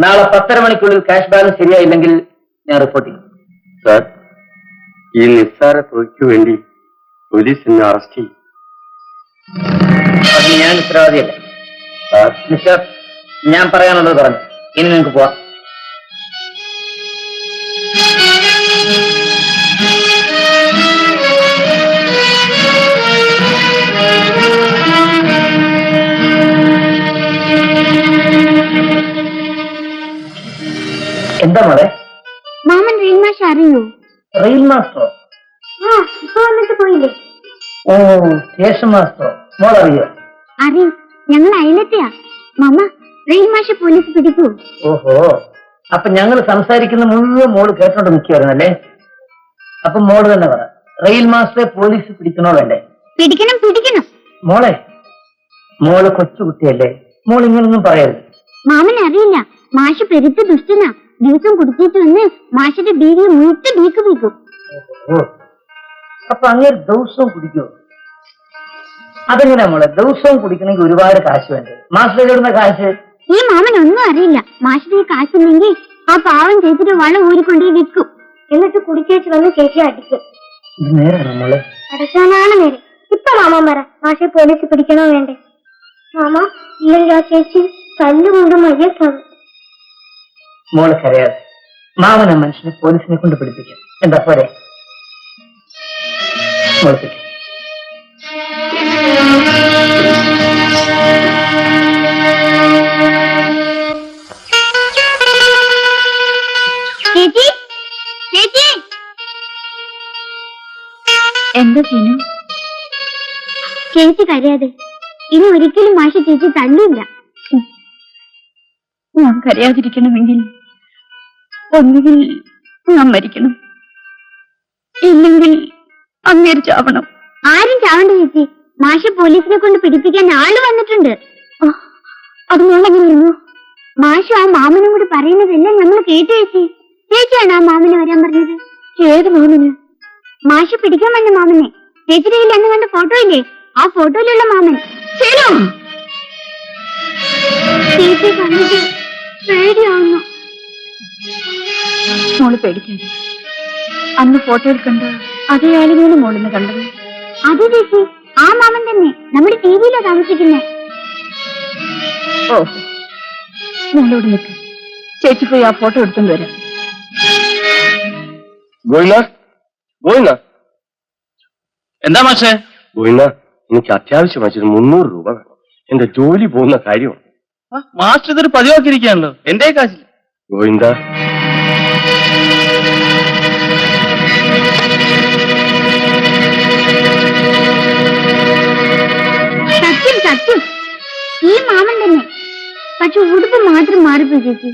നാളെ 10:30 മണിക്കുള്ളിൽ ക്യാഷ് ബാലൻസ് ശരിയായില്ലെങ്കിൽ ഞാൻ റിപ്പോർട്ട് ചെയ്യും. സാർ, ഈ നിസ്സാര തുകയ്ക്ക് വേണ്ടി പോലീസ് എന്നെ അറസ്റ്റ് ചെയ്യും. അത് ഞാൻ ഉത്തരവാദിയല്ല. സാർ, മിസ്റ്റർ, ഞാൻ പറയാനുള്ളത് പറഞ്ഞു. ഇനി നിങ്ങൾക്ക് പോവാം. എന്താ മോളെ? മാമൻ റെയിൽ മാഷ് അറിയൂ? റെയിൽ മാസ്റ്ററോ? ഇപ്പൊ വന്നിട്ട് പോയില്ലേ? ഓ, സ്റ്റേഷൻ മാസ്റ്ററോ? മോൾ അറിയോ? അറിയും, ഞങ്ങൾ അയലത്തെയാ. മാമ, റെയിൽ മാഷ് പോലീസ് പിടിക്കൂ? ഓഹോ, അപ്പൊ ഞങ്ങൾ സംസാരിക്കുന്ന മുഴുവൻ മോള് കേട്ടോണ്ട് നിൽക്കുവായിരുന്നല്ലേ? അപ്പൊ മോള് തന്നെ പറ, റെയിൽ മാസ്റ്ററെ പോലീസ് പിടിക്കണോ വേണ്ടേ? പിടിക്കണം, പിടിക്കണം. മോള് കൊച്ചുകുട്ടിയല്ലേ, മോൾ ഇങ്ങനൊന്നും പറയരുത്. മാമൻ അറിയില്ല, മാഷ് പെരുത്ത് ദുഷ്ടനാ. ദിവസം കുടിച്ചിട്ട് വന്ന് മാഷിന്റെ ബീവിയെ മുഴുത്ത് ബീക്ക് പീക്കും. അപ്പൊ അങ്ങനെ ദിവസവും കുടിക്കുമോ? അതെങ്ങനെയാ മോളെ? ദിവസവും കുടിക്കണമെങ്കിൽ ഒരുപാട് കാശ് വേണ്ടേ? മാസ്റ്റർ ഇടുന്ന കാശ് ഈ മാമൻ ഒന്നും അറിയില്ല. മാഷിന്റെ കാശില്ലെങ്കിൽ ആ പാവം ചേച്ചിയുടെ വള ഊരിക്കൊണ്ടേ വിൽക്കും. എന്നിട്ട് കുടിച്ചേച്ച് വന്ന് ചേച്ചി അടിക്കും. ഇത് നേരാണോ മോളെ? അടച്ചാനാണ് നേരെ. ഇപ്പൊ മാമൻ പറ, മാഷെ പോലീസ് പിടിക്കണോ വേണ്ടേ? മാമ ഇല്ലെങ്കിൽ ആ ചേച്ചി തല്ലുകൊണ്ട് മയ്യക്കാവും. മോളെ കരയാതെ. മാമന മനുഷ്യനെ പോലീസിനെ കൊണ്ട് പിടിപ്പിക്കാം. എന്താ പോരെ? മോളത്തേക്ക് ചേച്ചി, ചേച്ചി. എന്താ ചെയ്യണു? ചേച്ചി കരയാതെ. ഇനി ഒരിക്കലും മാഷ ചേച്ചി തല്ലില്ല. ഞാൻ കരയാതിരിക്കണമെങ്കിൽ ഒന്നുകിൽ ഞാൻ മരിക്കണം, ഇല്ലെങ്കിൽ അങ്ങേര് ചാവണം. ആരും ചാവണ്ട ചേച്ചി. മാഷ പോലീസിനെ കൊണ്ട് പിടിപ്പിക്കാൻ ആള് വന്നിട്ടുണ്ട്. അത് മോളെങ്ങനെ വരുന്നു? മാഷ ആ മാമനും കൂടി പറയുന്നതെല്ലാം നമ്മൾ കേട്ടു ചേച്ചി. ചേച്ചിയാണ് ആ മാമനെ വരാൻ പറഞ്ഞത്. ഏത് മാമന്? മാഷ പിടിക്കാൻ വന്ന മാമനെ. ചേച്ചിയുടെ കയ്യിൽ അന്ന് കണ്ട ഫോട്ടോ ഇല്ലേ? ആ ഫോട്ടോയിലുള്ള മാമൻ. ചേച്ചി കണ്ടിട്ട് പേടിയാവുന്നു. മോള് പേടിക്കാതെ. അന്ന് ഫോട്ടോയിൽ കണ്ട അതേ ആളിനെയാണ് മോളിന്ന് കണ്ടത്. അതെ ചേച്ചി, ആ മാമൻ തന്നെ. നമ്മുടെ ടിവിയിലാ താമസിക്കുന്നേ. ഓ, മോളോട് നിൽക്ക്. ചേച്ചി പോയി ആ ഫോട്ടോ എടുത്തോണ്ട് വരാം. ഗോവിന്ദ, ഗോവിന്ദ, എന്താ മാഷേ? ഗോവിന്ദ, എനിക്ക് അത്യാവശ്യമായി 300 രൂപ വേണം. എന്റെ ജോലി പോകുന്ന കാര്യമാണ്. മാസ്റ്റർ ഇതൊരു പതിവാക്കിയിരിക്കുകയാണല്ലോ. എന്റെ കാശില്ല. ഗോവിന്ദ, സത്യം സത്യം, ഈ മാമൻ തന്നെ. പക്ഷെ ഉടുപ്പ് മാത്രം മാറിപ്പോയി ചേച്ചി.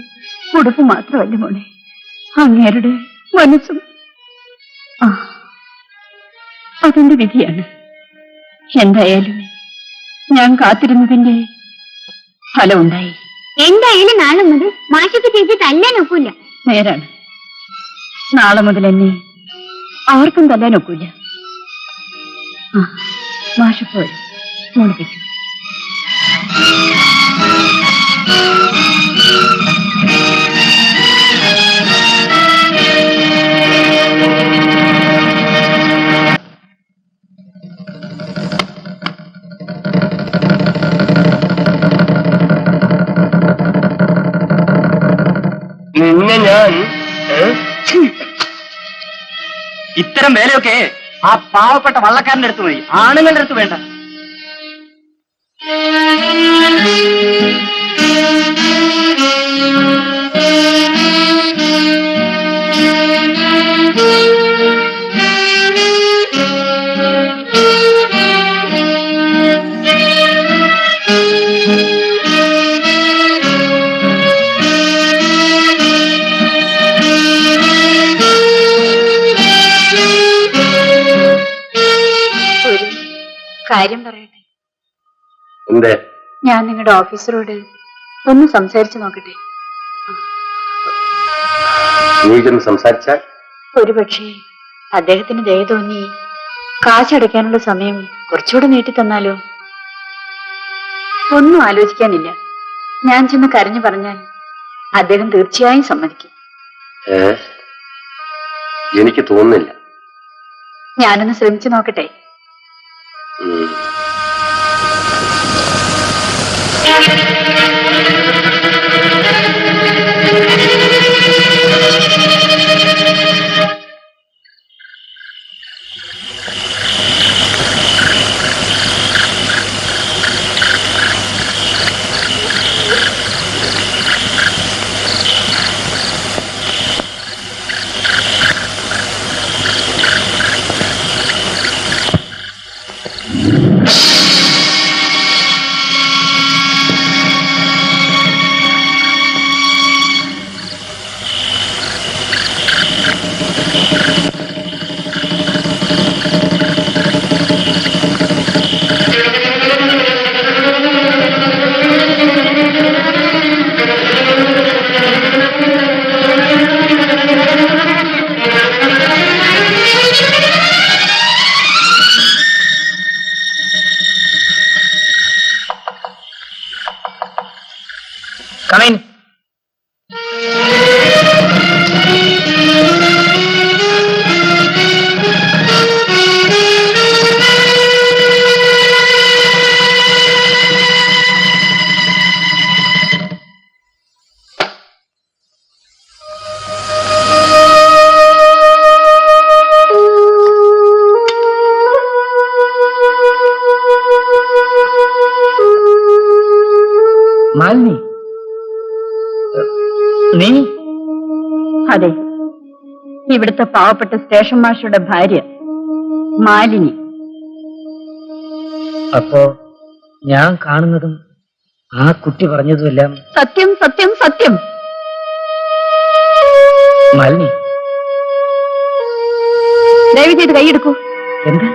ഉടുപ്പ് മാത്രമല്ല മോളെ, അങ്ങേരുടെ മനസ്സും. ആ, അതെന്റെ വിധിയാണ്. എന്തായാലും ഞാൻ കാത്തിരുന്നതിന്റെ ഫലമുണ്ടായി. എന്തായാലും നാളെ മുതൽ മാഷയ്ക്ക് ചേച്ചി തല്ലാൻ ഒക്കില്ല. നേരാണ്. നാളെ മുതൽ എന്നെ ആർക്കും തല്ലാൻ ഒക്കില്ല. മാഷപ്പോയി മോളിപ്പിക്കും. നിന്നെ ഞാൻ ഇത്തരം വേലയൊക്കെ ആ പാവപ്പെട്ട വള്ളക്കാരന്റെ അടുത്ത് മതി, ആണുങ്ങളുടെ അടുത്ത് വേണ്ട. കാര്യം പറയട്ടെ. എന്തേ? ഞാൻ നിങ്ങളുടെ ഓഫീസറോട് ഒന്ന് സംസാരിച്ചു നോക്കട്ടെ. നീ ചെന്ന് സംസാരിച്ചാൽ ഒരുപക്ഷെ അദ്ദേഹത്തിന് ദയ തോന്നി കാശടയ്ക്കാനുള്ള സമയം കുറച്ചുകൂടെ നീട്ടി തന്നാലോ? ഒന്നും ആലോചിക്കാനില്ല. ഞാൻ ചെന്ന് കരഞ്ഞു പറഞ്ഞാൽ അദ്ദേഹം തീർച്ചയായും സമ്മതിക്കും. എനിക്ക് തോന്നുന്നില്ല. ഞാനൊന്ന് ശ്രമിച്ചു നോക്കട്ടെ. മാലിനി, നീ? അതെ, ഇവിടുത്തെ പാവപ്പെട്ട സ്റ്റേഷൻ മാസ്റ്ററുടെ ഭാര്യ മാലിനി. അപ്പോ ഞാൻ കാണുന്നതും ആ കുട്ടി പറഞ്ഞതുമെല്ലാം സത്യം, സത്യം, സത്യം. മാലിനി, ദയവ് ചെയ്ത് കൈയെടുക്കൂ. എന്താ?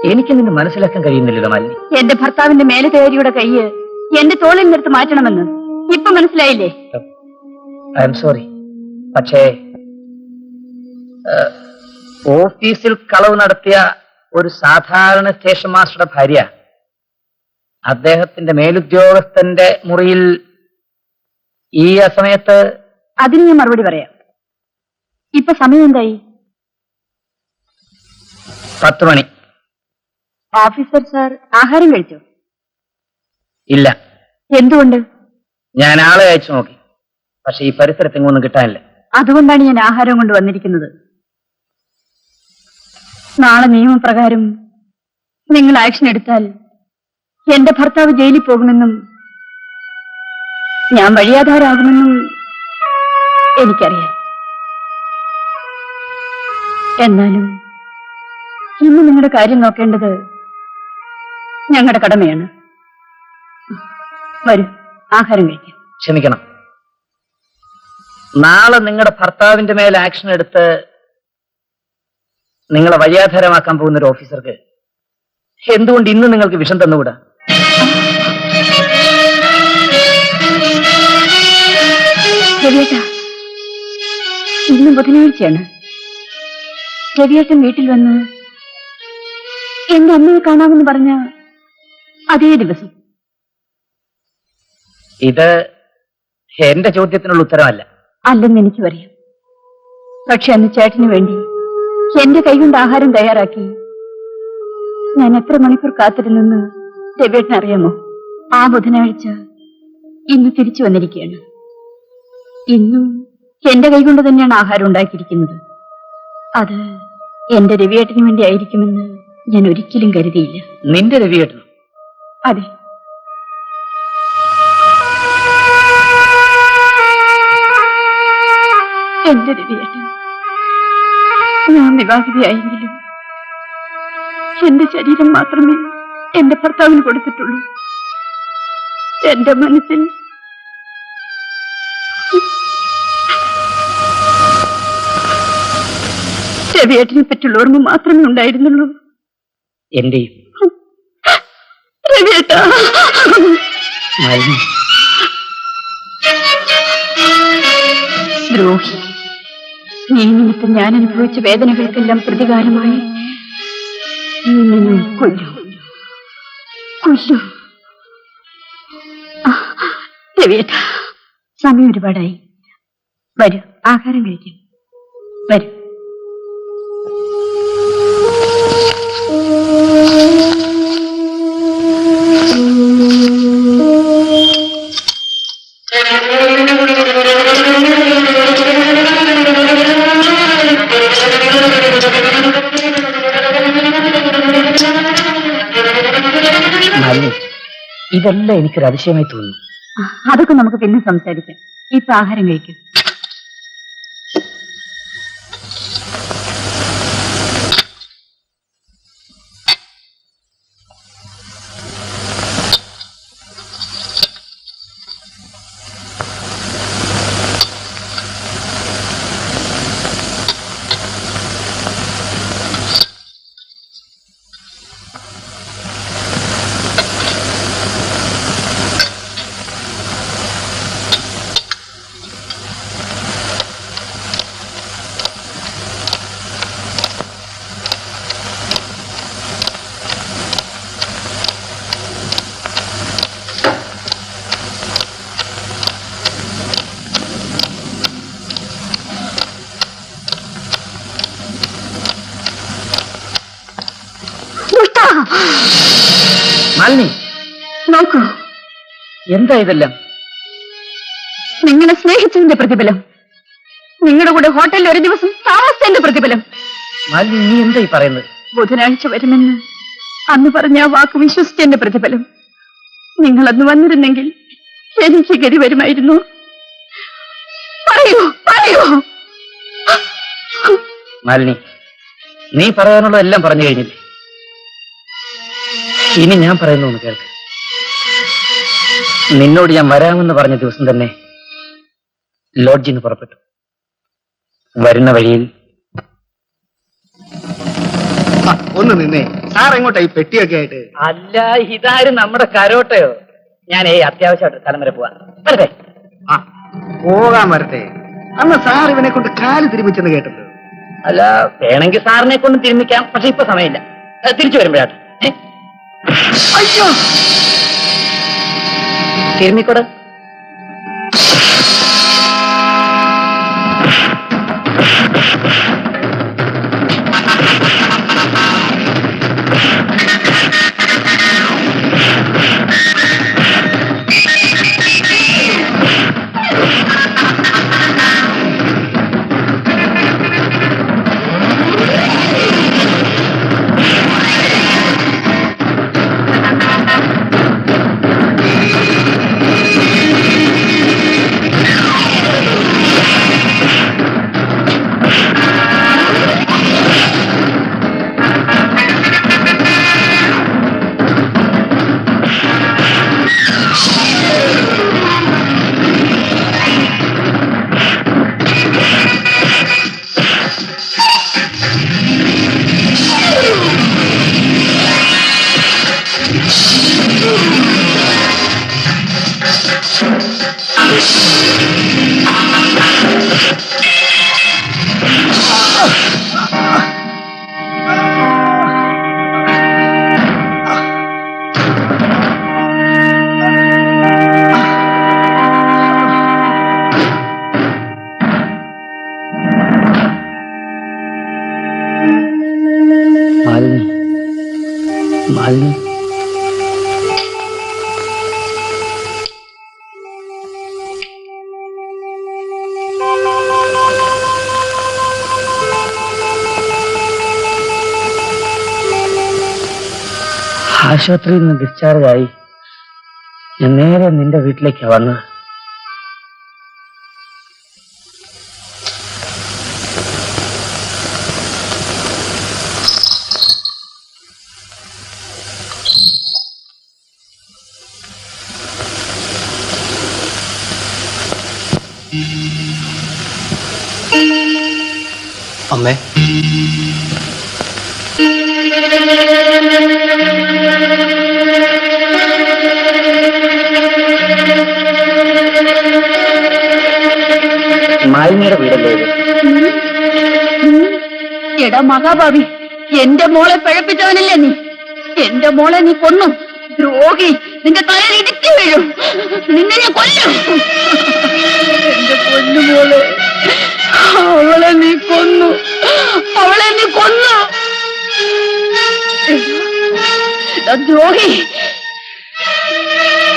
എനിക്ക് നിന്നെ മനസ്സിലാക്കാൻ കഴിയുന്നില്ലല്ലോ മാലിനി. എന്റെ ഭർത്താവിന്റെ മേലുകയരിയുടെ കൈയ്യ് എന്റെ തോളിൽ നിന്നെടുത്ത് മാറ്റണമെന്ന് ഇപ്പൊ മനസ്സിലായില്ലേ? I am sorry. പക്ഷേ ഓഫീസിൽ കളവ് നടത്തിയ ഒരു സാധാരണ സ്റ്റേഷൻ മാസ്റ്ററുടെ ഭാര്യ അദ്ദേഹത്തിന്റെ മേലുദ്യോഗസ്ഥന്റെ മുറിയിൽ ഈ സമയത്ത്? അതിന് ഞാൻ മറുപടി പറയാം. ഇപ്പൊ സമയം എന്തായി? 10 മണി. ഓഫീസർ സാർ ആഹാരം കഴിച്ചോ? ഇല്ല. എന്തുകൊണ്ട്? ഞാൻ ആളെ അയച്ചു നോക്കി, പക്ഷെ ഈ പരിസരത്ത് എങ്ങൊന്നും കിട്ടാനില്ല. അതുകൊണ്ടാണ് ഞാൻ ആഹാരം കൊണ്ട് വന്നിരിക്കുന്നത്. നാളെ നിയമപ്രകാരം നിങ്ങൾ ആക്ഷൻ എടുത്താൽ എന്റെ ഭർത്താവ് ജയിലിൽ പോകുമെന്നും ഞാൻ വഴിയാധാരാകുമെന്നും എനിക്കറിയാം. എന്നാലും ഇന്ന് നിങ്ങളുടെ കാര്യം നോക്കേണ്ടത് ഞങ്ങളുടെ കടമയാണ്. വരൂ, ആഹാരം കഴിക്കാം. ക്ഷമിക്കണം, നാളെ നിങ്ങളുടെ ഭർത്താവിന്റെ മേൽ ആക്ഷൻ എടുത്ത് നിങ്ങളെ വഴിയാധാരമാക്കാൻ പോകുന്ന ഒരു ഓഫീസർക്ക് എന്തുകൊണ്ട് ഇന്ന് നിങ്ങൾക്ക് വിഷം തന്നുകൂടാ? രവിയേട്ടാ, ഇന്ന് ബുധനാഴ്ചയാണ്. രവിയേട്ടൻ വീട്ടിൽ വന്ന് എന്റെ അമ്മയെ കാണാമെന്ന് പറഞ്ഞ അതേ ദിവസം. ഇത് എന്റെ ചോദ്യത്തിനുള്ള ഉത്തരമല്ല. അല്ലെന്ന് എനിക്കും അറിയാം. പക്ഷെ അന്ന് ചേട്ടന് വേണ്ടി എന്റെ കൈകൊണ്ട് ആഹാരം തയ്യാറാക്കി ഞാൻ എത്ര മണിക്കൂർ കാത്തിരുന്നെന്ന് രവിയേട്ടന് അറിയാമോ? ആ ബുധനാഴ്ച ഇന്ന് തിരിച്ചു വന്നിരിക്കുകയാണ്. ഇന്നും എന്റെ കൈകൊണ്ട് തന്നെയാണ് ആഹാരം ഉണ്ടാക്കിയിരിക്കുന്നത്. അത് എന്റെ രവിയേട്ടന് വേണ്ടി ആയിരിക്കുമെന്ന് ഞാൻ ഒരിക്കലും കരുതിയില്ല. നിന്റെ രവിയേട്ടൻ? അതെ. എന്റെ രവിയേട്ടൻ. ഞാൻ വിവാഹിതയായെങ്കിലും എന്റെ ശരീരം മാത്രമേ എന്റെ ഭർത്താവിന് കൊടുത്തിട്ടുള്ളൂ. എന്റെ മനസ്സിൽ രവിയേട്ടനെ പറ്റിയുള്ള ഓർമ്മ മാത്രമേ ഉണ്ടായിരുന്നുള്ളൂ. എന്റെയും. രവിയേട്ടാ, ദ്രോഹി, നീ നിമിത്തം ഞാൻ അനുഭവിച്ച വേദനകൾക്കെല്ലാം പ്രതികാരമായി കൊല്ലു. രവിയേട്ടാ, സമയം ഒരുപാടായി. വരൂ, ആഹാരം കഴിക്കാം. വരൂ. ഇതെല്ലാം എനിക്കൊരു അതിശയമായി തോന്നുന്നു. അതൊക്കെ നമുക്ക് പിന്നെ സംസാരിക്കാം. ഇപ്പൊ ആഹാരം കഴിക്കും. മാലിനി, നോക്കൂ, എന്താ ഇതെല്ലാം? നിങ്ങളെ സ്നേഹിച്ചതിന്റെ പ്രതിഫലം. നിങ്ങളുടെ കൂടെ ഹോട്ടലിൽ ഒരു ദിവസം താമസിച്ചതിന്റെ പ്രതിഫലം. മാലിനി, നീ എന്താ ഈ പറയുന്നത്? ബുധനാഴ്ച വരുമെന്ന് അന്ന് പറഞ്ഞ ആ വാക്ക് വിശ്വസിച്ചതിന്റെ പ്രതിഫലം. നിങ്ങളന്ന് വന്നിരുന്നെങ്കിൽ എനിക്ക് ഗതി വരുമായിരുന്നു. പറയൂ പറയൂ. മാലിനി, നീ പറയാനുള്ള എല്ലാം പറഞ്ഞു കഴിഞ്ഞില്ലേ? ഇനി ഞാൻ പറയുന്നു ഒന്ന് കേൾക്ക്. നിന്നോട് ഞാൻ വരാമെന്ന് പറഞ്ഞ ദിവസം തന്നെ ലോഡ്ജിൽ നിന്ന് പുറപ്പെട്ടു. വരുന്ന വഴിയിൽ ഒന്ന് നിന്നേ, സാർ എങ്ങോട്ടാ ഈ പെട്ടിയൊക്കെ ആയിട്ട്? അല്ല, ഇതാരും നമ്മുടെ കരോട്ടയോ? ഞാൻ അത്യാവശ്യമായിട്ട് സ്ഥലം വരെ പോവാ. വരട്ടെ? ആ, പോകാൻ വരട്ടെ. അന്ന് സാർ ഇവനെ കൊണ്ട് കാല് തിരുമിച്ചെന്ന് കേട്ടല്ലോ. അല്ല, വേണമെങ്കിൽ സാറിനെ കൊണ്ട് തിരുമിക്കാം, പക്ഷെ ഇപ്പൊ സമയമില്ല. തിരിച്ചു വരുമ്പോഴാട്ടെ. അയ്യോ, തിരുമിക്കൂടെ? മാലിനി, ആശുപത്രിയിൽ നിന്ന് ഡിസ്ചാർജ് ആയി ഞാൻ നേരെ നിന്റെ വീട്ടിലേക്കാ വന്നത്. അമ്മേ, മാലിനിയുടെ വീടല്ലേ ഇത്? എടാ മഹാഭാവി, എന്റെ മോളെ പഴപ്പിച്ചവനല്ലേ നീ? എന്റെ മോളെ നീ കൊന്നു. ദ്രോഹി, നിന്റെ തലയിൽ ഇടിച്ചു വീഴും. നിന്നെ ഞാൻ കൊല്ലും. എന്റെ പൊന്നുമോളെ, അവളെ നീ കൊന്നു. അവളെ നീ കൊന്നു. എടാ ദ്രോഹി,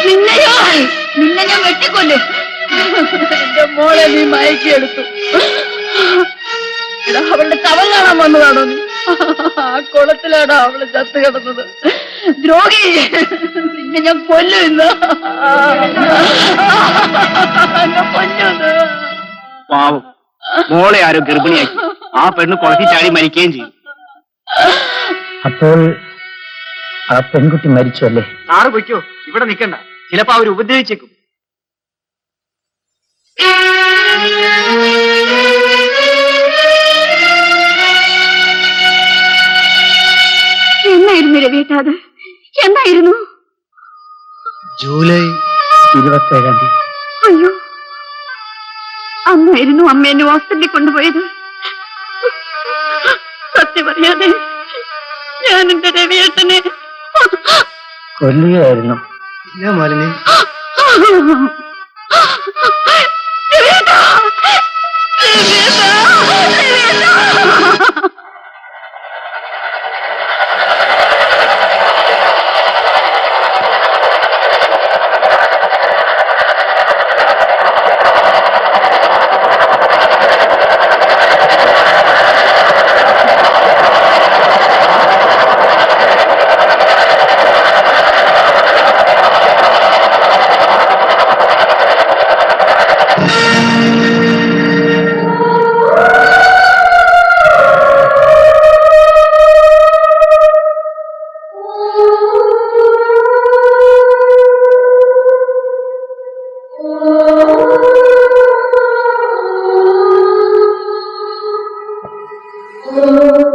നിന്നെ ഞാൻ വെട്ടിക്കൊല്ലും. എന്റെ മോളെ നീ മയക്കിയെടുത്തു. എടാ, അവളുടെ ശവം കാണാൻ വന്നതാണോ നീ? ആ കുളത്തിലാണോ അവള് ചത്ത് കിടന്നത്? ദ്രോഹി, നിന്നെ ഞാൻ കൊല്ലും ഇന്ന്. കൊല്ലുന്നു. പാവം മോളെ ആരോ ഗർഭിണിയാക്കി ആ പെണ്ണ് കുളത്തി ചാടി മരിക്കുകയും ചെയ്യും. അപ്പോൾ ആ പെൺകുട്ടി മരിച്ചു അല്ലേ? സാറ് പൊയ്ക്കോ, ഇവിടെ നിൽക്കണ്ട. ചിലപ്പോ അവർ ഉപദ്രവിച്ചേക്കും. എന്നായിരുന്നു രവിയേട്ടത്? എന്നായിരുന്നു? ജൂലൈ 27-ാം തീയതി. അയ്യോ, അന്നായിരുന്നു അമ്മ എന്നെ ഹോസ്പിറ്റലിൽ കൊണ്ടുപോയത്. സത്യം അറിയാതെ ഞാൻ എന്റെ രവിയേട്ടനെ കൊല്ലുകയായിരുന്നു. ഇല്ല മാലിനി, രവിയേട്ടാ, രവിയേട്ടാ, രവിയേട്ടാ. ഓ